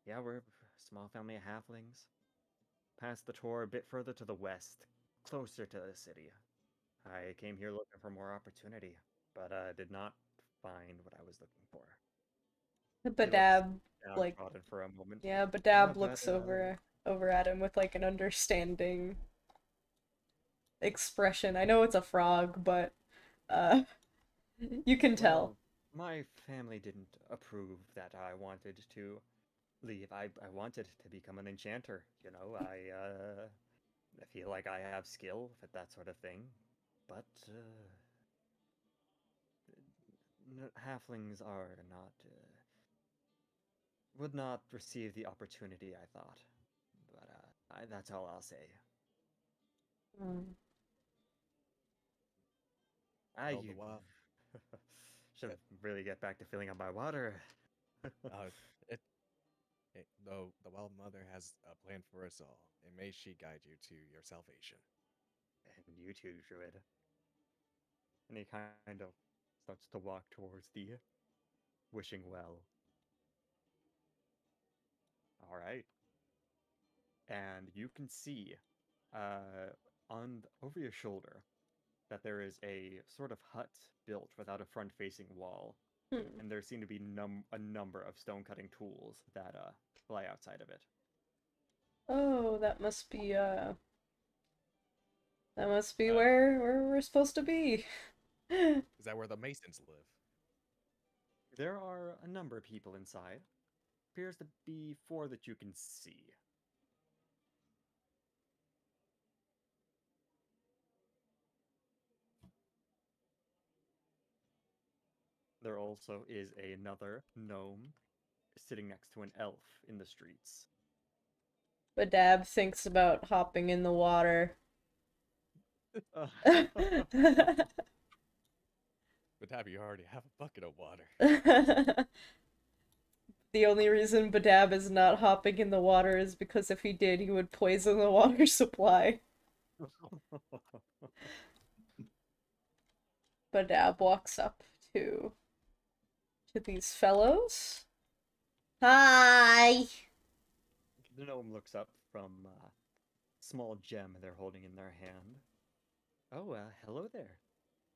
Speaker 2: yeah, we're a small family of halflings. Past the Tor, a bit further to the west, closer to the city. I came here looking for more opportunity, but did not find what I was looking for.
Speaker 1: Badab, like,
Speaker 2: Downtrodden for a moment.
Speaker 1: yeah, Badab
Speaker 2: But,
Speaker 1: looks over at him with like an understanding expression. I know it's a frog, but you can tell.
Speaker 2: Well, my family didn't approve that I wanted to leave. I wanted to become an enchanter. You know, I feel like I have skill for that sort of thing, but halflings are not would not receive the opportunity I thought. But that's all I'll say.
Speaker 4: Well, the wild.
Speaker 2: Should really get back to filling up my water.
Speaker 4: It, the wild mother has a plan for us all, and may she guide you to your salvation.
Speaker 2: And you too, Druid. And he kind of starts to walk towards the wishing well. All right. And you can see over your shoulder that there is a sort of hut built without a front-facing wall. And there seem to be a number of stone-cutting tools that lie outside of it.
Speaker 1: Oh, that must be where we're supposed to be.
Speaker 4: Is that where the Masons live?
Speaker 2: There are a number of people inside. Appears to be 4 that you can see. There also is another gnome sitting next to an elf in the streets.
Speaker 1: Badab thinks about hopping in the water.
Speaker 4: But Tabby, you already have a bucket of water.
Speaker 1: The only reason Badab is not hopping in the water is because if he did, he would poison the water supply. Badab walks up to these fellows.
Speaker 5: Hi.
Speaker 2: The gnome looks up from a small gem they're holding in their hand. Oh, hello there.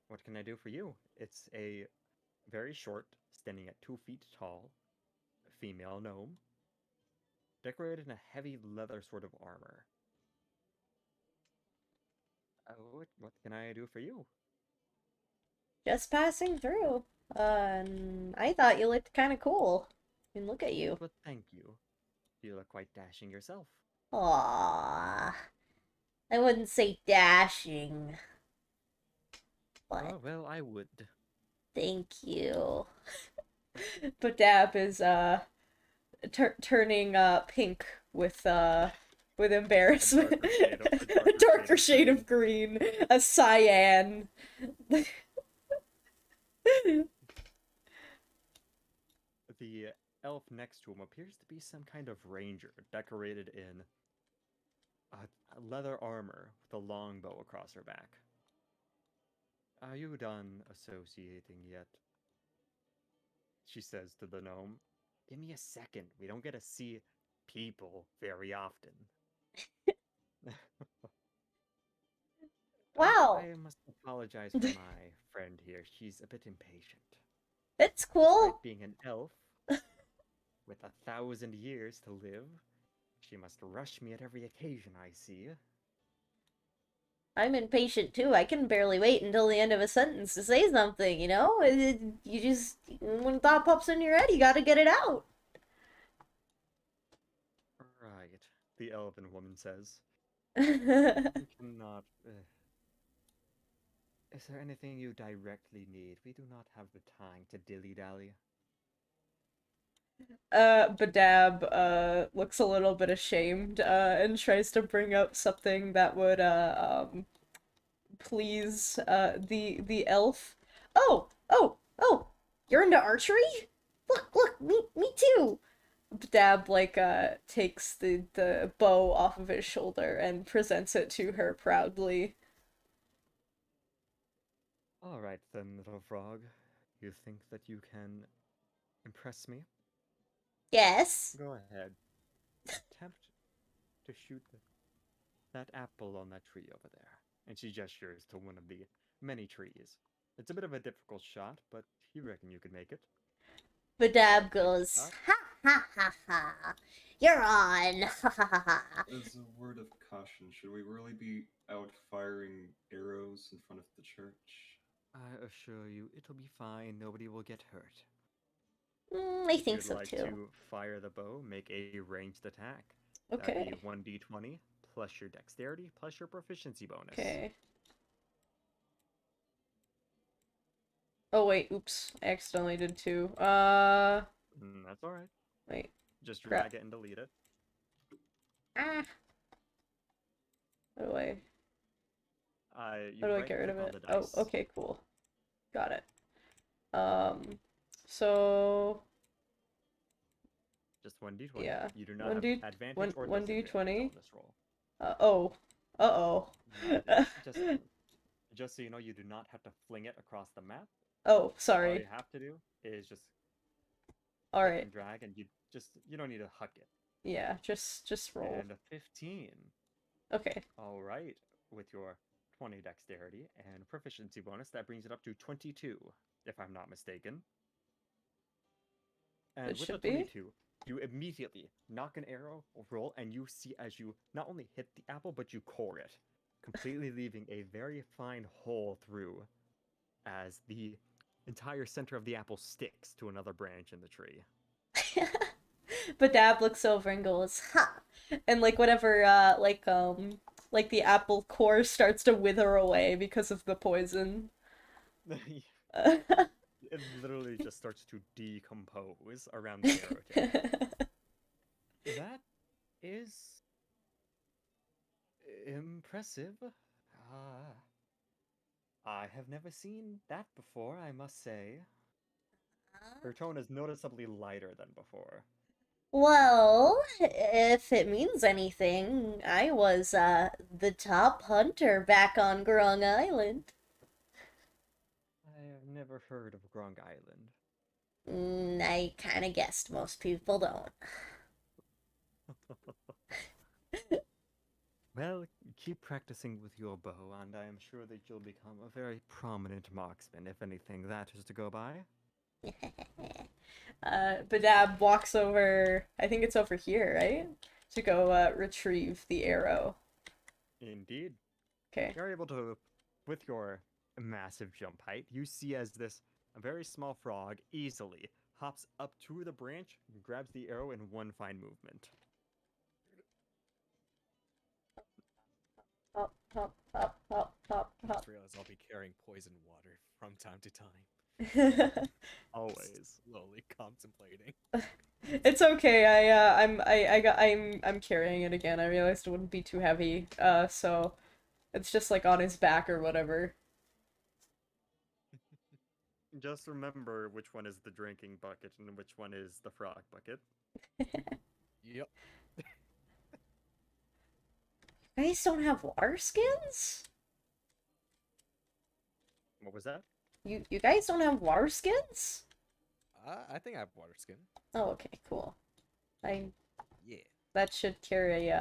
Speaker 2: What can I do for you? It's a very short, standing at 2 feet tall, female gnome, decorated in a heavy leather sort of armor. What can I do for you?
Speaker 5: Just passing through. I thought you looked kind of cool. I mean, look at you.
Speaker 2: But thank you. You look quite dashing yourself.
Speaker 5: Aww. I wouldn't say dashing. But
Speaker 2: Oh, well, I would.
Speaker 5: thank you.
Speaker 1: Badab is turning pink with embarrassment. A darker shade of green, a cyan.
Speaker 2: The elf next to him appears to be some kind of ranger, decorated in a leather armor with a longbow across her back. Are you done associating yet? She says to the gnome. Give me a second. We don't get to see people very often.
Speaker 5: Wow.
Speaker 2: I must apologize for my friend here. She's a bit impatient.
Speaker 5: That's cool.
Speaker 2: Despite being an elf with 1,000 years to live, she must rush me at every occasion I see.
Speaker 5: I'm impatient too. I can barely wait until the end of a sentence to say something, you know? You just, when thought pops in your head, you gotta get it out.
Speaker 2: Right, the elven woman says.
Speaker 5: uh,
Speaker 2: We cannot. Is there anything you directly need? We do not have the time to dilly-dally.
Speaker 1: Badab, looks a little bit ashamed, and tries to bring up something that would, please, the elf. Oh, you're into archery? Look, me too! Badab, like, takes the bow off of his shoulder and presents it to her proudly.
Speaker 2: Alright then, little frog. You think that you can impress me?
Speaker 5: Yes.
Speaker 2: Go ahead. Attempt to shoot that apple on that tree over there. And she gestures to one of the many trees. It's a bit of a difficult shot, but you reckon you could make it?
Speaker 5: Badab goes, ha ha ha ha. You're on. Ha ha ha ha.
Speaker 3: As a word of caution, should we really be out firing arrows in front of the church?
Speaker 2: I assure you, it'll be fine. Nobody will get hurt.
Speaker 5: I
Speaker 2: If
Speaker 5: think
Speaker 2: you'd
Speaker 5: so
Speaker 2: like
Speaker 5: too.
Speaker 2: to fire the bow, make a ranged attack.
Speaker 1: Okay.
Speaker 2: That'd be 1d20 plus your dexterity plus your proficiency bonus.
Speaker 1: Okay. Oh wait, oops. I accidentally did 2.
Speaker 2: That's alright.
Speaker 1: Wait.
Speaker 2: Just
Speaker 1: Crap.
Speaker 2: drag it and delete it.
Speaker 5: Ah.
Speaker 1: How do I...
Speaker 2: You
Speaker 1: How do I
Speaker 2: right
Speaker 1: get rid of
Speaker 2: click on
Speaker 1: it?
Speaker 2: the
Speaker 1: Oh,
Speaker 2: dice.
Speaker 1: okay, cool. Got it. So...
Speaker 2: Just 1d20.
Speaker 1: Yeah.
Speaker 2: You do not have
Speaker 1: 1d
Speaker 2: advantage or
Speaker 1: 1d20.
Speaker 2: disadvantage on this roll.
Speaker 1: Oh. Uh-oh.
Speaker 2: Just so you know, you do not have to fling it across the map.
Speaker 1: Oh,
Speaker 2: All
Speaker 1: sorry.
Speaker 2: you have to do is just click
Speaker 1: Alright.
Speaker 2: and drag, and you don't need to huck it.
Speaker 1: Yeah, just roll.
Speaker 2: And a 15.
Speaker 1: Okay.
Speaker 2: All right, with your 20 dexterity and proficiency bonus, that brings it up to 22, if I'm not mistaken. And
Speaker 1: It
Speaker 2: with
Speaker 1: should
Speaker 2: the
Speaker 1: be.
Speaker 2: 22, you immediately knock an arrow, roll, and you see as you not only hit the apple, but you core it, completely leaving a very fine hole through as the entire center of the apple sticks to another branch in the tree.
Speaker 5: But Dab looks over and goes, ha!
Speaker 1: And like whatever, like the apple core starts to wither away because of the poison.
Speaker 2: It literally just starts to decompose around the arrow tip. That is impressive. I have never seen that before, I must say. Her tone is noticeably lighter than before.
Speaker 5: Well, if it means anything, I was, the top hunter back on Grung Island.
Speaker 2: I have never heard of Grong Island.
Speaker 5: I kinda guessed most people don't.
Speaker 2: Well, keep practicing with your bow, and I am sure that you'll become a very prominent marksman, if anything that is to go by.
Speaker 1: Badab walks over, I think it's over here, right? To go retrieve the arrow.
Speaker 2: Indeed.
Speaker 1: Okay.
Speaker 2: You're able to, with your massive jump height, you see as this very small frog easily hops up to the branch and grabs the arrow in one fine movement.
Speaker 1: Hop, hop, hop, hop, hop,
Speaker 4: I
Speaker 1: hop.
Speaker 4: just realized I'll be carrying poison water from time to time.
Speaker 2: Always.
Speaker 4: Slowly contemplating.
Speaker 1: It's okay. I'm carrying it again. I realized it wouldn't be too heavy. So it's just like on his back or whatever.
Speaker 2: Just remember which one is the drinking bucket and which one is the frog bucket.
Speaker 4: Yep.
Speaker 5: You guys don't have water skins?
Speaker 2: What was that?
Speaker 5: You guys don't have water skins?
Speaker 4: I think I have water skin.
Speaker 1: Oh, okay, cool.
Speaker 4: Yeah.
Speaker 1: That should carry,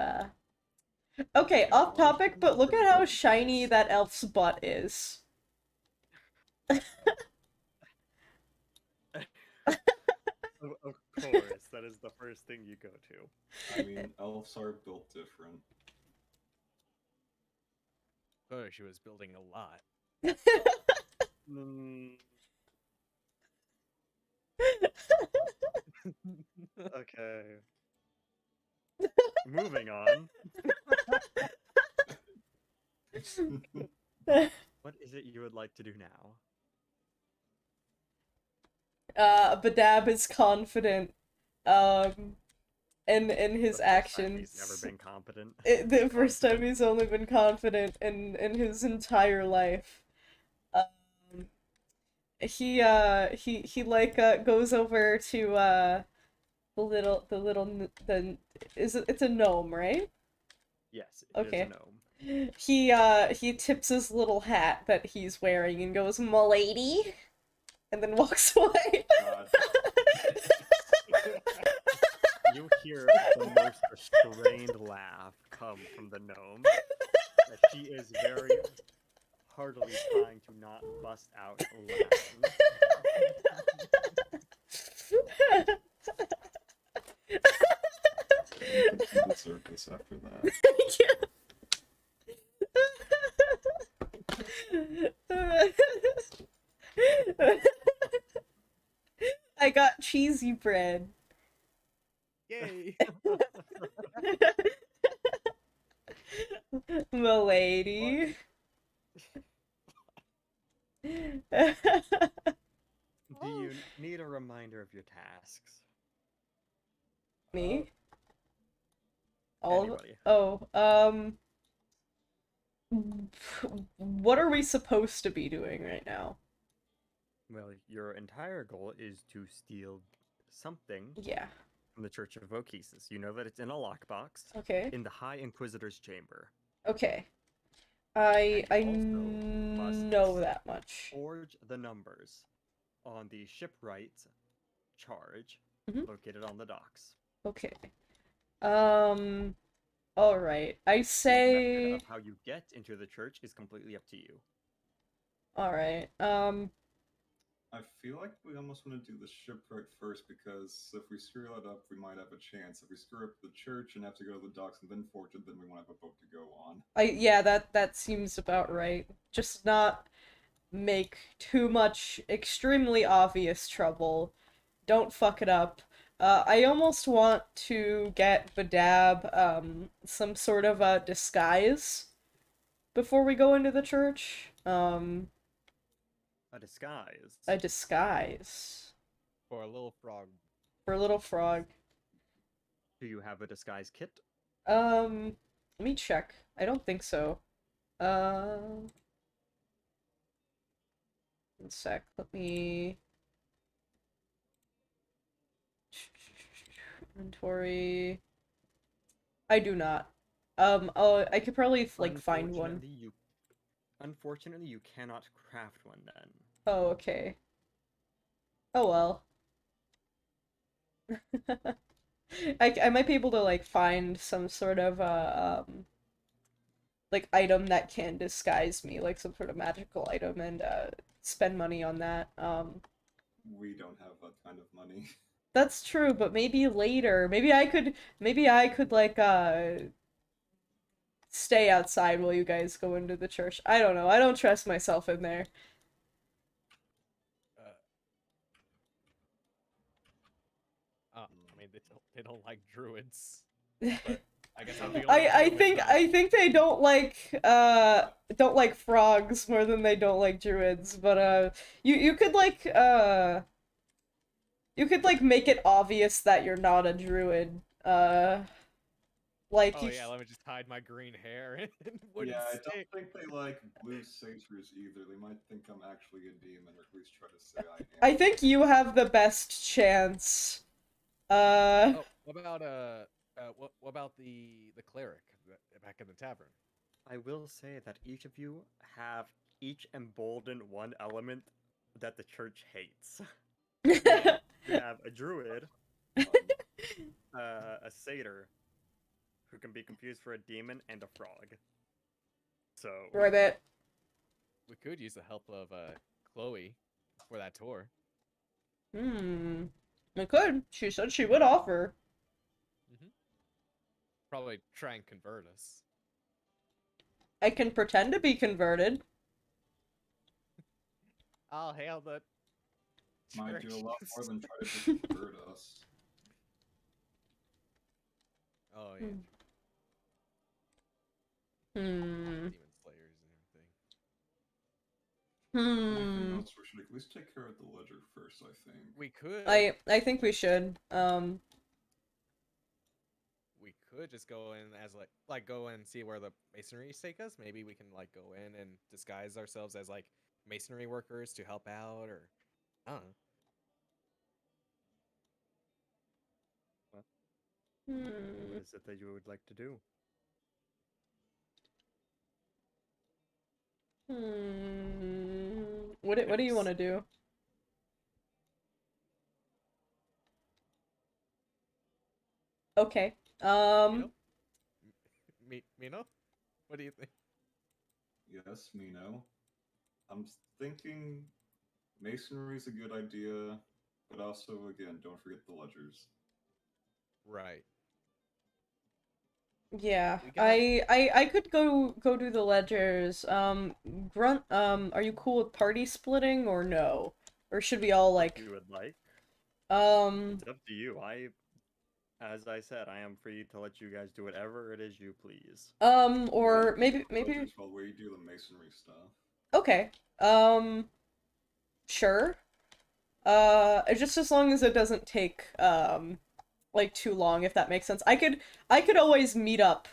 Speaker 1: Okay,
Speaker 3: Okay,
Speaker 1: off
Speaker 3: water
Speaker 1: topic,
Speaker 3: skin
Speaker 1: but
Speaker 3: is
Speaker 1: look
Speaker 3: pretty
Speaker 1: at how
Speaker 3: good
Speaker 1: shiny
Speaker 3: advice.
Speaker 1: that elf's butt is.
Speaker 2: Of course, that is the first thing you go to.
Speaker 3: I mean, elves are built different.
Speaker 4: Clearly, she was building a lot.
Speaker 2: Mm, okay. Moving on. What is it you would like to do now?
Speaker 1: Badab is confident, in his
Speaker 2: The first time he's never
Speaker 1: actions.
Speaker 2: been competent.
Speaker 1: The first time
Speaker 2: Confident.
Speaker 1: he's only been confident in his entire life. He like goes over to it's a gnome, right?
Speaker 2: Yes, it is a
Speaker 1: Okay.
Speaker 2: gnome.
Speaker 1: He tips his little hat that he's wearing and goes, "M'lady," and then walks away.
Speaker 3: God,
Speaker 2: You hear the most restrained laugh come from the gnome. As she is very heartily trying to not bust out laughing.
Speaker 3: you deserve this after that.
Speaker 1: I got cheesy bread.
Speaker 4: Yay!
Speaker 1: M'lady.
Speaker 2: Do you need a reminder of your tasks?
Speaker 1: Me? All of
Speaker 2: Anybody?
Speaker 1: what are we supposed to be doing right now?
Speaker 2: Well, your entire goal is to steal something
Speaker 1: Yeah.
Speaker 2: from the Church of Vokesis. You know that it's in a lockbox
Speaker 1: Okay.
Speaker 2: in the High Inquisitor's chamber.
Speaker 1: Okay.
Speaker 2: And
Speaker 1: I
Speaker 2: you also must
Speaker 1: know that much.
Speaker 2: forge the numbers on the shipwright charge
Speaker 1: Mhm.
Speaker 2: located on the docks.
Speaker 1: Okay. All right. I
Speaker 2: The method
Speaker 1: say.
Speaker 2: of how you get into the church is completely up to you.
Speaker 1: All right.
Speaker 3: I feel like we almost want to do the shipwright first because if we screw that up, we might have a chance. If we screw up the church and have to go to the docks and then forge it, then we won't have a boat to go on.
Speaker 1: Yeah, that seems about right. Just not make too much extremely obvious trouble. Don't fuck it up. I almost want to get Badab some sort of a disguise before we go into the church.
Speaker 2: A disguise.
Speaker 1: A disguise
Speaker 4: For a little frog.
Speaker 1: for little frog.
Speaker 2: Do you have a disguise kit?
Speaker 1: Let me check. I don't think so. One sec. Let me. Inventory. I do not. Oh, I could probably like find one.
Speaker 2: Unfortunately, you cannot craft one then.
Speaker 1: Oh, okay. Oh well. I might be able to like find some sort of like item that can disguise me, like some sort of magical item, and spend money on that.
Speaker 3: We don't have that kind of money.
Speaker 1: That's true, but maybe later. Maybe I could like stay outside while you guys go into the church. I don't know. I don't trust myself in there.
Speaker 4: I mean, they don't like druids. But I guess I'm the only
Speaker 1: I
Speaker 4: druid with
Speaker 1: think
Speaker 4: them.
Speaker 1: I think they don't like frogs more than they don't like druids, but you could like make it obvious that you're not a druid. Like
Speaker 4: Oh
Speaker 1: you
Speaker 4: yeah, let me just hide my green hair and wooden
Speaker 3: Yeah, I
Speaker 4: stick.
Speaker 3: don't think they like blue satyrs either. They might think I'm actually a demon, or at least try to say I am.
Speaker 1: I think you have the best chance.
Speaker 4: Oh, what about the cleric back in the tavern?
Speaker 2: I will say that each of you have each emboldened one element that the church hates. We have a druid, a satyr, who can be confused for a demon, and a frog. So
Speaker 1: Ribbit.
Speaker 4: We could use the help of Chloe for that tour.
Speaker 1: We could. She said she would offer.
Speaker 4: Probably try and convert us.
Speaker 1: I can pretend to be converted.
Speaker 4: I'll hail the
Speaker 3: Might do a lot more than try to convert us.
Speaker 4: Oh yeah.
Speaker 1: Hmm.
Speaker 4: Demon slayers and everything.
Speaker 3: Anything else, we should at least take care of the ledger first, I think.
Speaker 4: We could.
Speaker 1: I think we should.
Speaker 4: We could just go in as like go and see where the masonry take us. Maybe we can like go in and disguise ourselves as like masonry workers to help out, or I don't know.
Speaker 2: what is it that you would like to do?
Speaker 1: What do you want to do? Okay.
Speaker 4: Mino? What do you think?
Speaker 3: Yes, Mino. I'm thinking masonry's a good idea, but also, again, don't forget the ledgers.
Speaker 4: Right.
Speaker 1: Yeah,
Speaker 4: We got-
Speaker 1: I could go do the ledgers. Grunt, are you cool with party splitting or no? Or should we all
Speaker 2: If
Speaker 1: like,
Speaker 2: you would like.
Speaker 1: um,
Speaker 2: It's up to you. As I said, I am free to let you guys do whatever it is you please.
Speaker 1: or
Speaker 3: Yeah,
Speaker 1: maybe,
Speaker 3: ledgers while we do the masonry stuff.
Speaker 1: okay, sure. Just as long as it doesn't take, like too long, if that makes sense. I could always meet up,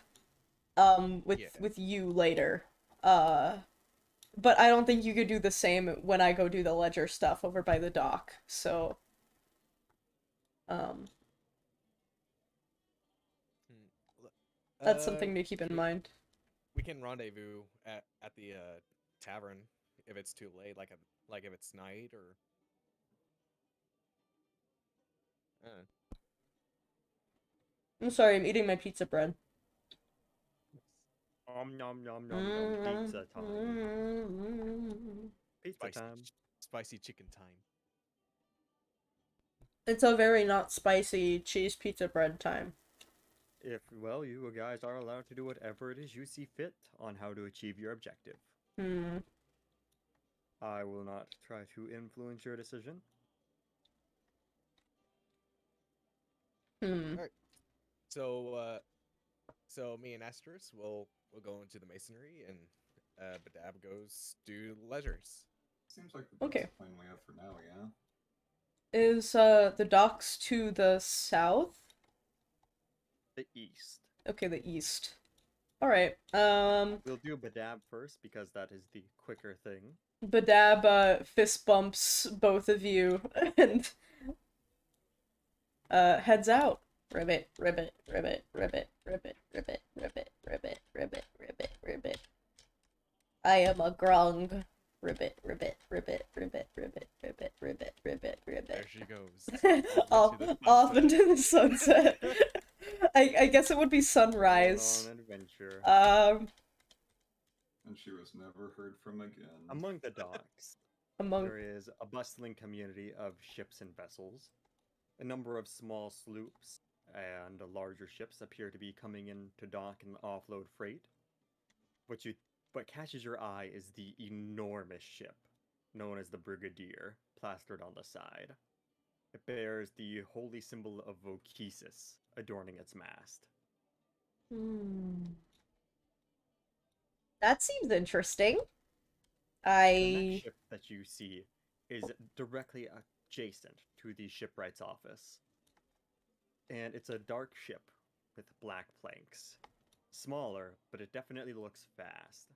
Speaker 1: with you later. But I don't think you could do the same when I go do the ledger stuff over by the dock, so, that's something to keep in mind.
Speaker 4: We can rendezvous at the tavern if it's too late, like if it's night or.
Speaker 1: I'm sorry, I'm eating my pizza bread.
Speaker 2: Nom nom nom, pizza time. Pizza time.
Speaker 4: Spicy chicken time.
Speaker 1: It's a very not spicy cheese pizza bread time.
Speaker 2: Well, you guys are allowed to do whatever it is you see fit on how to achieve your objective. I will not try to influence your decision.
Speaker 4: Alright. So me and Astros will go into the masonry, and Badab goes do ledgers.
Speaker 3: Seems like the
Speaker 1: Okay.
Speaker 3: best plan we have for now, yeah?
Speaker 1: Is, the docks to the south?
Speaker 2: The east.
Speaker 1: Okay, the east. Alright,
Speaker 2: We'll do Badab first because that is the quicker thing.
Speaker 1: Badab, fist bumps both of you, and, heads out. Ribbit, ribbit, ribbit, ribbit, ribbit, ribbit, ribbit, ribbit, ribbit, ribbit, ribbit. I am a grung. Ribbit, ribbit, ribbit, ribbit, ribbit, ribbit, ribbit, ribbit, ribbit.
Speaker 4: There she goes.
Speaker 1: Off into the sunset. I guess it would be
Speaker 2: Going
Speaker 1: sunrise.
Speaker 2: on an adventure.
Speaker 3: And she was never heard from again.
Speaker 2: Among the docks, there is a bustling community of ships and vessels. A number of small sloops and larger ships appear to be coming in to dock and offload freight. What catches your eye is the enormous ship, known as the Brigadier, plastered on the side. It bears the holy symbol of Vokesis adorning its mast.
Speaker 1: That seems interesting.
Speaker 2: The next ship that you see is directly adjacent to the shipwright's office. And it's a dark ship with black planks. Smaller, but it definitely looks fast.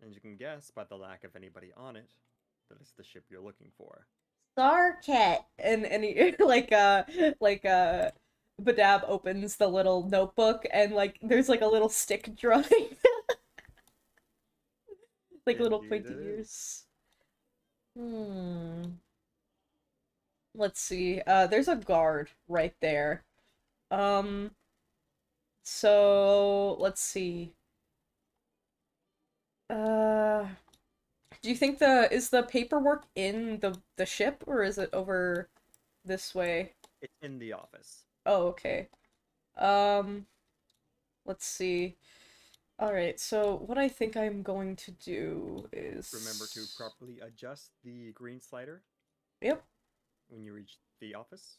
Speaker 2: And you can guess by the lack of anybody on it that it's the ship you're looking for.
Speaker 1: Sarket, and he Badab opens the little notebook and like there's like a little stick drawing, like little
Speaker 2: Indeed
Speaker 1: pointy
Speaker 2: it
Speaker 1: ears. let's see. There's a guard right there. So let's see. Uh, do you think is the paperwork in the ship, or is it over this way?
Speaker 2: It's in the office.
Speaker 1: Oh, okay. Um, let's see. All right, so what I think I'm going to do is
Speaker 2: Remember to properly adjust the green slider
Speaker 1: Yep.
Speaker 2: when you reach the office.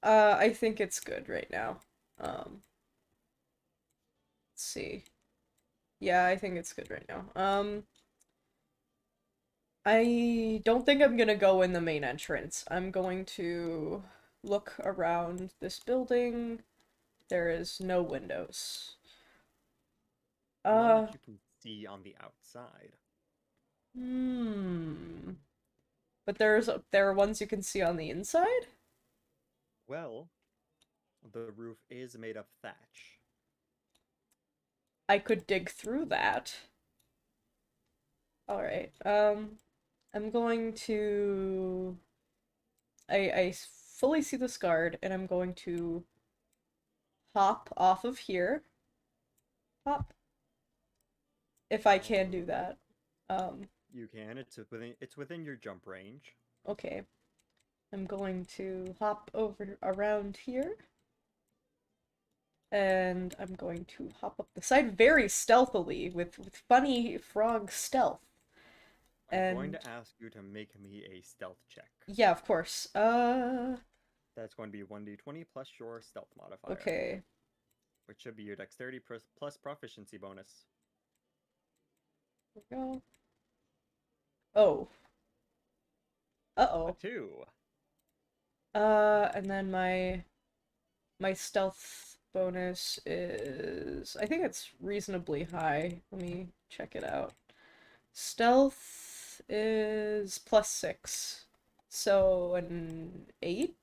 Speaker 1: I think it's good right now. Let's see. Yeah, I think it's good right now. I don't think I'm gonna go in the main entrance. I'm going to look around this building. There is no windows.
Speaker 2: None that you can see on the outside.
Speaker 1: But there are ones you can see on the inside?
Speaker 2: Well, the roof is made of thatch.
Speaker 1: I could dig through that. Alright, I'm going to... I fully see this guard, and I'm going to hop off of here. Hop. If I can do that.
Speaker 2: You can. It's within your jump range.
Speaker 1: Okay. I'm going to hop over around here. And I'm going to hop up the side very stealthily with funny frog stealth.
Speaker 2: I'm going to ask you to make me a stealth check.
Speaker 1: Yeah, of course.
Speaker 2: That's going to be 1d20 plus your stealth modifier.
Speaker 1: Okay.
Speaker 2: Which should be your dexterity plus proficiency bonus.
Speaker 1: There we go. Oh. Uh-oh.
Speaker 2: A 2.
Speaker 1: And then my stealth bonus is, I think it's reasonably high. Let me check it out. Stealth is +6. So an 8?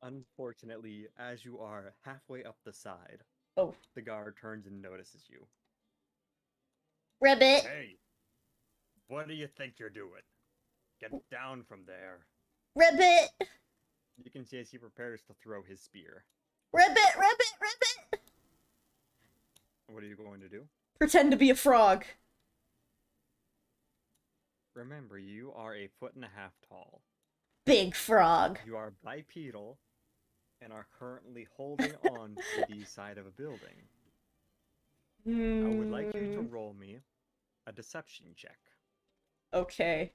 Speaker 2: Unfortunately, as you are halfway up the side,
Speaker 1: Oh.
Speaker 2: the guard turns and notices you.
Speaker 5: Ribbit.
Speaker 2: Hey, what do you think you're doing? Get down from there.
Speaker 5: Ribbit.
Speaker 2: You can see as he prepares to throw his spear.
Speaker 5: Ribbit. Ribbit. Ribbit.
Speaker 2: What are you going to do?
Speaker 1: Pretend to be a frog.
Speaker 2: Remember, you are 1.5 feet tall.
Speaker 5: Big frog.
Speaker 2: You are bipedal and are currently holding on to the side of a building. I would like you to roll me a deception check.
Speaker 1: Okay.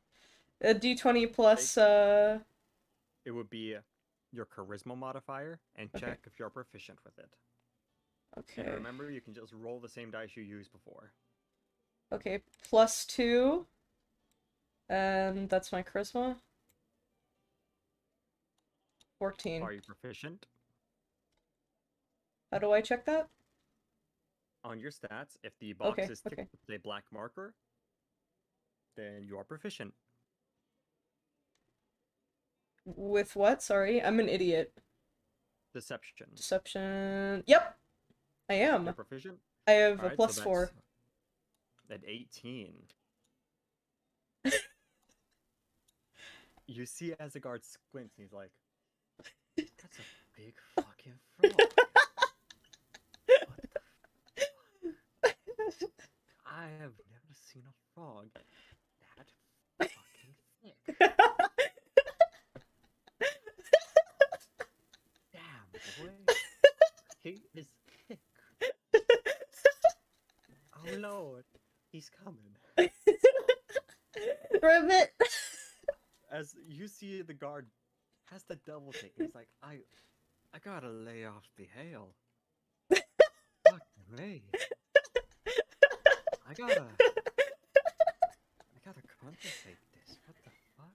Speaker 1: A d20 plus,
Speaker 2: It would be your charisma modifier, and
Speaker 1: Okay.
Speaker 2: check if you're proficient with it.
Speaker 1: Okay.
Speaker 2: And remember, you can just roll the same dice you used before.
Speaker 1: Okay, +2. And that's my charisma. 14.
Speaker 2: Are you proficient?
Speaker 1: How do I check that?
Speaker 2: On your stats, if the box
Speaker 1: Okay,
Speaker 2: is ticked
Speaker 1: okay.
Speaker 2: with a black marker, then you are proficient.
Speaker 1: With what? Sorry, I'm an idiot.
Speaker 2: Deception.
Speaker 1: Deception. Yep, I am.
Speaker 2: You're proficient?
Speaker 1: I have a
Speaker 2: Alright,
Speaker 1: +4.
Speaker 2: At 18. You see as the guard squints, and he's like, that's a big fucking frog. What the fuck? I have never seen a frog that fucking thick. Damn, boy. He is thick. Oh lord, he's coming.
Speaker 5: Ribbit.
Speaker 2: As you see the guard has the double take, he's like, I gotta lay off the hail. Fucking me. I gotta compensate this. What the fuck?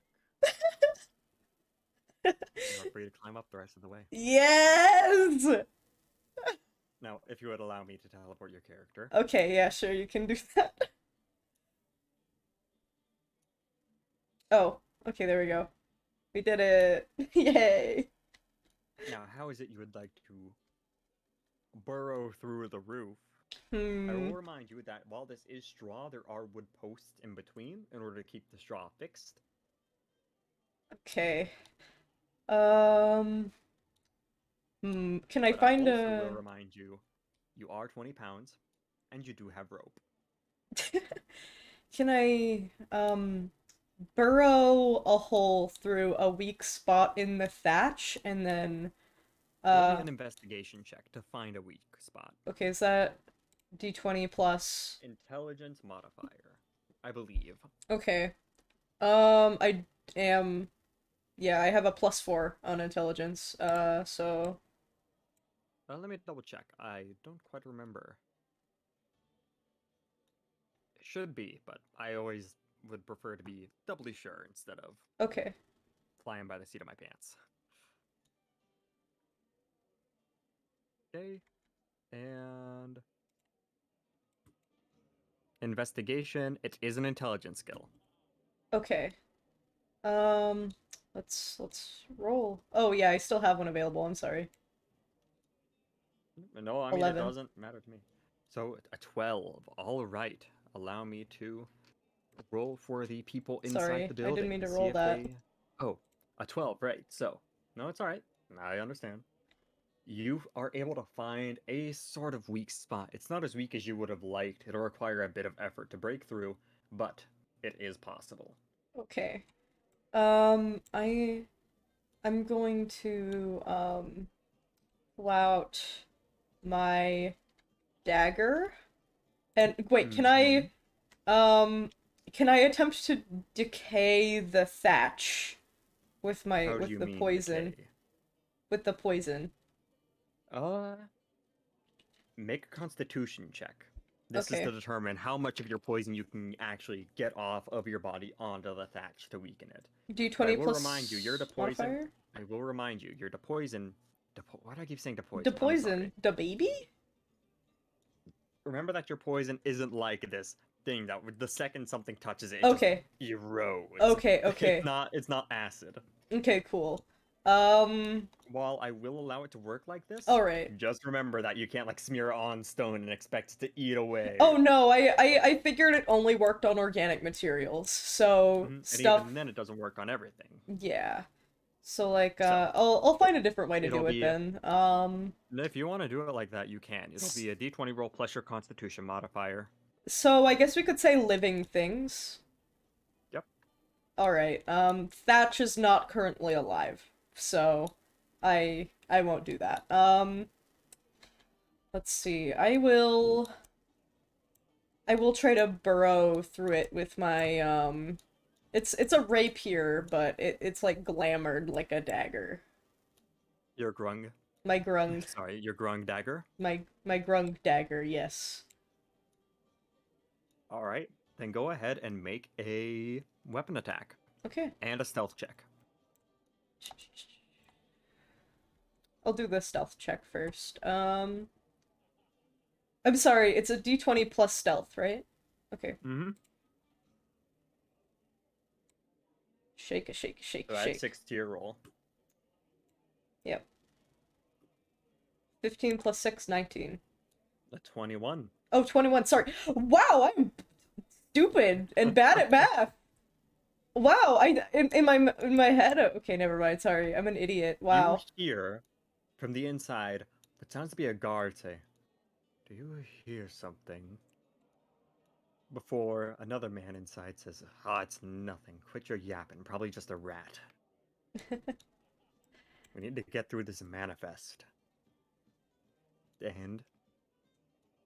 Speaker 2: You're free to climb up the rest of the way.
Speaker 1: Yes!
Speaker 2: Now, if you would allow me to teleport your character.
Speaker 1: Okay, yeah, sure, you can do that. Oh, okay, there we go. We did it. Yay!
Speaker 2: Now, how is it you would like to burrow through the roof I
Speaker 1: Hmm.
Speaker 2: will remind you that while this is straw, there are wood posts in between in order to keep the straw fixed.
Speaker 1: Okay. Um. Can I
Speaker 2: But
Speaker 1: find
Speaker 2: I also will
Speaker 1: a?
Speaker 2: remind you, you are 20 pounds, and you do have rope.
Speaker 1: Can I burrow a hole through a weak spot in the thatch and then
Speaker 2: Roll me an investigation check to find a weak spot.
Speaker 1: okay, is that D20 plus?
Speaker 2: Intelligence modifier, I believe.
Speaker 1: Okay. I am yeah, I have a +4 on intelligence. So
Speaker 2: Let me double check. I don't quite remember. It should be, but I always would prefer to be doubly sure instead of
Speaker 1: okay.
Speaker 2: flying by the seat of my pants. Okay, and investigation. It is an intelligence skill.
Speaker 1: Okay. Um let's roll. Oh yeah, I still have one available. I'm sorry.
Speaker 2: No, I mean
Speaker 1: 11.
Speaker 2: it doesn't matter to me. So a 12. All right. Allow me to roll for the people inside
Speaker 1: Sorry,
Speaker 2: the
Speaker 1: I didn't
Speaker 2: building
Speaker 1: mean to
Speaker 2: see
Speaker 1: roll
Speaker 2: if
Speaker 1: that.
Speaker 2: they. Oh, a 12. Right. So no, it's all right. I understand. You are able to find a sort of weak spot. It's not as weak as you would have liked. It'll require a bit of effort to break through, but it is possible.
Speaker 1: Okay. I'm going to pull out my dagger. And wait,
Speaker 2: Mhm.
Speaker 1: can I attempt to decay the thatch with
Speaker 2: How do
Speaker 1: with
Speaker 2: you
Speaker 1: the
Speaker 2: mean
Speaker 1: poison?
Speaker 2: decay?
Speaker 1: With the poison.
Speaker 2: Uh, make a constitution check. This is to
Speaker 1: Okay.
Speaker 2: determine how much of your poison you can actually get off of your body onto the thatch to weaken it. But I
Speaker 1: D20
Speaker 2: will remind you, you're to
Speaker 1: plus
Speaker 2: poison.
Speaker 1: modifier?
Speaker 2: I will remind you, you're to poison. Why do I keep saying to
Speaker 1: The
Speaker 2: poison? I'm sorry.
Speaker 1: poison. The baby?
Speaker 2: Remember that your poison isn't like this thing that the second something touches it, it just
Speaker 1: Okay.
Speaker 2: erodes.
Speaker 1: Okay,
Speaker 2: It's
Speaker 1: okay.
Speaker 2: not. It's not acid.
Speaker 1: Okay, cool. Um,
Speaker 2: While I will allow it to work like this,
Speaker 1: alright.
Speaker 2: just remember that you can't like smear it on stone and expect it to eat away.
Speaker 1: Oh no, I figured it only worked on organic materials. So
Speaker 2: And
Speaker 1: stuff,
Speaker 2: even then, it doesn't work on everything.
Speaker 1: yeah. So like
Speaker 2: So
Speaker 1: I'll find a different way to
Speaker 2: it'll
Speaker 1: do it
Speaker 2: be.
Speaker 1: then.
Speaker 2: If you want to do it like that, you can. It'll be a D20 roll plus your Constitution modifier.
Speaker 1: So I guess we could say living things.
Speaker 2: Yep.
Speaker 1: Alright, Thatch is not currently alive, so I won't do that. Let's see. I will try to burrow through it with my it's a rapier, but it's like glamored like a dagger.
Speaker 2: Your grung.
Speaker 1: My grung
Speaker 2: Sorry, your grung dagger.
Speaker 1: my grung dagger, yes.
Speaker 2: All right, then go ahead and make a weapon attack
Speaker 1: Okay.
Speaker 2: and a stealth check.
Speaker 1: I'll do the stealth check first. I'm sorry, it's a D20 plus stealth, right? Okay.
Speaker 2: Mm-hmm.
Speaker 1: Shake, shake, shake,
Speaker 2: So add
Speaker 1: shake.
Speaker 2: 6 to your roll.
Speaker 1: Yep. 15 plus 6, 19.
Speaker 2: A 21.
Speaker 1: Oh, 21, sorry. Wow, I'm stupid and bad at math. Wow, in my head. Okay, never mind. Sorry, I'm an idiot. Wow.
Speaker 2: You hear from the inside what sounds to be a guard say, "Do you hear something?" Before another man inside says, "Ah, it's nothing. Quit your yapping. Probably just a rat. We need to get through this manifest." And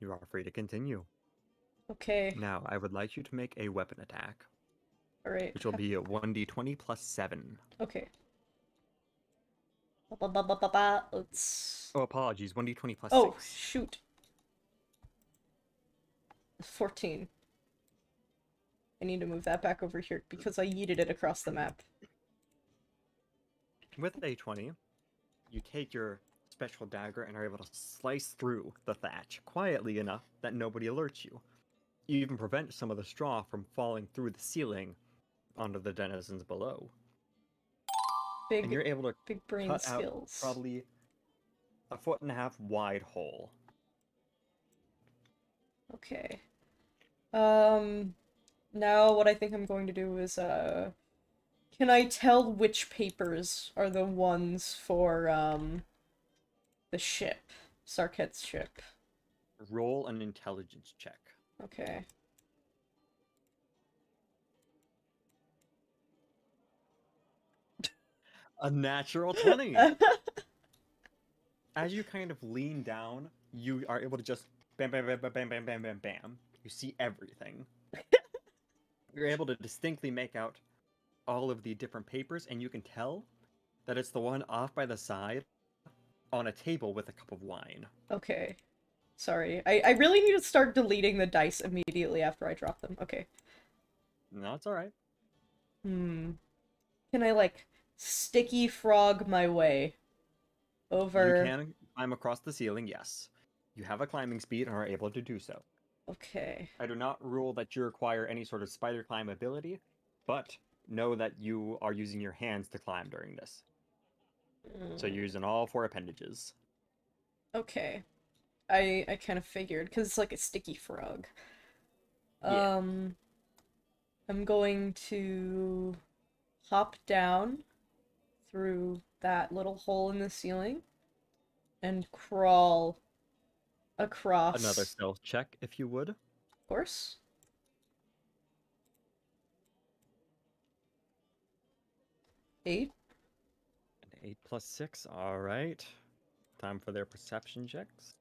Speaker 2: you are free to continue.
Speaker 1: Okay.
Speaker 2: Now, I would like you to make a weapon attack,
Speaker 1: All right.
Speaker 2: which will be a 1d20 plus 7.
Speaker 1: Okay. Let's.
Speaker 2: Oh, apologies. 1d20 plus
Speaker 1: Oh
Speaker 2: 6.
Speaker 1: shoot. 14. I need to move that back over here because I yeeted it across the map.
Speaker 2: With a 20, you take your special dagger and are able to slice through the thatch quietly enough that nobody alerts you. You even prevent some of the straw from falling through the ceiling onto the denizens below. And you're able to
Speaker 1: Big brain
Speaker 2: cut out
Speaker 1: skills.
Speaker 2: probably a 1.5 foot wide hole.
Speaker 1: Okay. Now what I think I'm going to do is, can I tell which papers are the ones for, the ship? Sarket's ship.
Speaker 2: Roll an intelligence check.
Speaker 1: Okay.
Speaker 2: A natural 20. As you kind of lean down, you are able to just bam, bam, bam, bam, bam, bam, bam, bam, bam. You see everything. You're able to distinctly make out all of the different papers, and you can tell that it's the one off by the side on a table with a cup of wine.
Speaker 1: Okay. Sorry. I really need to start deleting the dice immediately after I drop them. Okay.
Speaker 2: No, it's alright.
Speaker 1: Can I, like, sticky frog my way over...
Speaker 2: You can climb across the ceiling, yes. You have a climbing speed and are able to do so.
Speaker 1: Okay.
Speaker 2: I do not rule that you require any sort of spider climb ability, but know that you are using your hands to climb during this. So you're using all 4 appendages.
Speaker 1: Okay. I kind of figured, because it's like a sticky frog.
Speaker 2: Yeah.
Speaker 1: I'm going to hop down through that little hole in the ceiling and crawl across.
Speaker 2: Another stealth check, if you would.
Speaker 1: Of course. Eight.
Speaker 2: An 8 plus 6, alright. Time for their perception checks.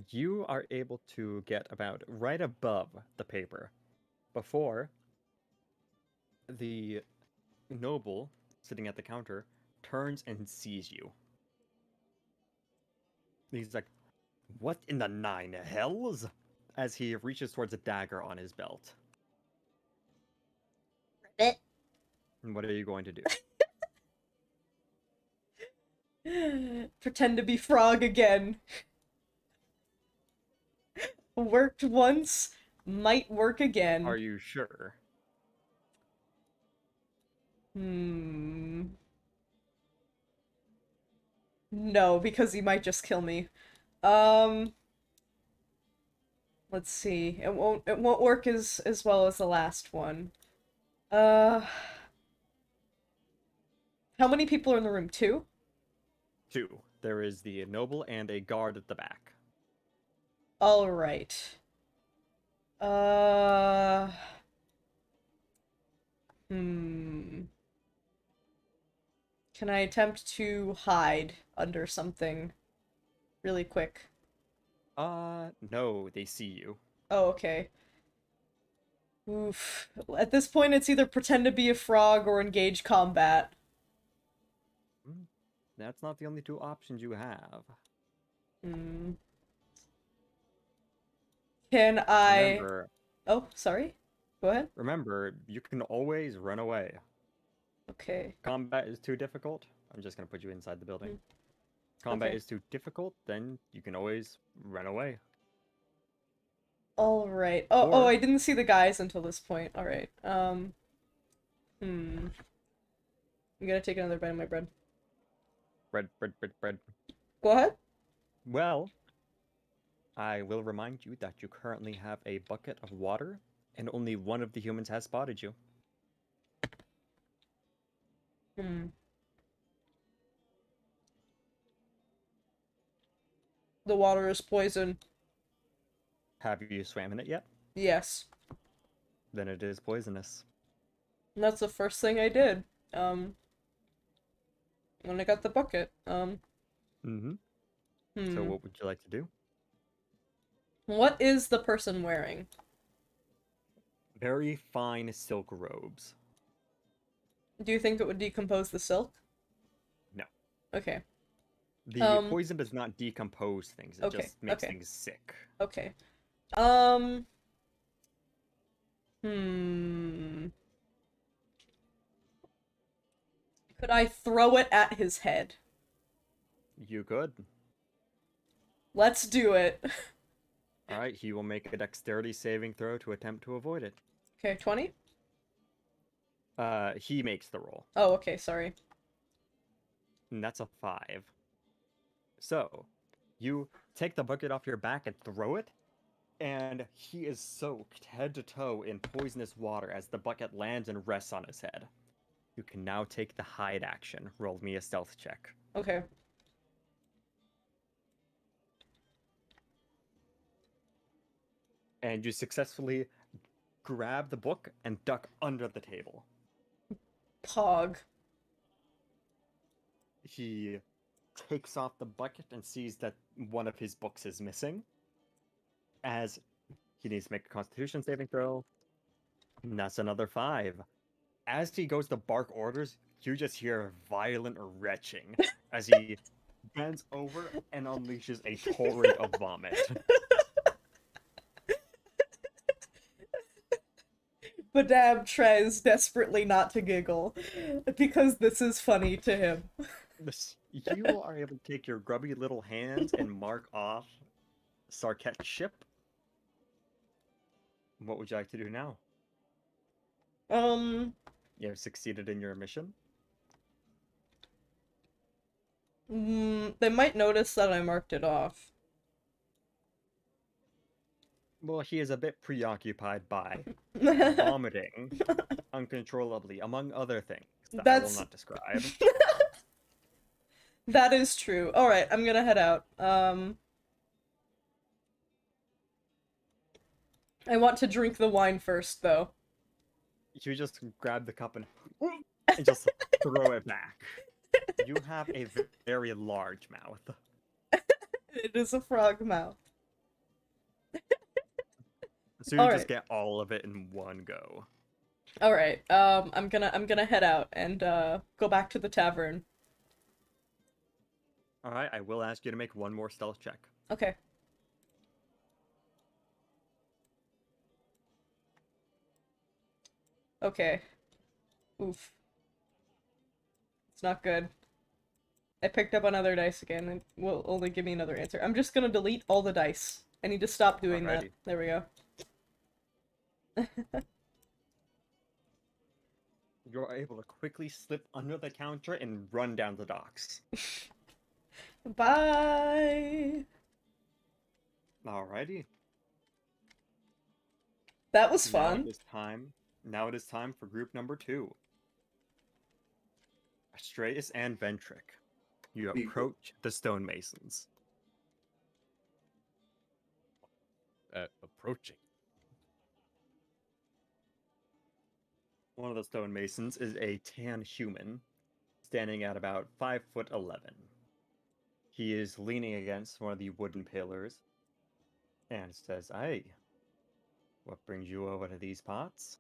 Speaker 2: You are able to get about right above the paper before the noble sitting at the counter turns and sees you. He's like, "What in the 9 hells?" as he reaches towards a dagger on his belt.
Speaker 5: Ribbit.
Speaker 2: And what are you going to do?
Speaker 1: Pretend to be frog again. Worked once, might work again.
Speaker 2: Are you sure?
Speaker 1: No, because he might just kill me. Let's see. It won't work as well as the last one. How many people are in the room? 2?
Speaker 2: 2. There is the noble and a guard at the back.
Speaker 1: All right. Can I attempt to hide under something really quick?
Speaker 2: No, they see you.
Speaker 1: Oh, okay. Oof. At this point, it's either pretend to be a frog or engage combat.
Speaker 2: That's not the only 2 options you have.
Speaker 1: Can I...
Speaker 2: Remember,
Speaker 1: Oh, sorry. Go ahead.
Speaker 2: remember, you can always run away.
Speaker 1: Okay.
Speaker 2: Combat is too difficult, I'm just gonna put you inside the building. Combat
Speaker 1: Okay.
Speaker 2: is too difficult, then you can always run away.
Speaker 1: Alright. Oh,
Speaker 2: Or-
Speaker 1: I didn't see the guys until this point. Alright. I'm gonna take another bite of my bread.
Speaker 2: Bread.
Speaker 1: Go ahead.
Speaker 2: Well, I will remind you that you currently have a bucket of water, and only one of the humans has spotted you.
Speaker 1: The water is poison.
Speaker 2: Have you swam in it yet?
Speaker 1: Yes.
Speaker 2: Then it is poisonous.
Speaker 1: And that's the first thing I did. When I got the bucket.
Speaker 2: So what would you like to do?
Speaker 1: What is the person wearing?
Speaker 2: Very fine silk robes.
Speaker 1: Do you think it would decompose the silk?
Speaker 2: No.
Speaker 1: Okay.
Speaker 2: The poison does not decompose things, it just makes
Speaker 1: okay.
Speaker 2: things sick.
Speaker 1: Okay. Could I throw it at his head?
Speaker 2: You could.
Speaker 1: Let's do it.
Speaker 2: Alright, he will make a dexterity saving throw to attempt to avoid it.
Speaker 1: Okay, 20?
Speaker 2: He makes the roll.
Speaker 1: Oh, okay, sorry.
Speaker 2: And that's a 5. So, you take the bucket off your back and throw it, and he is soaked head to toe in poisonous water as the bucket lands and rests on his head. You can now take the hide action. Roll me a stealth check.
Speaker 1: Okay.
Speaker 2: And you successfully grab the book and duck under the table.
Speaker 1: Pog.
Speaker 2: He takes off the bucket and sees that one of his books is missing. As he needs to make a Constitution saving throw. And that's another 5. As he goes to bark orders, you just hear violent retching as he bends over and unleashes a torrent of vomit.
Speaker 1: Badab tries desperately not to giggle because this is funny to him.
Speaker 2: You are able to take your grubby little hands and mark off Sarket's ship. What would you like to do now? You have succeeded in your mission.
Speaker 1: They might notice that I marked it off.
Speaker 2: Well, he is a bit preoccupied by vomiting uncontrollably, among other things that I will not describe.
Speaker 1: That is true. Alright, I'm gonna head out. I want to drink the wine first, though.
Speaker 2: You just grab the cup and just throw it back. You have a very large mouth.
Speaker 1: It is a frog mouth.
Speaker 2: So you just get all of it in one go.
Speaker 1: Alright, I'm gonna head out and go back to the tavern.
Speaker 2: Alright, I will ask you to make one more stealth check.
Speaker 1: Okay. Okay. Oof. It's not good. I picked up another dice again and will only give me another answer. I'm just gonna delete all the dice. I need to stop doing that. There we go.
Speaker 2: You're able to quickly slip under the counter and run down the docks.
Speaker 1: Bye!
Speaker 2: Alrighty.
Speaker 1: That was fun.
Speaker 2: Now it is time for group number 2. Astraeus and Ventric. You approach the stonemasons.
Speaker 4: Approaching.
Speaker 2: One of the stonemasons is a tan human, standing at about 5'11". He is leaning against one of the wooden pillars, and says, "Hey, what brings you over to these parts?"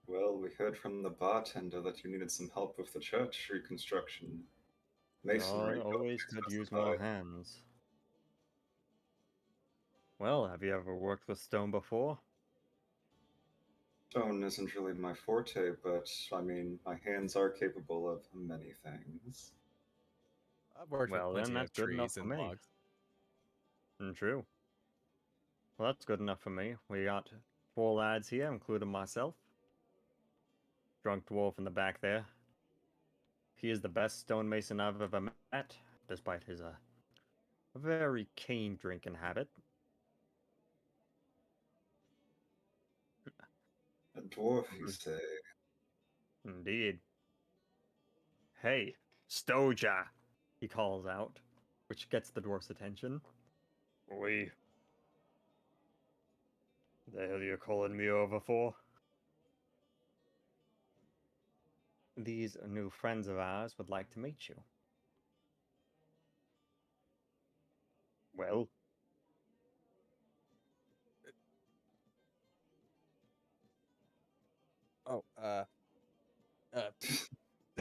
Speaker 3: Well, we heard from the bartender that you needed some help with the church reconstruction. Masonry.
Speaker 2: Always could use more hands. Well, have you ever worked with stone before?
Speaker 3: Stone isn't really my forte, but I mean, my hands are capable of many things.
Speaker 4: I've worked with plenty of trees and logs.
Speaker 2: True. Well, that's good enough for me. We got 4 lads here, including myself. Drunk dwarf in the back there. He is the best stonemason I've ever met, despite his very keen drinking habit.
Speaker 3: A dwarf, you say?
Speaker 2: Indeed. Hey, Stoja, he calls out, which gets the dwarf's attention. Oi. The hell are you calling me over for? These new friends of ours would like to meet you. Well?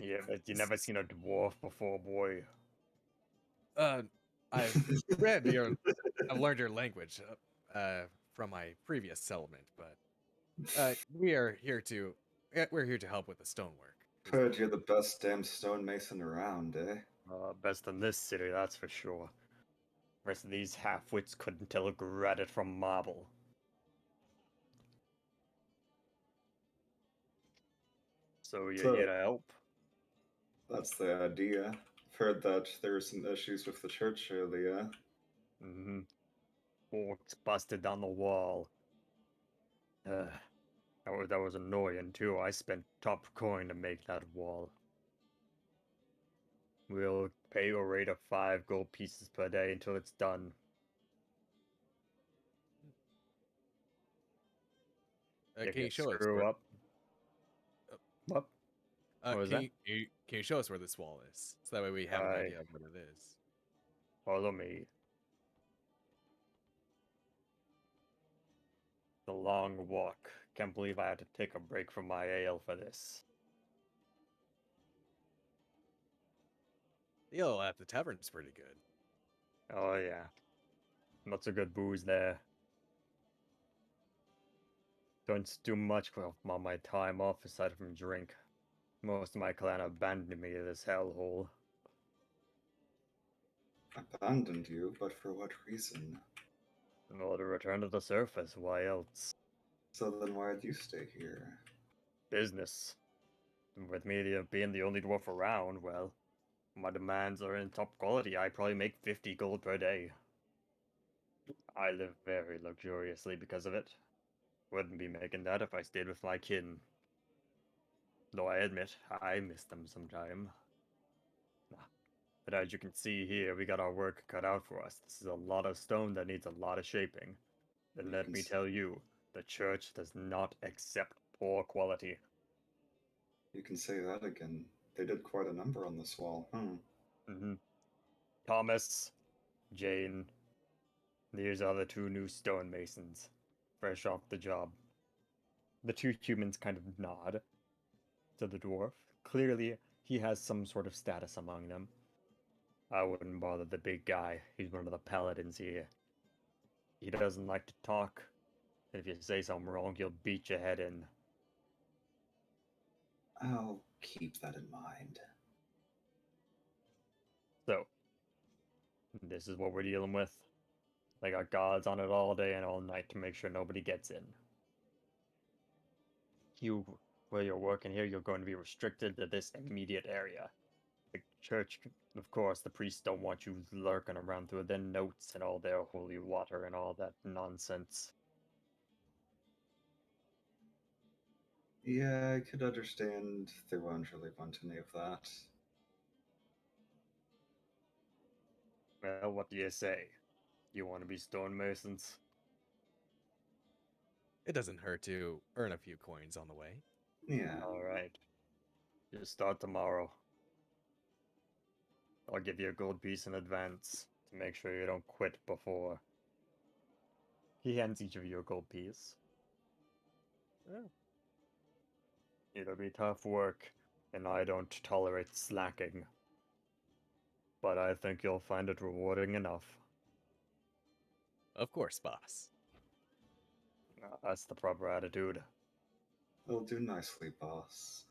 Speaker 2: Yeah, but you never seen a dwarf before, boy.
Speaker 4: I've learned your language from my previous settlement, but we're here to help with the stonework.
Speaker 3: Heard you're the best damn stonemason around, eh?
Speaker 2: Best in this city, that's for sure. Rest of these half-wits couldn't tell granite from marble. So you're here to help?
Speaker 3: That's the idea. I've heard that there were some issues with the church earlier.
Speaker 2: Mm-hmm. Orcs busted down the wall. That was annoying too. I spent top coin to make that wall. We'll pay you a rate of 5 gold pieces per day until it's done. If
Speaker 4: Can
Speaker 2: you
Speaker 4: you show us
Speaker 2: screw
Speaker 4: where?
Speaker 2: up, what? What was that?
Speaker 4: Can you show us where this wall is, so that way we have an idea of what it is?
Speaker 2: Follow me. The long walk. Can't believe I had to take a break from my ale for this.
Speaker 4: The ale at the tavern's pretty good.
Speaker 2: Oh yeah. Lots of good booze there. Don't do much on my time off aside from drink. Most of my clan abandoned me to this hellhole.
Speaker 3: Abandoned you, but for what reason?
Speaker 2: In order to return to the surface, why else?
Speaker 3: So then why'd you stay here?
Speaker 2: Business. And with me being the only dwarf around, well, my demands are in top quality. I probably make 50 gold per day. I live very luxuriously because of it. Wouldn't be making that if I stayed with my kin. Though I admit, I miss them sometime. But as you can see here, we got our work cut out for us. This is a lot of stone that needs a lot of shaping. Then let me tell you, the church does not accept poor quality.
Speaker 3: You can say that again. They did quite a number on this wall,
Speaker 2: Mm-hmm. Thomas, Jane, these are the 2 new stonemasons, fresh off the job. The 2 humans kind of nod to the dwarf. Clearly, he has some sort of status among them. I wouldn't bother the big guy. He's one of the paladins here. He doesn't like to talk. If you say something wrong, he'll beat your head in.
Speaker 3: I'll keep that in mind.
Speaker 2: So, this is what we're dealing with. They got guards on it all day and all night to make sure nobody gets in. Where you're working here, you're going to be restricted to this immediate area. The church, of course, the priests don't want you lurking around through their notes and all their holy water and all that nonsense.
Speaker 3: Yeah, I could understand they won't really want any of that.
Speaker 2: Well, what do you say? You want to be stonemasons?
Speaker 4: It doesn't hurt to earn a few coins on the way.
Speaker 3: Yeah.
Speaker 2: Alright. Just start tomorrow. I'll give you a gold piece in advance to make sure you don't quit before. He hands each of you a gold piece.
Speaker 4: Oh.
Speaker 2: It'll be tough work, and I don't tolerate slacking. But I think you'll find it rewarding enough.
Speaker 4: Of course, boss.
Speaker 2: That's the proper attitude.
Speaker 3: They'll do nicely, boss.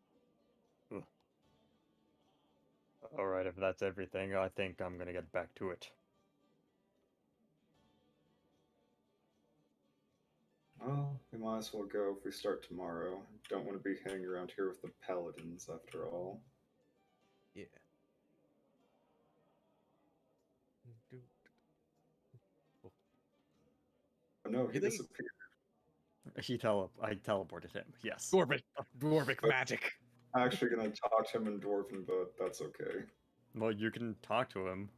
Speaker 2: Alright, if that's everything, I think I'm gonna get back to it.
Speaker 3: Well, we might as well go if we start tomorrow. Don't want to be hanging around here with the paladins, after all.
Speaker 4: Yeah.
Speaker 3: Oh no, he
Speaker 4: You think-
Speaker 3: disappeared.
Speaker 2: I teleported him, yes.
Speaker 4: Dwarvic magic.
Speaker 3: I'm actually gonna talk to him in Dwarven, but that's okay.
Speaker 2: Well, you can talk to him.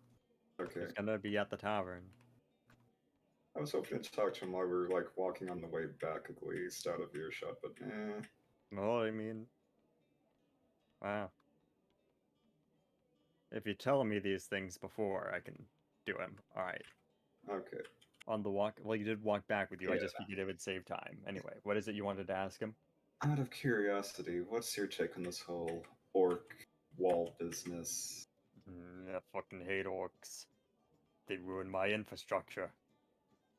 Speaker 3: Okay.
Speaker 2: He's gonna be at the tavern.
Speaker 3: I was hoping to talk to him while we were like walking on the way back, at least out of earshot, but
Speaker 2: Well, I mean... Wow. If you tell me these things before, I can do them. Alright.
Speaker 3: Okay.
Speaker 2: On the walk... Well, you did walk back with you. I
Speaker 3: Yeah.
Speaker 2: just figured it would save time. Anyway, what is it you wanted to ask him?
Speaker 3: Out of curiosity, what's your take on this whole orc wall business?
Speaker 2: I fucking hate orcs. They ruined my infrastructure.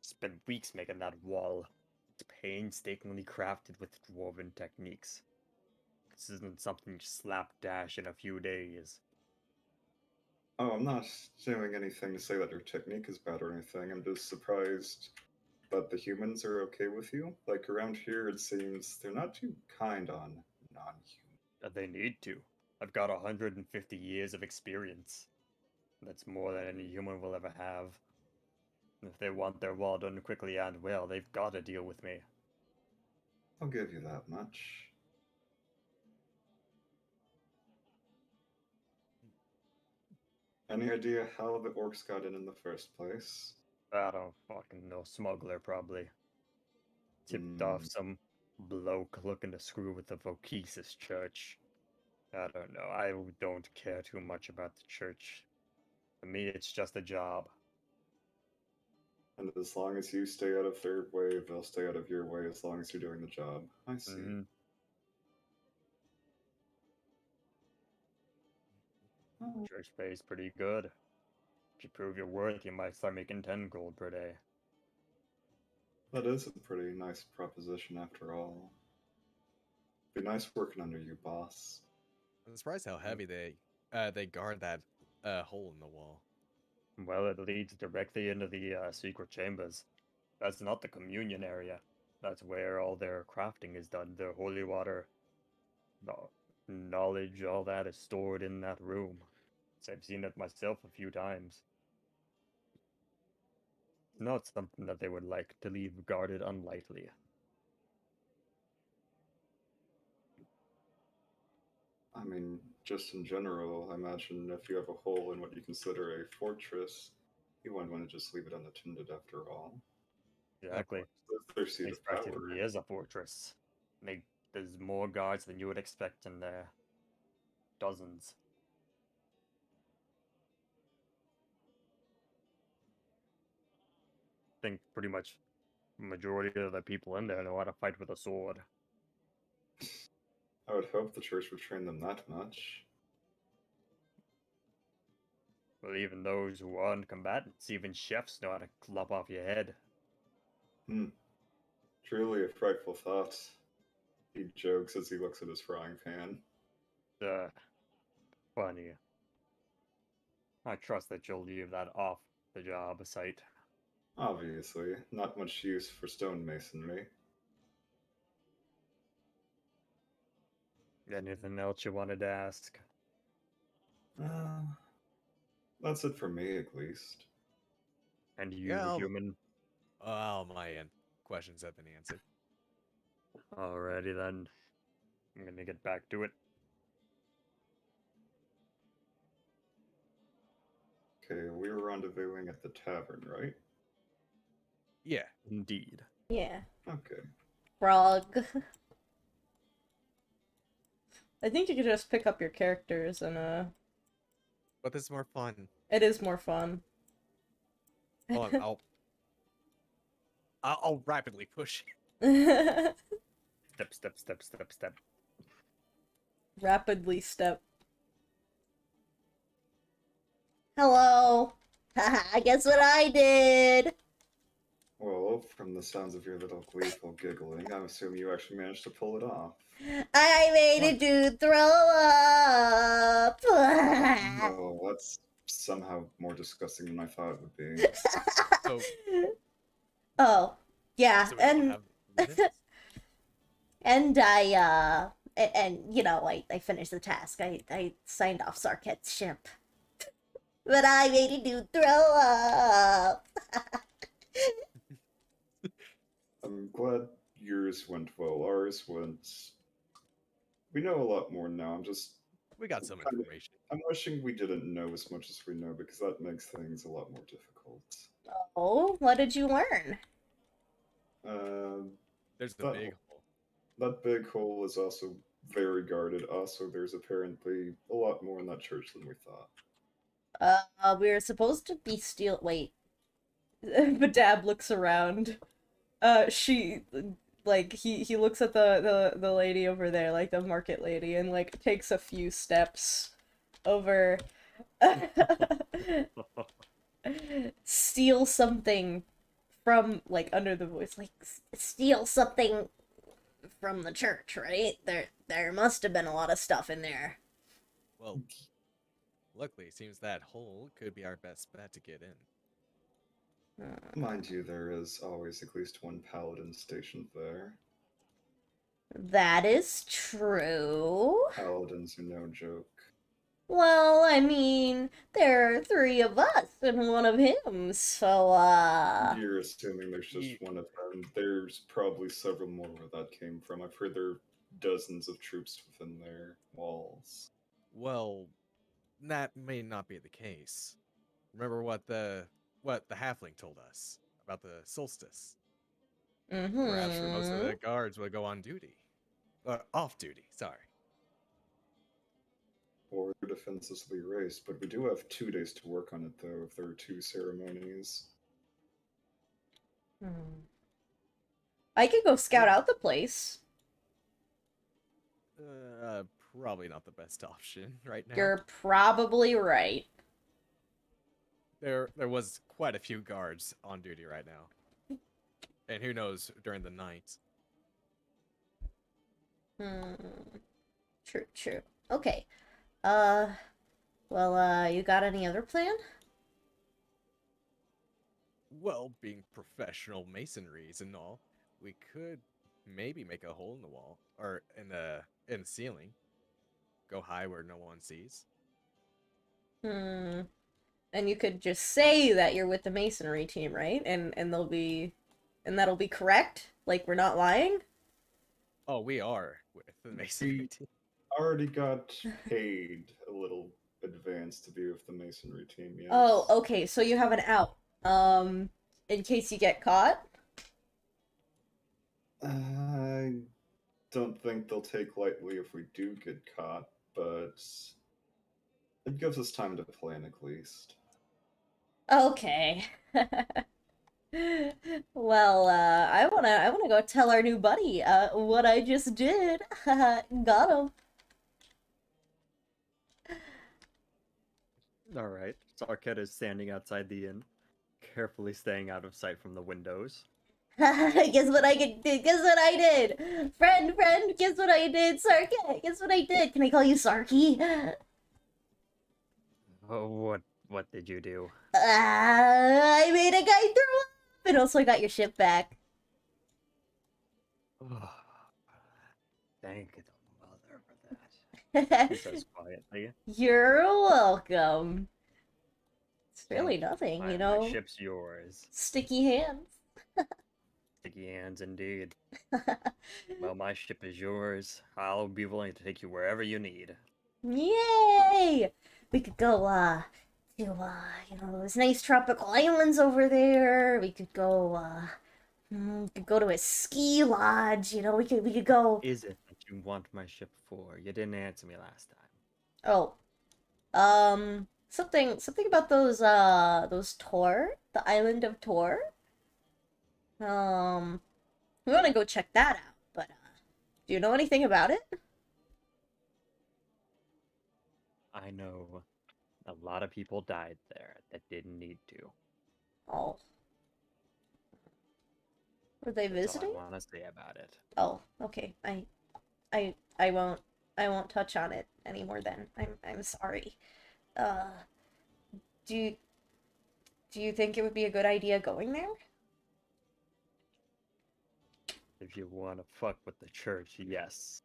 Speaker 2: Spent weeks making that wall. It's painstakingly crafted with dwarven techniques. This isn't something you slapdash in a few days.
Speaker 3: Oh, I'm not doing anything to say that your technique is bad or anything. I'm just surprised that the humans are okay with you. Like around here, it seems they're not too kind on non-human.
Speaker 2: They need to. I've got 150 years of experience. That's more than any human will ever have. If they want their wall done quickly and well, they've got to deal with me.
Speaker 3: I'll give you that much. Any idea how the orcs got in the first place?
Speaker 2: I don't fucking know. Smuggler, probably. Tipped off some bloke looking to screw with the Vokesis church. I don't know. I don't care too much about the church. To me, it's just a job.
Speaker 3: And as long as you stay out of their way, they'll stay out of your way as long as you're doing the job. I see.
Speaker 2: Mm-hmm.
Speaker 3: Oh,
Speaker 2: Church pays pretty good. If you prove your worth, you might start making 10 gold per day.
Speaker 3: that is a pretty nice proposition after all. Be nice working under you, boss.
Speaker 4: I'm surprised how heavy they guard that hole in the wall.
Speaker 2: Well, it leads directly into the secret chambers. That's not the communion area. That's where all their crafting is done. Their holy water, knowledge, all that is stored in that room. So I've seen it myself a few times. Not something that they would like to leave guarded unlightly.
Speaker 3: I mean, just in general, I imagine if you have a hole in what you consider a fortress, you wouldn't want to just leave it unattended after all.
Speaker 2: Exactly.
Speaker 3: That's their seat
Speaker 2: It
Speaker 3: of power.
Speaker 2: practically is a fortress. There's more guards than you would expect in there. Dozens. I think pretty much majority of the people in there know how to fight with a sword.
Speaker 3: I would hope the church would train them that much.
Speaker 2: Well, even those who aren't combatants, even chefs know how to lop off your head.
Speaker 3: Truly a frightful thought. He jokes as he looks at his frying pan.
Speaker 2: Funny. I trust that you'll leave that off the job site.
Speaker 3: Obviously, not much use for stonemasonry.
Speaker 2: Anything else you wanted to ask?
Speaker 3: That's it for me, at least.
Speaker 2: And you,
Speaker 4: Yeah,
Speaker 2: human?
Speaker 4: all my questions have been answered.
Speaker 2: Alrighty then. I'm gonna get back to it.
Speaker 3: Okay, we were rendezvousing at the tavern, right?
Speaker 4: Yeah.
Speaker 2: Indeed.
Speaker 5: Yeah.
Speaker 3: Okay.
Speaker 5: Frog.
Speaker 1: I think you could just pick up your characters and
Speaker 4: But this is more fun.
Speaker 1: it is more fun.
Speaker 4: Hold on, I'll rapidly push.
Speaker 2: Step, step, step, step, step.
Speaker 1: Rapidly step.
Speaker 5: Hello. Haha, guess what I did?
Speaker 3: Well, from the sounds of your little gleeful giggling, I assume you actually managed to pull it off.
Speaker 5: I made a dude throw up.
Speaker 3: Oh, that's somehow more disgusting than I thought it would be.
Speaker 4: So,
Speaker 5: Oh, yeah,
Speaker 4: so we don't have minutes?
Speaker 5: and and you know, I finished the task. I signed off Sarket's ship. But I made a dude throw up.
Speaker 3: I'm glad yours went well. Ours went. We know a lot more now.
Speaker 4: We got some
Speaker 3: kind of-
Speaker 4: information.
Speaker 3: I'm wishing we didn't know as much as we know because that makes things a lot more difficult.
Speaker 5: Oh, what did you learn?
Speaker 4: There's the
Speaker 3: that
Speaker 4: big
Speaker 3: hole.
Speaker 4: hole.
Speaker 3: That big hole is also very guarded. Also, there's apparently a lot more in that church than we thought.
Speaker 5: We were supposed to be Wait.
Speaker 1: Badab looks around. She like he looks at the lady over there, like the market lady, and like takes a few steps over. Steal something from like under the voice, like
Speaker 5: Steal something from the church, right? There must have been a lot of stuff in there.
Speaker 4: Well, luckily, it seems that hole could be our best bet to get in.
Speaker 3: Mind you, there is always at least one paladin stationed there.
Speaker 5: That is true.
Speaker 3: Paladins are no joke.
Speaker 5: Well, I mean, there are three of us and one of him, so,
Speaker 3: You're assuming there's just one of them. There's probably several more where that came from. I've heard there are dozens of troops within their walls.
Speaker 4: Well, that may not be the case. Remember what the halfling told us about the solstice? Perhaps most of
Speaker 5: mm-hmm.
Speaker 4: the guards would go on duty. Off duty, sorry.
Speaker 3: Or defenses will be erased, but we do have 2 days to work on it, though, if there are 2 ceremonies.
Speaker 5: I could go scout out the place.
Speaker 4: Uh, Probably not the best option right now.
Speaker 5: You're probably right.
Speaker 4: There was quite a few guards on duty right now. And who knows during the night.
Speaker 5: True, true. Okay. You got any other plan?
Speaker 4: Well, being professional masonries and all, we could maybe make a hole in the wall or in the ceiling. Go high where no one sees.
Speaker 5: And you could just say that you're with the masonry team, right? And that'll be correct? Like we're not lying?
Speaker 4: Oh, we are with the masonry team.
Speaker 3: Already got paid a little advance to be with the masonry team, yes.
Speaker 5: Oh, okay, so you have an out. In case you get caught?
Speaker 3: I don't think they'll take lightly if we do get caught, but it gives us time to plan at least.
Speaker 5: Okay. Well, I wanna go tell our new buddy, what I just did. Got him.
Speaker 2: Alright. Sarkett is standing outside the inn, carefully staying out of sight from the windows.
Speaker 5: Guess what I did? Guess what I did? Friend, guess what I did? Sarky, guess what I did? Can I call you Sarky?
Speaker 2: Oh, what did you do?
Speaker 5: I made a guy throw up, and also I got your ship back.
Speaker 2: Thank the mother for that. He says quietly.
Speaker 5: You're welcome. It's really
Speaker 2: Thank you.
Speaker 5: nothing, you
Speaker 2: My
Speaker 5: know?
Speaker 2: ship's yours.
Speaker 5: Sticky hands.
Speaker 2: Sticky hands indeed. Well, my ship is yours. I'll be willing to take you wherever you need.
Speaker 5: Yay! We could go, to, those nice tropical islands over there. We could go, to a ski lodge, we could go.
Speaker 2: Is it that you want my ship for? You didn't answer me last time.
Speaker 5: Oh, something about those Tor, the island of Tor. We want to go check that out, but, do you know anything about it?
Speaker 2: I know a lot of people died there that didn't need to.
Speaker 5: Oh. Were they
Speaker 2: That's
Speaker 5: visiting?
Speaker 2: all I want to say about it.
Speaker 5: Oh, okay. I won't touch on it anymore then. I'm sorry. Do you think it would be a good idea going there?
Speaker 2: If you want to fuck with the church, yes.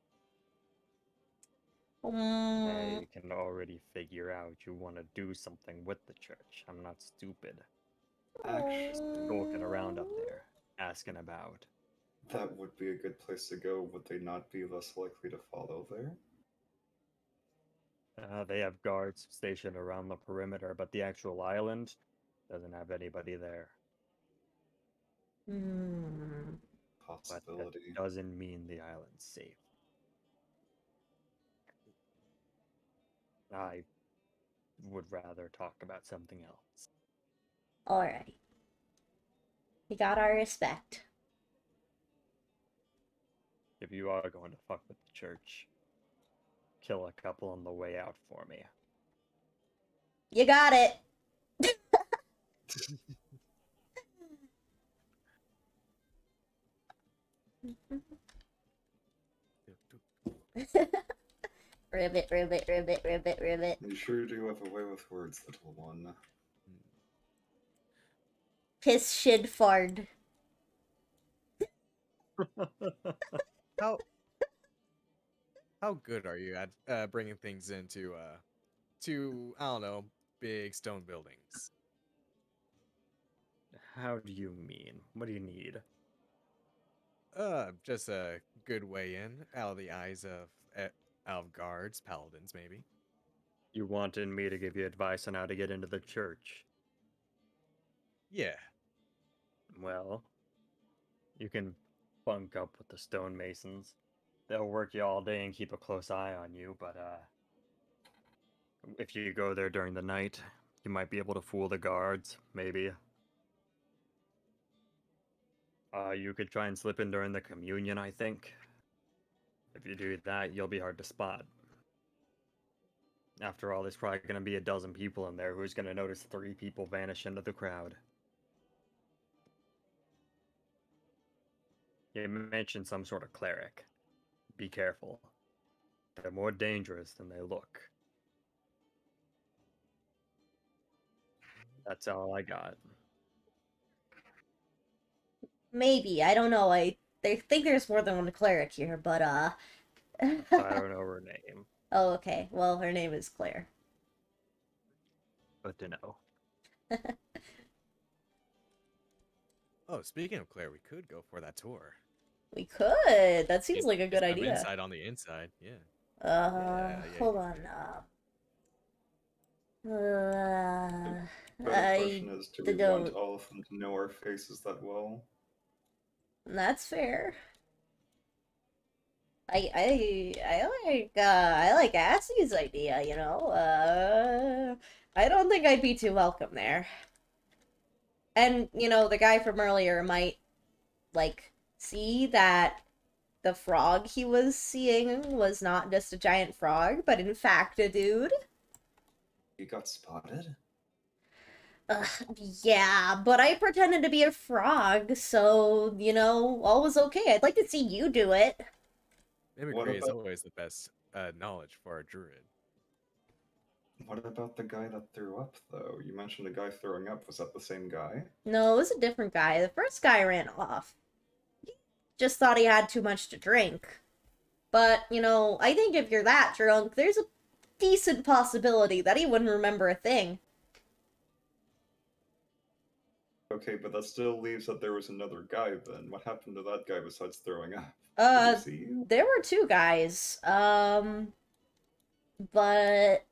Speaker 5: Um,
Speaker 2: I can already figure out you want to do something with the church. I'm not stupid. Just looking around up there, asking about.
Speaker 3: That would be a good place to go. Would they not be less likely to follow there?
Speaker 2: They have guards stationed around the perimeter, but the actual island doesn't have anybody there. But
Speaker 3: Possibility.
Speaker 2: that doesn't mean the island's safe. I would rather talk about something else.
Speaker 5: Alright. You got our respect.
Speaker 2: If you are going to fuck with the church, kill a couple on the way out for me.
Speaker 5: You got it. Ribbit, ribbit, ribbit, ribbit, ribbit.
Speaker 3: You sure do have a way with words, little one.
Speaker 5: Piss shit fard.
Speaker 4: How good are you at bringing things into to, I don't know, big stone buildings.
Speaker 2: How do you mean? What do you need?
Speaker 4: Just a good way in, out of the eyes of guards, paladins, maybe.
Speaker 2: You wanted me to give you advice on how to get into the church.
Speaker 4: Yeah.
Speaker 2: Well, you can bunk up with the stonemasons. They'll work you all day and keep a close eye on you, but if you go there during the night, you might be able to fool the guards, maybe. You could try and slip in during the communion, I think. If you do that, you'll be hard to spot. After all, there's probably going to be a dozen people in there. Who's going to notice 3 people vanish into the crowd? You mentioned some sort of cleric. Be careful. They're more dangerous than they look. That's all I got.
Speaker 5: Maybe, I don't know. I think there's more than one cleric here, but
Speaker 2: I don't know her name.
Speaker 5: Oh, okay. Well, her name is Claire.
Speaker 2: Good to know.
Speaker 4: Oh, speaking of Claire, we could go for that tour.
Speaker 5: We could. That seems
Speaker 4: Get-
Speaker 5: like a
Speaker 4: get
Speaker 5: good
Speaker 4: some
Speaker 5: idea.
Speaker 4: Insight on the inside, yeah.
Speaker 5: Uh,
Speaker 4: Yeah,
Speaker 5: hold
Speaker 4: yeah.
Speaker 5: on.
Speaker 3: But the
Speaker 5: I
Speaker 3: question is, do we
Speaker 5: don't.
Speaker 3: want all of them to know our faces that well?
Speaker 5: That's fair. I like Assie's idea, you know. I don't think I'd be too welcome there. And, you know, the guy from earlier might like see that the frog he was seeing was not just a giant frog, but in fact a dude.
Speaker 3: You got spotted?
Speaker 5: Yeah, but I pretended to be a frog, so, you know, all was okay. I'd like to see you do it.
Speaker 4: Mimicry is
Speaker 3: about-
Speaker 4: always the best knowledge for a druid.
Speaker 3: What about the guy that threw up, though? You mentioned a guy throwing up. Was that the same guy?
Speaker 5: No, it was a different guy. The first guy ran off. He just thought he had too much to drink. But, you know, I think if you're that drunk, there's a decent possibility that he wouldn't remember a thing.
Speaker 3: Okay, but that still leaves that there was another guy then. What happened to that guy besides throwing up? Did he see you?
Speaker 5: There were 2 guys. But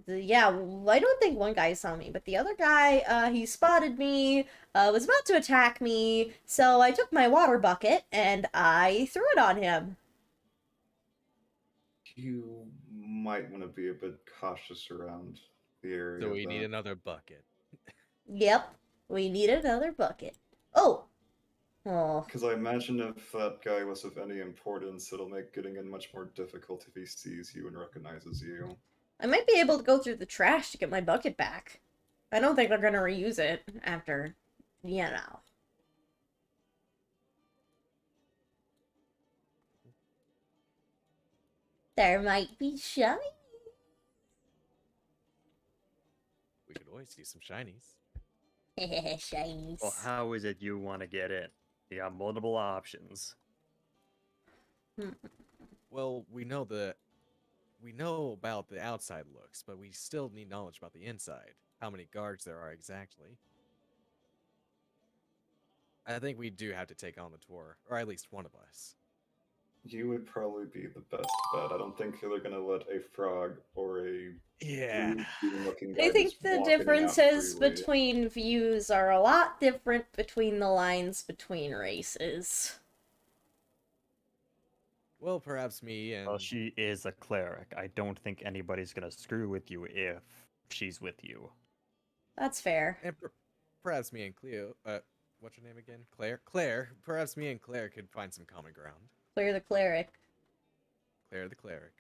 Speaker 5: yeah, I don't think one guy saw me, but the other guy, he spotted me, was about to attack me, so I took my water bucket and I threw it on him.
Speaker 3: You might want to be a bit cautious around the area.
Speaker 4: So we need
Speaker 3: then.
Speaker 4: another bucket.
Speaker 5: Yep, we need another bucket. Oh! Oh.
Speaker 3: Because I imagine if that guy was of any importance, it'll make getting in much more difficult if he sees you and recognizes you.
Speaker 5: I might be able to go through the trash to get my bucket back. I don't think they're gonna reuse it after, you know. There might be shiny.
Speaker 4: We could always use some shinies.
Speaker 5: Shinies.
Speaker 2: Well, how is it you want to get in? You got multiple options.
Speaker 4: Well, we know about the outside looks, but we still need knowledge about the inside. How many guards there are exactly. I think we do have to take on the tour, or at least one of us.
Speaker 3: You would probably be the best bet. I don't think they're gonna let a frog or a
Speaker 4: Yeah.
Speaker 3: looking guy
Speaker 5: I think
Speaker 3: just
Speaker 5: the
Speaker 3: walk in and out
Speaker 5: differences
Speaker 3: freely.
Speaker 5: between views are a lot different between the lines between races.
Speaker 4: Well, perhaps me and
Speaker 2: Well, she is a cleric. I don't think anybody's gonna screw with you if she's with you.
Speaker 5: That's fair.
Speaker 4: perhaps me and Cleo. What's her name again? Claire. Claire. Perhaps me and Claire could find some common ground.
Speaker 5: Clear the cleric.
Speaker 4: Claire the cleric.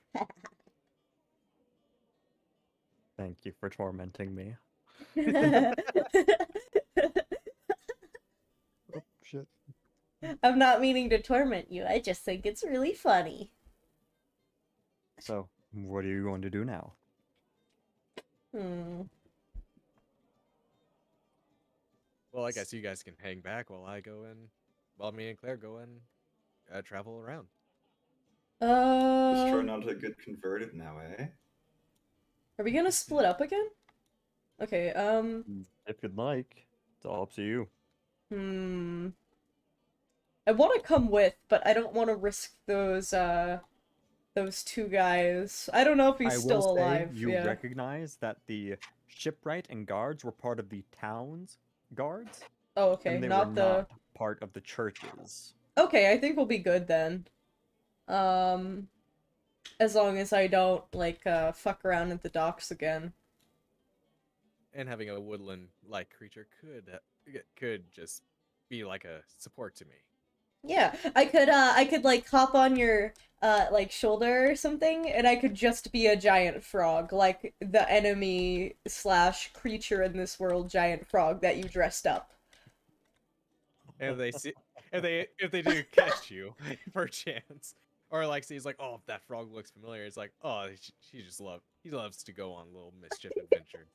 Speaker 2: Thank you for tormenting me. Oh, shit.
Speaker 5: I'm not meaning to torment you. I just think it's really funny.
Speaker 2: So, what are you going to do now?
Speaker 4: Well, I guess you guys can hang back while me and Claire go and travel around.
Speaker 3: Just try not to get converted now, eh?
Speaker 1: Are we gonna split up again? Okay,
Speaker 2: If you'd like, it's all up to you.
Speaker 1: I want to come with, but I don't want to risk those two guys. I don't know if he's
Speaker 2: I
Speaker 1: still
Speaker 2: will say
Speaker 1: alive.
Speaker 2: you
Speaker 1: Yeah.
Speaker 2: recognize that the shipwright and guards were part of the town's guards,
Speaker 1: Oh, okay.
Speaker 2: and they were
Speaker 1: Not the.
Speaker 2: not part of the churches.
Speaker 1: Okay, I think we'll be good then. As long as I don't like fuck around at the docks again.
Speaker 4: And having a woodland-like creature could just be like a support to me.
Speaker 1: Yeah, I could like hop on your like shoulder or something, and I could just be a giant frog, like the enemy slash creature in this world giant frog that you dressed up.
Speaker 4: And they see if they do catch you, perchance, or like sees like, oh, that frog looks familiar. It's like, oh, he loves to go on little mischief adventures.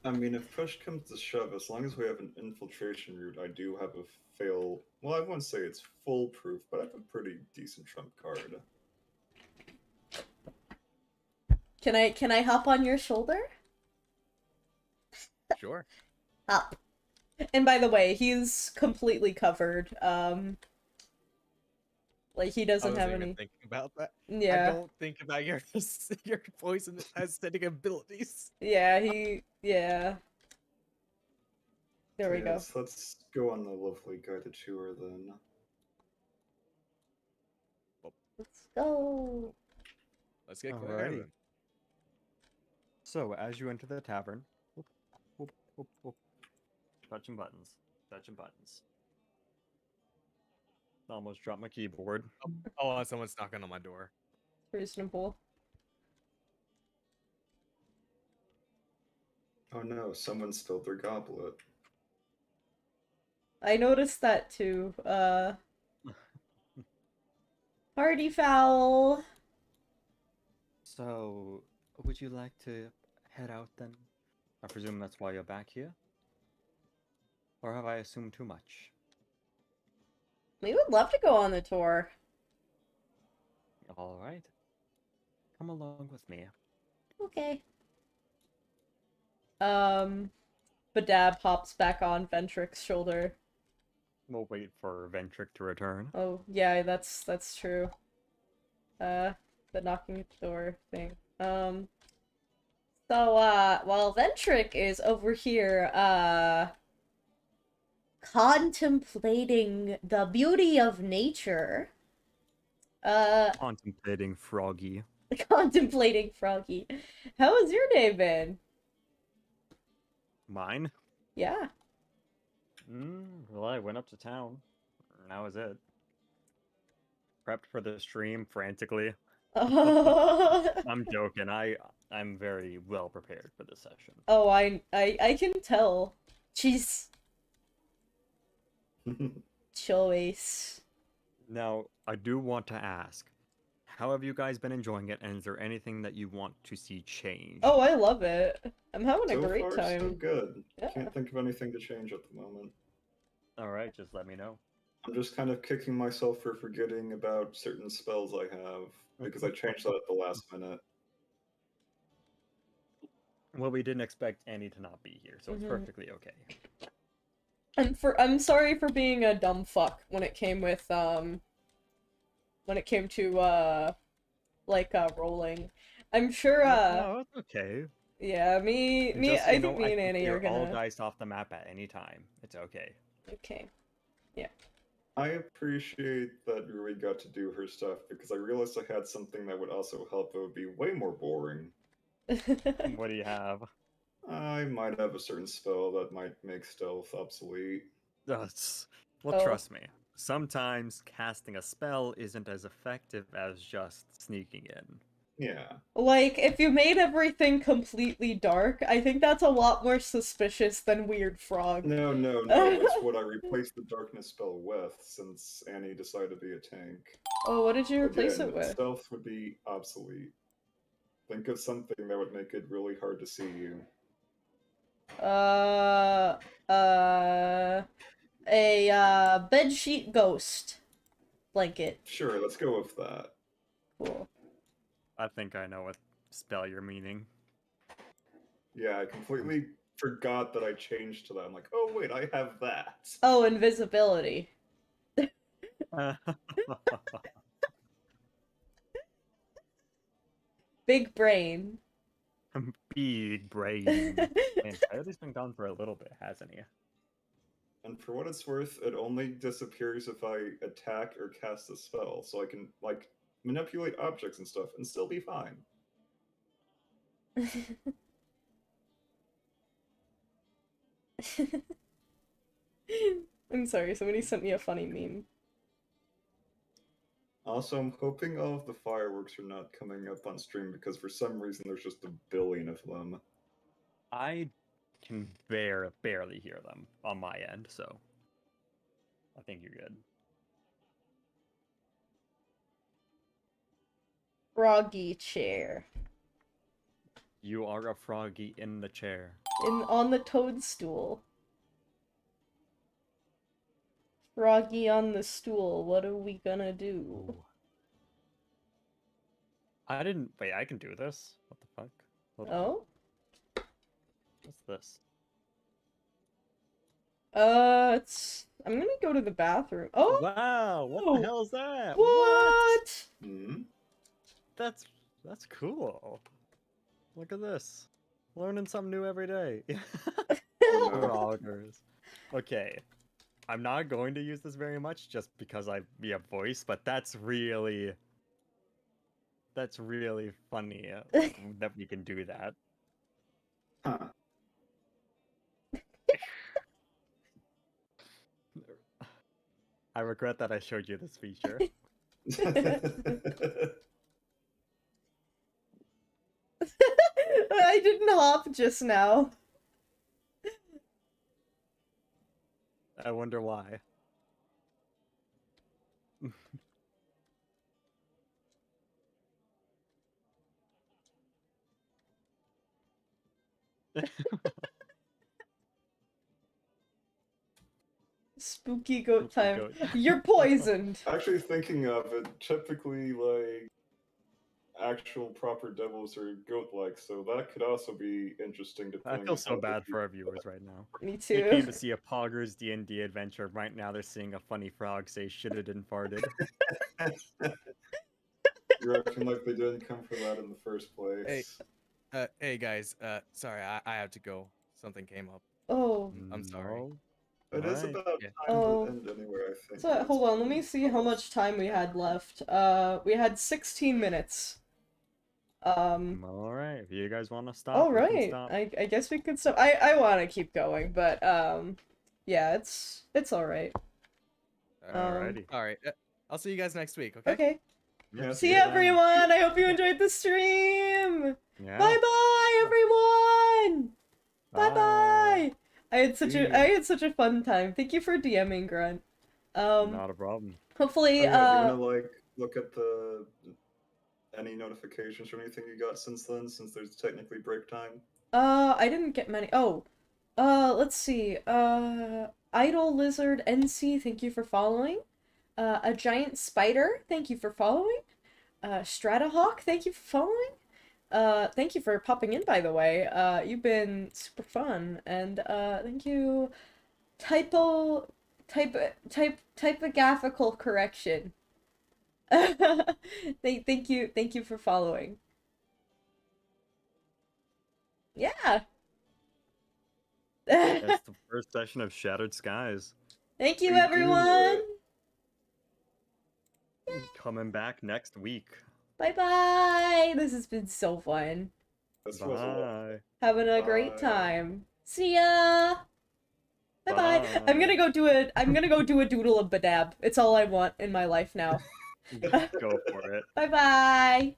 Speaker 3: I mean, if push comes to shove, as long as we have an infiltration route, I do have a fail. Well, I wouldn't say it's foolproof, but I have a pretty decent trump card.
Speaker 1: Can I hop on your shoulder?
Speaker 4: Sure.
Speaker 1: Hop. And by the way, he's completely covered. Like he
Speaker 4: I
Speaker 1: doesn't
Speaker 4: wasn't
Speaker 1: have
Speaker 4: even
Speaker 1: any.
Speaker 4: thinking about that.
Speaker 1: Yeah.
Speaker 4: I don't think about your your poison aesthetic abilities.
Speaker 1: Yeah, yeah. There we go.
Speaker 3: Yes, let's go on the lovely guided tour then.
Speaker 1: Let's go.
Speaker 4: Let's get
Speaker 2: Alrighty.
Speaker 4: clear then.
Speaker 2: So, as you enter the tavern, whoop, whoop, whoop, whoop. Touching buttons, touching buttons. Almost dropped my keyboard.
Speaker 4: Oh, someone's knocking on my door.
Speaker 1: Reasonable.
Speaker 3: Oh no, someone spilled their goblet.
Speaker 1: I noticed that too. Party foul.
Speaker 2: So, would you like to head out then? I presume that's why you're back here? Or have I assumed too much?
Speaker 1: We would love to go on the tour.
Speaker 2: Alright. Come along with me.
Speaker 1: Okay. Badab hops back on Ventric's shoulder.
Speaker 2: We'll wait for Ventric to return.
Speaker 1: Oh, yeah, that's true. The knocking at the door thing. So, while Ventric is over here, contemplating the beauty of nature,
Speaker 2: Contemplating Froggy.
Speaker 1: contemplating Froggy, how has your day been?
Speaker 2: Mine?
Speaker 1: Yeah.
Speaker 2: Well, I went up to town. And that was it. Prepped for the stream frantically.
Speaker 1: Oh,
Speaker 2: I'm joking. I'm very well prepared for this session.
Speaker 1: I can tell. Jeez. Choice.
Speaker 2: Now, I do want to ask, how have you guys been enjoying it, and is there anything that you want to see change?
Speaker 1: Oh, I love it. I'm having a
Speaker 3: So
Speaker 1: great
Speaker 3: far, so
Speaker 1: time.
Speaker 3: good.
Speaker 1: Yeah.
Speaker 3: Can't think of anything to change at the moment.
Speaker 2: Alright, just let me know.
Speaker 3: I'm just kind of kicking myself for forgetting about certain spells I have, because I changed that at the last minute.
Speaker 2: Well, we didn't expect Annie to not be here, so it's
Speaker 1: Mhm.
Speaker 2: perfectly okay.
Speaker 1: I'm sorry for being a dumb fuck when it came with when it came to rolling. I'm sure
Speaker 2: No, it's okay.
Speaker 1: yeah,
Speaker 2: Just,
Speaker 1: I
Speaker 2: you
Speaker 1: think
Speaker 2: know,
Speaker 1: me and Annie are
Speaker 2: you're all
Speaker 1: gonna
Speaker 2: diced off the map at any time. It's okay.
Speaker 1: okay.
Speaker 3: I appreciate that Rui got to do her stuff, because I realized I had something that would also help, but would be way more boring.
Speaker 2: What do you have?
Speaker 3: I might have a certain spell that might make stealth obsolete.
Speaker 2: Well,
Speaker 1: Oh.
Speaker 2: trust me. Sometimes casting a spell isn't as effective as just sneaking in.
Speaker 3: Yeah.
Speaker 1: Like, if you made everything completely dark, I think that's a lot more suspicious than Weird Frog.
Speaker 3: No, it's what I replaced the darkness spell with, since Annie decided to be a tank.
Speaker 1: Oh, what did you replace
Speaker 3: Again,
Speaker 1: it with?
Speaker 3: stealth would be obsolete. Think of something that would make it really hard to see you.
Speaker 1: A bedsheet ghost blanket.
Speaker 3: Sure, let's go with that.
Speaker 1: Cool.
Speaker 2: I think I know what spell you're meaning.
Speaker 3: Yeah, I completely forgot that I changed to that. I'm like, oh wait, I have that.
Speaker 1: Oh, invisibility. Big brain.
Speaker 2: Big brain. Man, Coyote's been gone for a little bit, hasn't he?
Speaker 3: And for what it's worth, it only disappears if I attack or cast a spell, so I can like manipulate objects and stuff and still be fine.
Speaker 1: I'm sorry, somebody sent me a funny meme.
Speaker 3: Also, I'm hoping all of the fireworks are not coming up on stream because for some reason there's just a billion of them.
Speaker 2: I can barely hear them on my end, so I think you're good.
Speaker 1: Froggy chair.
Speaker 2: You are a froggy in the chair.
Speaker 1: On the toadstool. Froggy on the stool, what are we gonna do?
Speaker 2: Ooh. I didn't. Wait, I can do this? What the fuck? Hold on.
Speaker 1: Oh?
Speaker 2: What's this?
Speaker 1: I'm gonna go to the bathroom. Oh!
Speaker 2: Wow! What the hell is that?
Speaker 1: What?
Speaker 3: Hmm?
Speaker 2: That's cool. Look at this. Learning something new every day. Froggers. Okay. I'm not going to use this very much just because I have voice, but that's really funny that we can do that.
Speaker 3: Huh.
Speaker 2: I regret that I showed you this feature.
Speaker 1: I didn't hop just now.
Speaker 2: I wonder why.
Speaker 1: Spooky goat
Speaker 2: Spooky
Speaker 1: time.
Speaker 2: goat.
Speaker 1: You're poisoned.
Speaker 3: Actually, thinking of it, typically, like, actual proper devils are goat-like, so that could also be interesting to
Speaker 2: I feel so bad for our viewers right now.
Speaker 1: Me
Speaker 2: They came
Speaker 1: too.
Speaker 2: to see a Poggers D&D adventure. Right now they're seeing a funny frog say shitted and farted.
Speaker 3: You're acting like they didn't come for that in the first place.
Speaker 4: Hey guys, sorry, I have to go. Something came up.
Speaker 1: Oh.
Speaker 4: I'm sorry.
Speaker 2: No.
Speaker 3: It is
Speaker 2: Right.
Speaker 3: about
Speaker 4: Yeah.
Speaker 3: time
Speaker 1: Oh.
Speaker 3: to end anyway, I think.
Speaker 1: So,
Speaker 3: It's
Speaker 1: hold on, let me
Speaker 3: been
Speaker 1: see how
Speaker 3: almost-
Speaker 1: much time we had left. We had 16 minutes.
Speaker 2: All right. If you guys want to stop,
Speaker 1: All
Speaker 2: we can
Speaker 1: right.
Speaker 2: stop.
Speaker 1: I guess we could stop. I want to keep going, but yeah, it's all right.
Speaker 2: Alrighty.
Speaker 4: All right. I'll see you guys next week. Okay.
Speaker 1: Okay.
Speaker 3: Yeah,
Speaker 1: See
Speaker 3: you
Speaker 1: ya,
Speaker 3: then.
Speaker 1: everyone. I hope you enjoyed the stream.
Speaker 2: Yeah.
Speaker 1: Bye bye, everyone. Bye bye. I had such a fun time. Thank you for DMing, Grunt.
Speaker 2: Not a problem.
Speaker 1: Hopefully,
Speaker 3: Oh, yeah, you wanna, like, look at any notifications or anything you got since then, since there's technically break time?
Speaker 1: I didn't get many. Oh, let's see. Idle Lizard NC, thank you for following. A Giant Spider, thank you for following. Stratahawk, thank you for following. Thank you for popping in, by the way. You've been super fun. And, thank you, typographical correction. Thank you for following. Yeah.
Speaker 2: That's the first session of Shattered Skies.
Speaker 1: Thank you,
Speaker 3: We do,
Speaker 1: everyone.
Speaker 2: Coming back next week.
Speaker 1: Bye bye. This has been so fun.
Speaker 3: This was a lot.
Speaker 2: Bye.
Speaker 1: Having a great
Speaker 3: Bye.
Speaker 1: time. See ya. Bye bye.
Speaker 2: Bye.
Speaker 1: I'm gonna go do a doodle of Badab. It's all I want in my life now.
Speaker 2: Go for it.
Speaker 1: Bye bye.